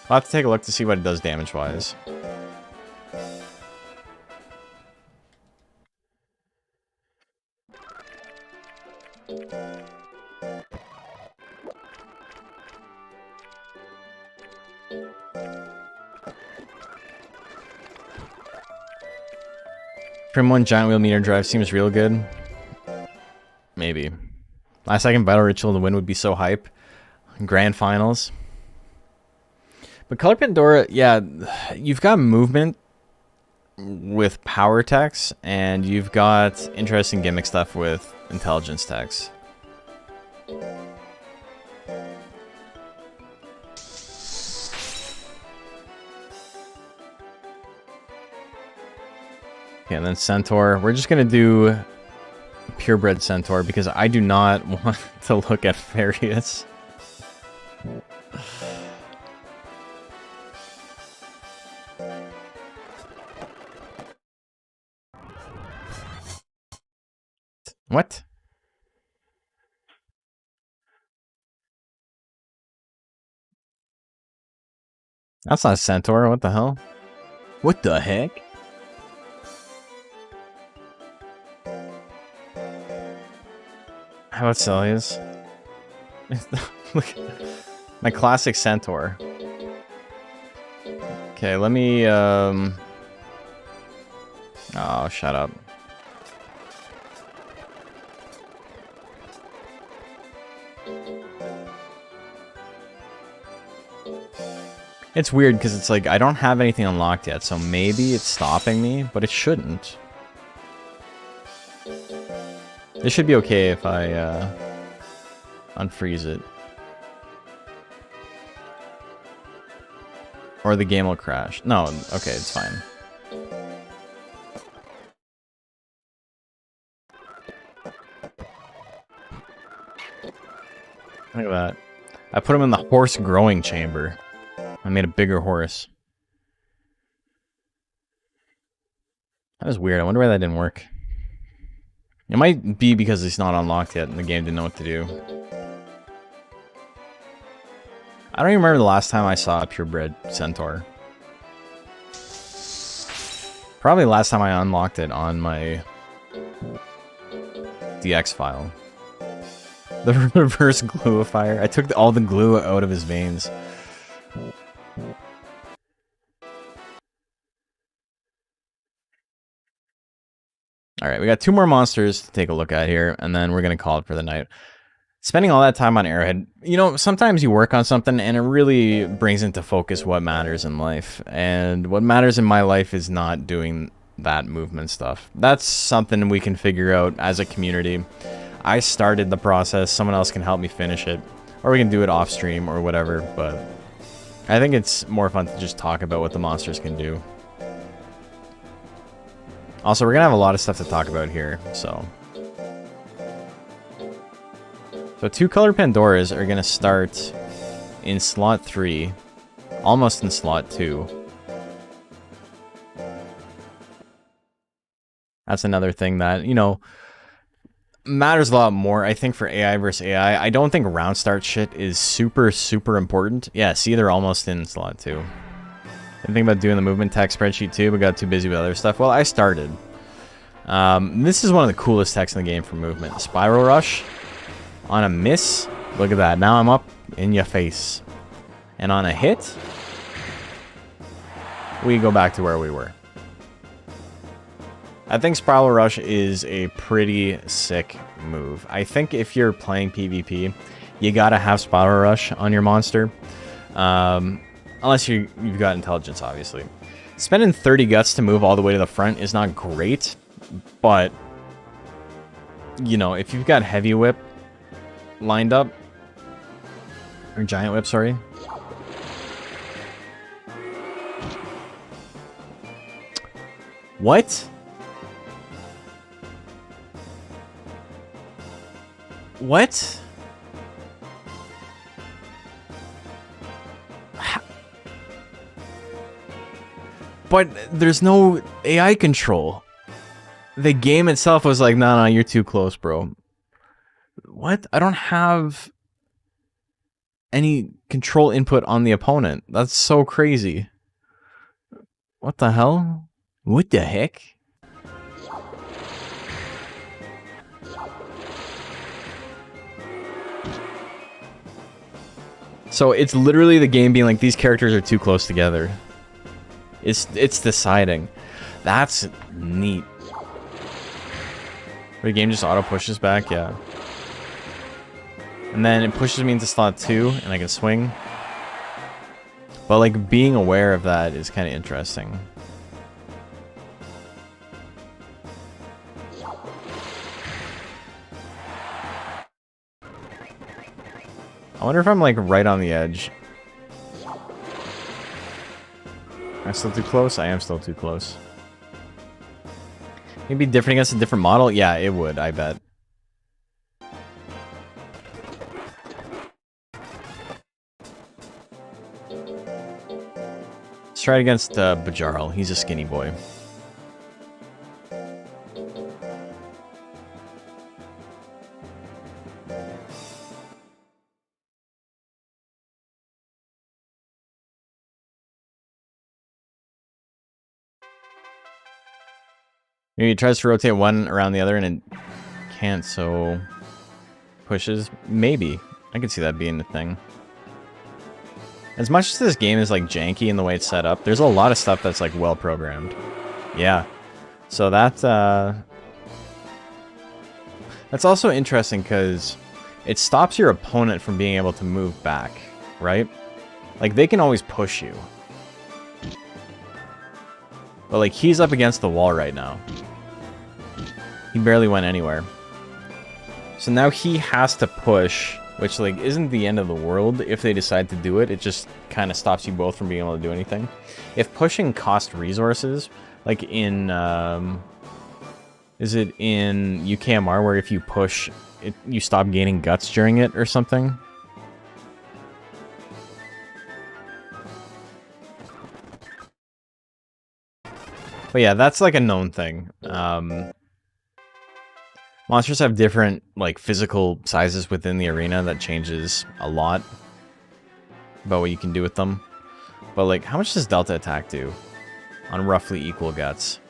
have to take a look to see what it does damage-wise. Trim 1 giant wheel meter drive seems real good. Maybe. Last second Vital Ritual to win would be so hype. Grand Finals. But Color Pandora, yeah, you've got movement with power techs, and you've got interesting gimmick stuff with intelligence techs. Okay, and then Centaur. We're just going to do Purebred Centaur because I do not want to look at Farius. What? That's not a Centaur. What the hell? What the heck? How about Celia's? Look, my classic Centaur. Okay, let me, oh, shut up. It's weird because it's like I don't have anything unlocked yet, so maybe it's stopping me, but it shouldn't. It should be okay if I unfreeze it. Or the game will crash. No, okay, it's fine. Look at that. I put him in the horse growing chamber. I made a bigger horse. That was weird. I wonder why that didn't work. It might be because it's not unlocked yet and the game didn't know what to do. I don't even remember the last time I saw a purebred Centaur. Probably last time I unlocked it on my DX file. The reverse gluifier. I took all the glue out of his veins. Alright, we got 2 more monsters to take a look at here, and then we're going to call it for the night. Spending all that time on Arrowhead, you know, sometimes you work on something and it really brings into focus what matters in life. And what matters in my life is not doing that movement stuff. That's something we can figure out as a community. I started the process, someone else can help me finish it. Or we can do it off stream or whatever, but I think it's more fun to just talk about what the monsters can do. Also, we're going to have a lot of stuff to talk about here, so 2 color Pandoras are going to start in slot 3, almost in slot 2. That's another thing that, you know, matters a lot more, I think, for AI versus AI. I don't think round start shit is super, super important. Yeah, see, they're almost in slot 2. Didn't think about doing the movement tech spreadsheet too, but got too busy with other stuff. Well, I started. This is one of the coolest techs in the game for movement. Spiral Rush on a miss. Look at that. Now I'm up in your face. And on a hit, we go back to where we were. I think Spiral Rush is a pretty sick move. I think if you're playing PvP, you gotta have Spiral Rush on your monster. Unless you've got intelligence, obviously. Spending 30 guts to move all the way to the front is not great, but, you know, if you've got Heavy Whip lined up, or Giant Whip, sorry. What? What? But there's no AI control. The game itself was like, nah, you're too close, bro. What? I don't have any control input on the opponent. That's so crazy. What the hell? What the heck? So it's literally the game being like, these characters are too close together. It's deciding. That's neat. The game just auto pushes back, yeah. And then it pushes me into slot 2, and I can swing. But like being aware of that is kind of interesting. I wonder if I'm like right on the edge. Am I still too close? I am still too close. Maybe different against a different model? Yeah, it would, I bet. Let's try it against Bajaro. He's a skinny boy. Maybe he tries to rotate one around the other and it can't, so pushes. Maybe. I could see that being the thing. As much as this game is like janky in the way it's set up, there's a lot of stuff that's like well programmed. Yeah. So that's also interesting because it stops your opponent from being able to move back, right? Like they can always push you. But like he's up against the wall right now. He barely went anywhere. So now he has to push, which like isn't the end of the world if they decide to do it. It just kind of stops you both from being able to do anything. If pushing cost resources, like in is it in UKMR where if you push it you stop gaining guts during it or something? But yeah, that's like a known thing. Monsters have different like physical sizes within the arena that changes a lot about what you can do with them. But like, how much does Delta attack do on roughly equal guts?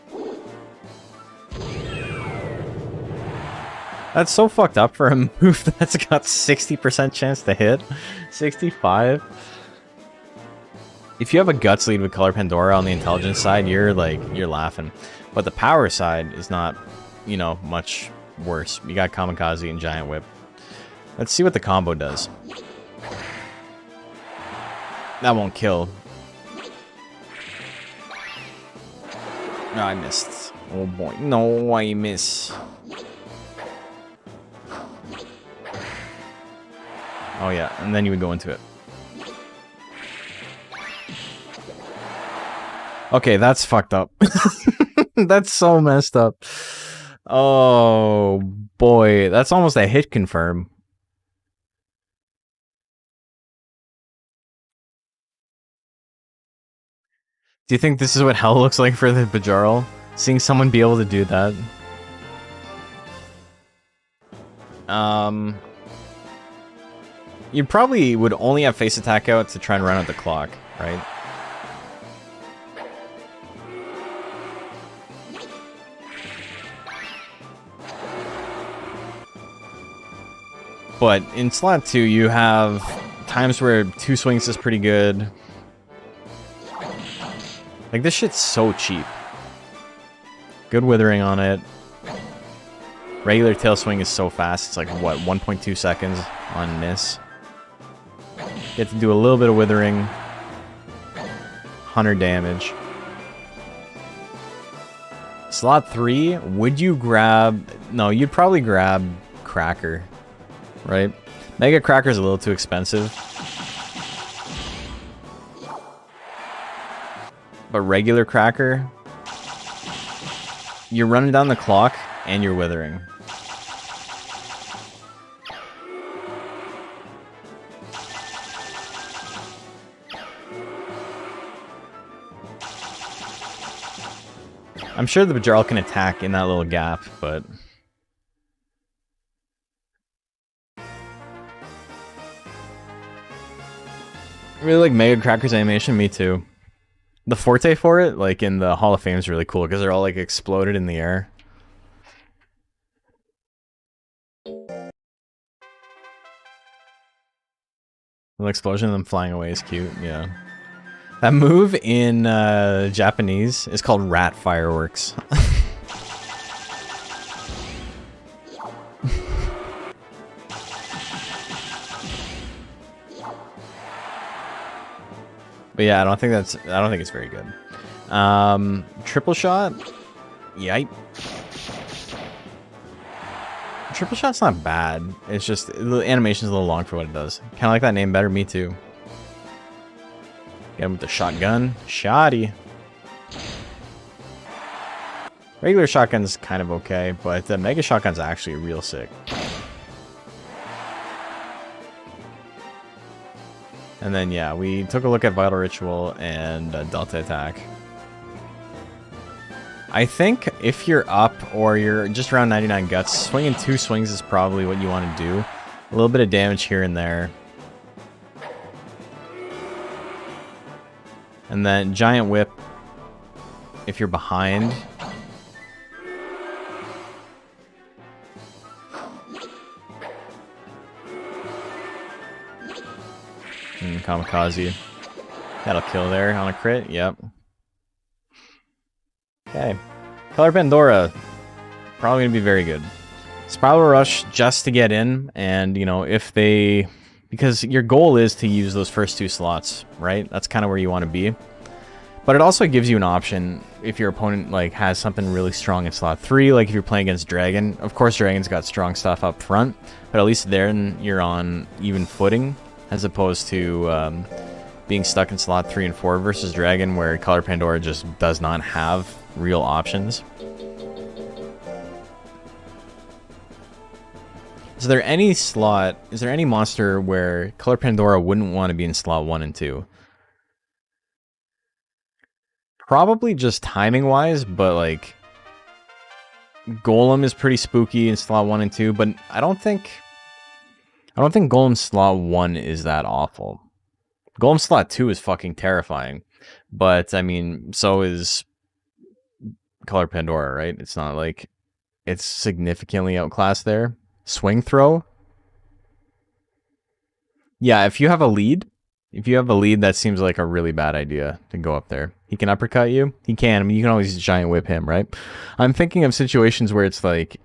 That's so fucked up for a move that's got 60% chance to hit. 65. If you have a guts lead with color Pandora on the intelligence side, you're laughing. But the power side is not, you know, much worse. You got Kamikaze and Giant Whip. Let's see what the combo does. That won't kill. No, I missed. Oh boy. No, I miss. Oh yeah, and then you would go into it. Okay, that's fucked up. That's so messed up. Oh boy, that's almost a hit confirm. Do you think this is what hell looks like for the Bajaro? Seeing someone be able to do that? You probably would only have face attack out to try and run out the clock, right? But in slot 2, you have times where 2 swings is pretty good. Like, this shit's so cheap. Good withering on it. Regular tail swing is so fast. It's like, what, 1.2 seconds on miss. Get to do a little bit of withering. 100 damage. Slot 3, would you grab... No, you'd probably grab Cracker. Right? Mega Cracker's a little too expensive. But regular Cracker, you're running down the clock and you're withering. I'm sure the Bajaro can attack in that little gap, but... I really like Mega Cracker's animation, me too. The forte for it, like in the Hall of Fame, is really cool because they're all like exploded in the air. The explosion of them flying away is cute, yeah. That move in Japanese is called rat fireworks. But yeah, I don't think it's very good. Triple shot? Yipe. Triple shot's not bad. It's just the animation's a little long for what it does. Kinda like that name better, me too. Get him with the shotgun. Shoddy. Regular shotgun's kind of okay, but the mega shotgun's actually real sick. And then, yeah, we took a look at Vital Ritual and Delta Attack. I think if you're up or you're just around 99 guts, swinging 2 swings is probably what you want to do. A little bit of damage here and there. And then Giant Whip, if you're behind. Kamikaze. That'll kill there on a crit, yep. Okay. Color Pandora. Probably going to be very good. Spiral Rush just to get in, and, you know, if they... Because your goal is to use those first 2 slots, right? That's kind of where you want to be. But it also gives you an option if your opponent, like, has something really strong in slot 3, like if you're playing against Dragon. Of course, Dragon's got strong stuff up front, but at least then you're on even footing, as opposed to being stuck in slot 3 and 4 versus Dragon, where Color Pandora just does not have real options. Is there any monster where Color Pandora wouldn't want to be in slot 1 and 2? Probably just timing-wise, but like... Golem is pretty spooky in slot 1 and 2, but I don't think Golem slot 1 is that awful. Golem slot 2 is fucking terrifying. But, I mean, so is Color Pandora, right? It's not like it's significantly outclassed there. Swing throw? Yeah, if you have a lead, that seems like a really bad idea to go up there. He can uppercut you. He can. I mean, you can always Giant Whip him, right? I'm thinking of situations where it's like...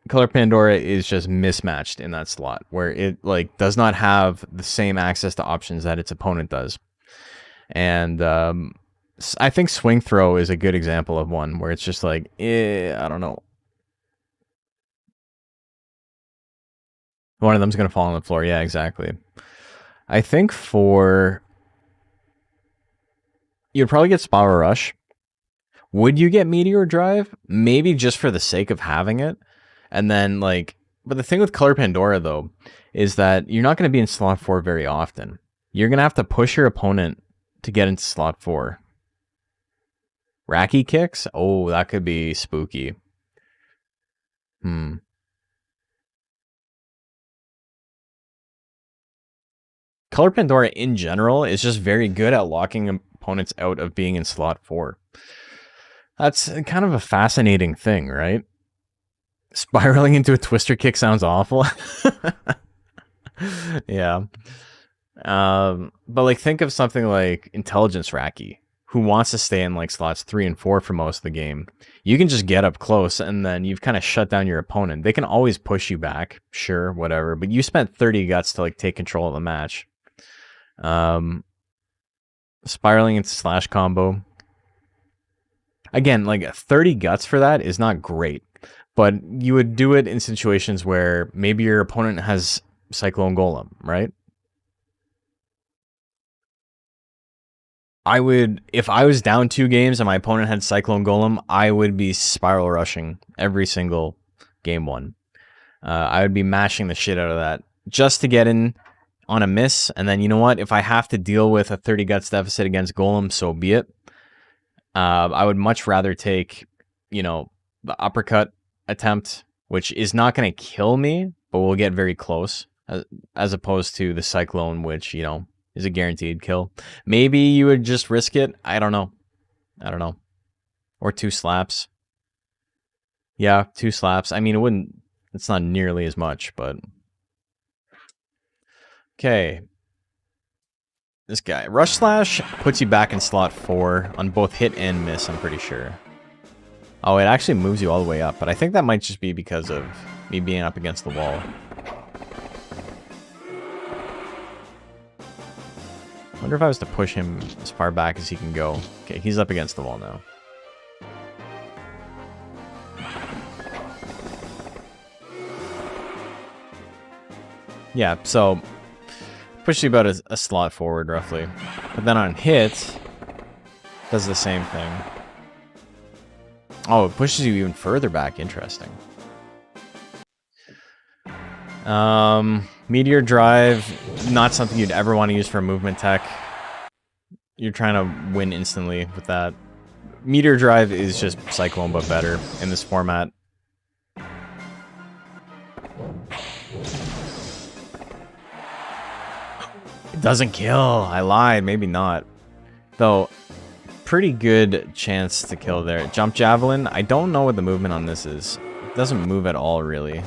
Color Pandora is just mismatched in that slot, where it like does not have the same access to options that its opponent does. And I think Swing Throw is a good example of one where it's just like, I don't know. One of them's going to fall on the floor. Yeah, exactly. I think you'd probably get Spiral Rush. Would you get Meteor Drive? Maybe just for the sake of having it. And then, like, but the thing with Color Pandora, though, is that you're not going to be in slot 4 very often. You're going to have to push your opponent to get into slot 4. Racky Kicks? Oh, that could be spooky. Color Pandora in general is just very good at locking opponents out of being in slot 4. That's kind of a fascinating thing, right? Spiraling into a twister kick sounds awful. Yeah. But like think of something like Intelligence Racky, who wants to stay in like slots 3 and 4 for most of the game. You can just get up close and then you've kind of shut down your opponent. They can always push you back, sure, whatever, but you spent 30 guts to like take control of the match. Spiraling into slash combo. Again, like 30 guts for that is not great, but you would do it in situations where maybe your opponent has Cyclone Golem, right? I would, if I was down 2 games and my opponent had Cyclone Golem, I would be spiral rushing every single game 1. I would be mashing the shit out of that just to get in on a miss. And then, you know what? If I have to deal with a 30 guts deficit against Golem, so be it. I would much rather take, you know, the uppercut attempt, which is not going to kill me, but will get very close, as opposed to the Cyclone, which, you know, is a guaranteed kill. Maybe you would just risk it. I don't know. Or 2 slaps. Yeah, 2 slaps. I mean, it's not nearly as much, but... Okay. This guy. Rush Slash puts you back in slot 4 on both hit and miss, I'm pretty sure. Oh, it actually moves you all the way up, but I think that might just be because of me being up against the wall. I wonder if I was to push him as far back as he can go. Okay, he's up against the wall now. Yeah, so pushes you about a slot forward, roughly. But then on hit, does the same thing. Oh, it pushes you even further back. Interesting. Meteor Drive, not something you'd ever want to use for a movement tech. You're trying to win instantly with that. Meteor Drive is just Cyclone, but better in this format. It doesn't kill. I lied. Maybe not. Though, pretty good chance to kill there. Jump Javelin. I don't know what the movement on this is. It doesn't move at all, really.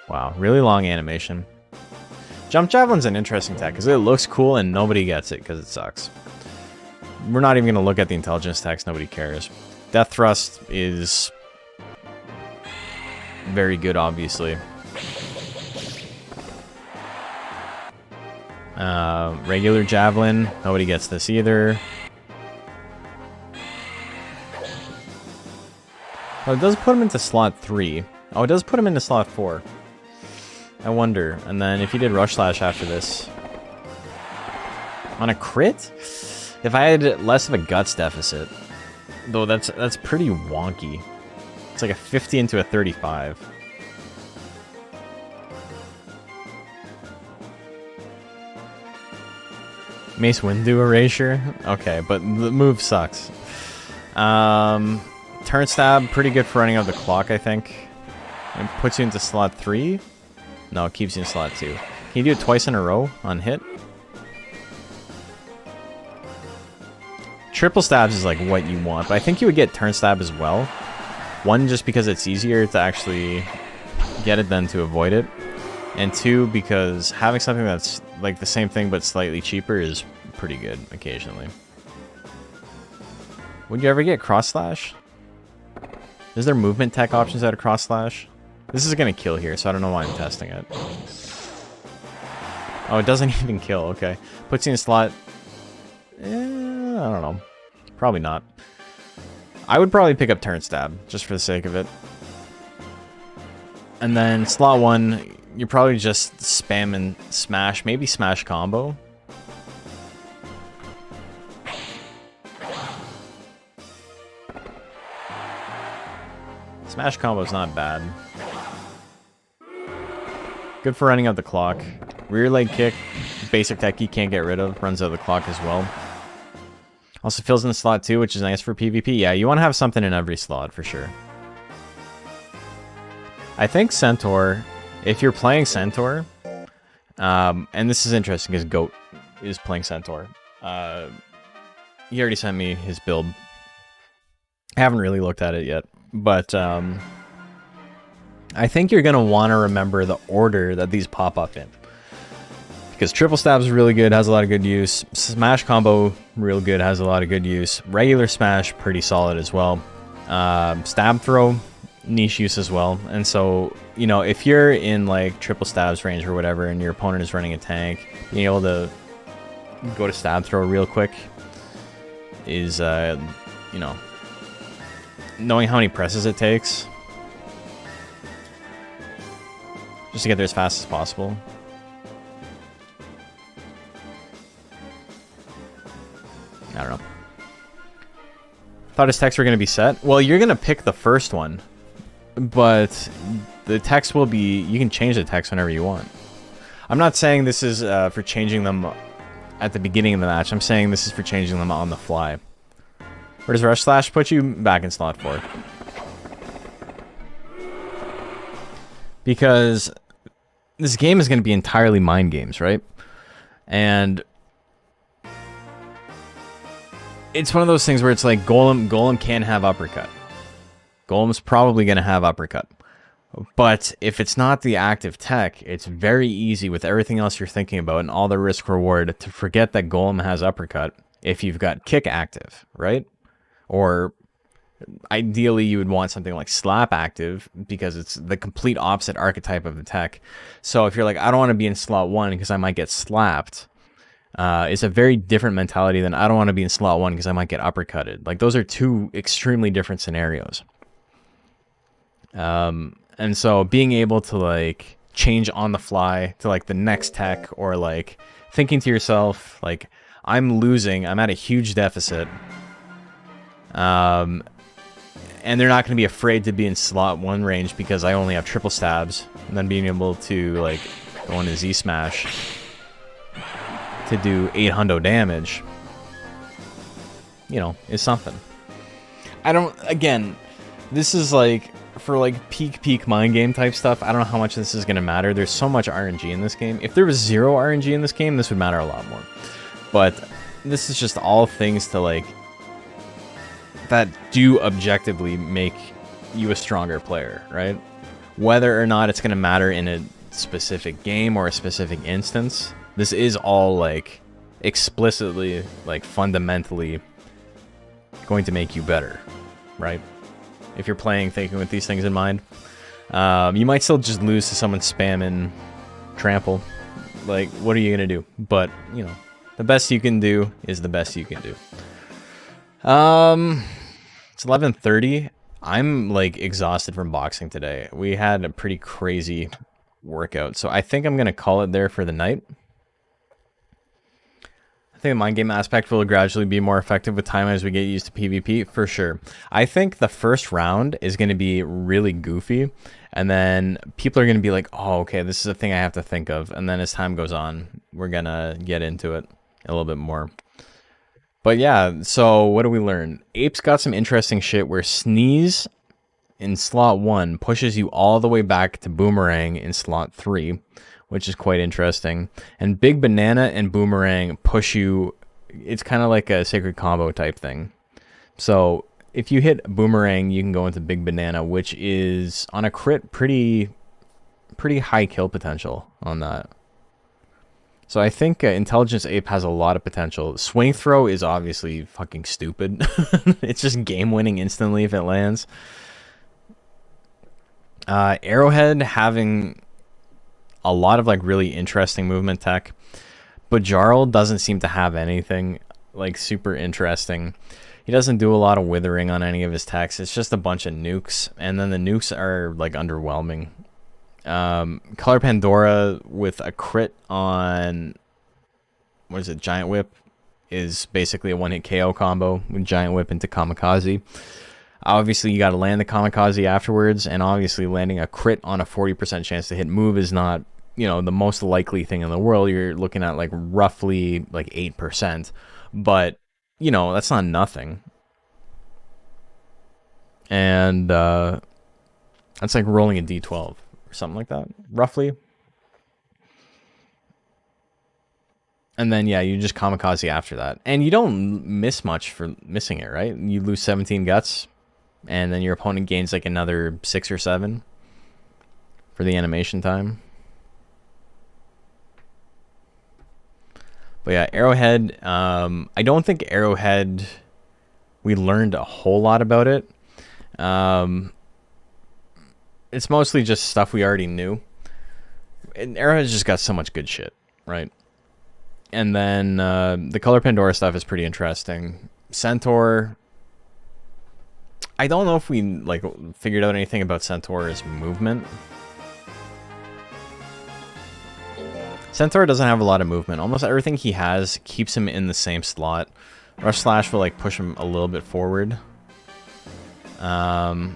Wow, really long animation. Jump Javelin's an interesting tech because it looks cool and nobody gets it because it sucks. We're not even going to look at the intelligence techs, nobody cares. Death Thrust is very good, obviously. Regular Javelin, nobody gets this either. Oh, it does put him into slot 3. Oh, it does put him into slot 4. I wonder. And then if he did Rush Slash after this... On a crit? If I had less of a guts deficit... Though that's pretty wonky. It's like a 50 into a 35. Mace Windu Erasure? Okay, but the move sucks. Turn Stab, pretty good for running out the clock, I think. It puts you into slot 3? No, it keeps you in slot 2. Can you do it twice in a row on hit? Triple Stabs is like what you want, but I think you would get Turn Stab as well. One, just because it's easier to actually get it than to avoid it. And 2, because having something that's like the same thing but slightly cheaper is pretty good occasionally. Would you ever get Cross Slash? Is there movement tech options out of Cross Slash? This is going to kill here, so I don't know why I'm testing it. Oh, it doesn't even kill. Okay. Puts you in a slot... I don't know. Probably not. I would probably pick up Turn Stab, just for the sake of it. And then slot 1, you're probably just spamming Smash, maybe Smash Combo. Smash Combo's not bad. Good for running out the clock. Rear leg kick, basic tech you can't get rid of, runs out the clock as well. Also fills in the slot too, which is nice for PvP. Yeah, you want to have something in every slot for sure. I think Centaur, if you're playing Centaur, and this is interesting because Goat is playing Centaur. He already sent me his build. I haven't really looked at it yet, but I think you're going to want to remember the order that these pop up in. Because triple stab is really good, has a lot of good use. Smash combo, real good, has a lot of good use. Regular smash, pretty solid as well. Stab throw, niche use as well. And so, you know, if you're in like triple stabs range or whatever, and your opponent is running a tank, being able to go to stab throw real quick is, you know, knowing how many presses it takes just to get there as fast as possible. I don't know. Thought his texts were going to be set. Well, you're going to pick the first one, but the text will be... You can change the text whenever you want. I'm not saying this is for changing them at the beginning of the match. I'm saying this is for changing them on the fly. Where does Rush Slash put you? Back in slot 4. Because this game is going to be entirely mind games, right? And it's one of those things where it's like Golem can have uppercut. Golem's probably going to have uppercut. But if it's not the active tech, it's very easy with everything else you're thinking about and all the risk reward to forget that Golem has uppercut if you've got kick active, right? Or ideally you would want something like slap active because it's the complete opposite archetype of the tech. So if you're like, I don't want to be in slot 1 because I might get slapped, it's a very different mentality than I don't want to be in slot 1 because I might get uppercutted. Like, those are two extremely different scenarios. And so being able to like change on the fly to like the next tech, or like thinking to yourself, like, I'm losing, I'm at a huge deficit, and they're not going to be afraid to be in slot 1 range because I only have triple stabs, and then being able to like go into Z smash to do 800 damage, you know, is something. I don't, again, this is like for like peak mind game type stuff. I don't know how much this is going to matter. There's so much RNG in this game. If there was 0 RNG in this game, this would matter a lot more. But this is just all things to like that do objectively make you a stronger player, right? Whether or not it's going to matter in a specific game or a specific instance, this is all like explicitly, like fundamentally going to make you better, right? If you're playing thinking with these things in mind, you might still just lose to someone spamming trample. Like, what are you gonna do? But you know, the best you can do is the best you can do. It's 11:30. I'm like exhausted from boxing today. We had a pretty crazy workout, so I think I'm gonna call it there for the night. I think the mind game aspect will gradually be more effective with time as we get used to PvP, for sure. I think the first round is going to be really goofy, and then people are going to be like, oh, okay, this is a thing I have to think of. And then as time goes on, we're going to get into it a little bit more. But yeah, so what do we learn? Ape's got some interesting shit where Sneeze in slot 1 pushes you all the way back to Boomerang in slot 3. Which is quite interesting. And Big Banana and Boomerang push you. It's kind of like a sacred combo type thing. So if you hit Boomerang, you can go into Big Banana, which is on a crit pretty high kill potential on that. So I think Intelligence Ape has a lot of potential. Swing Throw is obviously fucking stupid. It's just game winning instantly if it lands. Arrowhead having a lot of like really interesting movement tech. Bajaro doesn't seem to have anything like super interesting. He doesn't do a lot of withering on any of his techs. It's just a bunch of nukes, and then the nukes are like underwhelming. Color Pandora with a crit on, what is it, Giant Whip, is basically a one-hit KO combo with Giant Whip into Kamikaze. Obviously, you got to land the Kamikaze afterwards, and obviously landing a crit on a 40% chance to hit move is not, you know, the most likely thing in the world. You're looking at like roughly like 8%. But, you know, that's not nothing. And that's like rolling a d12 or something like that, roughly. And then, yeah, you just kamikaze after that. And you don't miss much for missing it, right? You lose 17 guts, and then your opponent gains like another 6 or 7 for the animation time. But yeah, Arrowhead, I don't think Arrowhead, we learned a whole lot about it. It's mostly just stuff we already knew. And Arrowhead's just got so much good shit, right? And then the color Pandora stuff is pretty interesting. Centaur, I don't know if we like figured out anything about Centaur's movement. Centaur doesn't have a lot of movement. Almost everything he has keeps him in the same slot. Rush Slash will like push him a little bit forward. Javelin's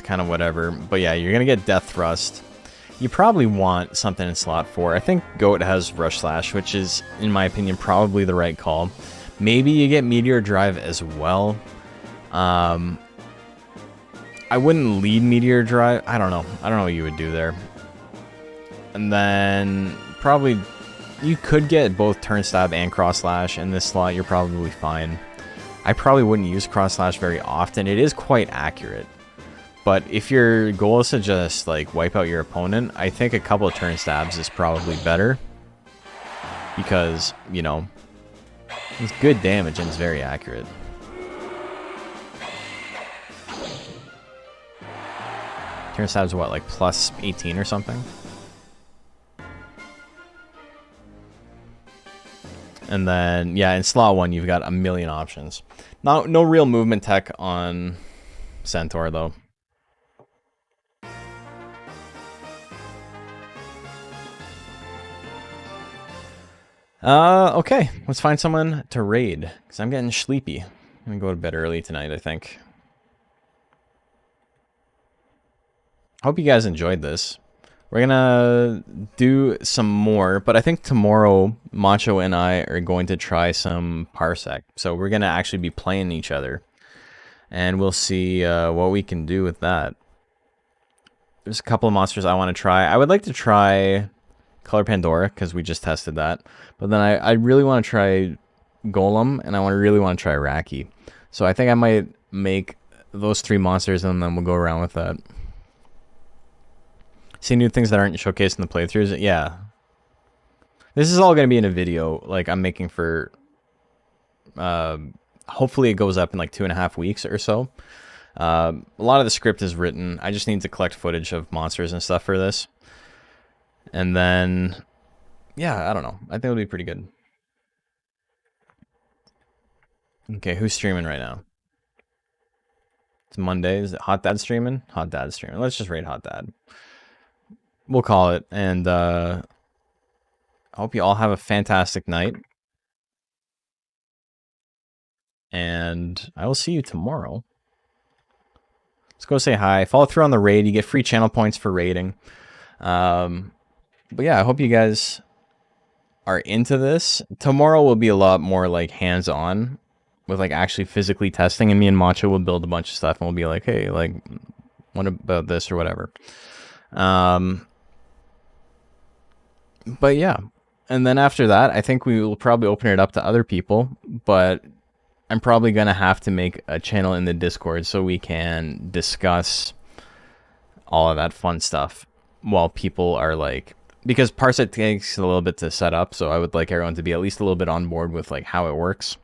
kind of whatever. But yeah, you're going to get Death Thrust. You probably want something in slot 4. I think Goat has Rush Slash, which is, in my opinion, probably the right call. Maybe you get Meteor Drive as well. I wouldn't lead Meteor Drive. I don't know. I don't know what you would do there. And then probably you could get both Turn Stab and Cross Slash in this slot. You're probably fine. I probably wouldn't use Cross Slash very often. It is quite accurate. But if your goal is to just like wipe out your opponent, I think a couple of Turn Stabs is probably better. Because, you know, it's good damage and it's very accurate. Turn Stab's what, like plus 18 or something? And then, yeah, in slot 1, you've got a million options. No real movement tech on Centaur, though. Okay, let's find someone to raid, because I'm getting sleepy. I'm gonna go to bed early tonight, I think. Hope you guys enjoyed this. We're gonna do some more, but I think tomorrow Macho and I are going to try some Parsec. So we're gonna actually be playing each other, and we'll see what we can do with that. There's a couple of monsters I want to try. I would like to try Color Pandora, because we just tested that. But then I really want to try Golem, and I really want to try Raki. So I think I might make those 3 monsters, and then we'll go around with that. See new things that aren't showcased in the playthroughs? Yeah. This is all going to be in a video, like, I'm making for... hopefully it goes up in, like, 2.5 weeks or so. A lot of the script is written. I just need to collect footage of monsters and stuff for this. And then, yeah, I don't know. I think it'll be pretty good. Okay, who's streaming right now? It's Monday. Is it Hot Dad streaming? Hot Dad streaming. Let's just raid Hot Dad. We'll call it. And I hope you all have a fantastic night. And I will see you tomorrow. Let's go say hi. Follow through on the raid. You get free channel points for raiding. But yeah, I hope you guys are into this. Tomorrow will be a lot more like hands-on with like actually physically testing, and me and Macho will build a bunch of stuff and we'll be like, hey, like, what about this or whatever. But yeah, and then after that, I think we will probably open it up to other people, but I'm probably going to have to make a channel in the Discord so we can discuss all of that fun stuff while people are like, because Parsec takes a little bit to set up, so I would like everyone to be at least a little bit on board with like how it works.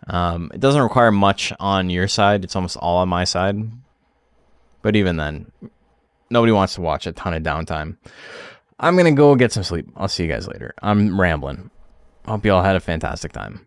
It doesn't require much on your side. It's almost all on my side. But even then, nobody wants to watch a ton of downtime. I'm going to go get some sleep. I'll see you guys later. I'm rambling. Hope you all had a fantastic time.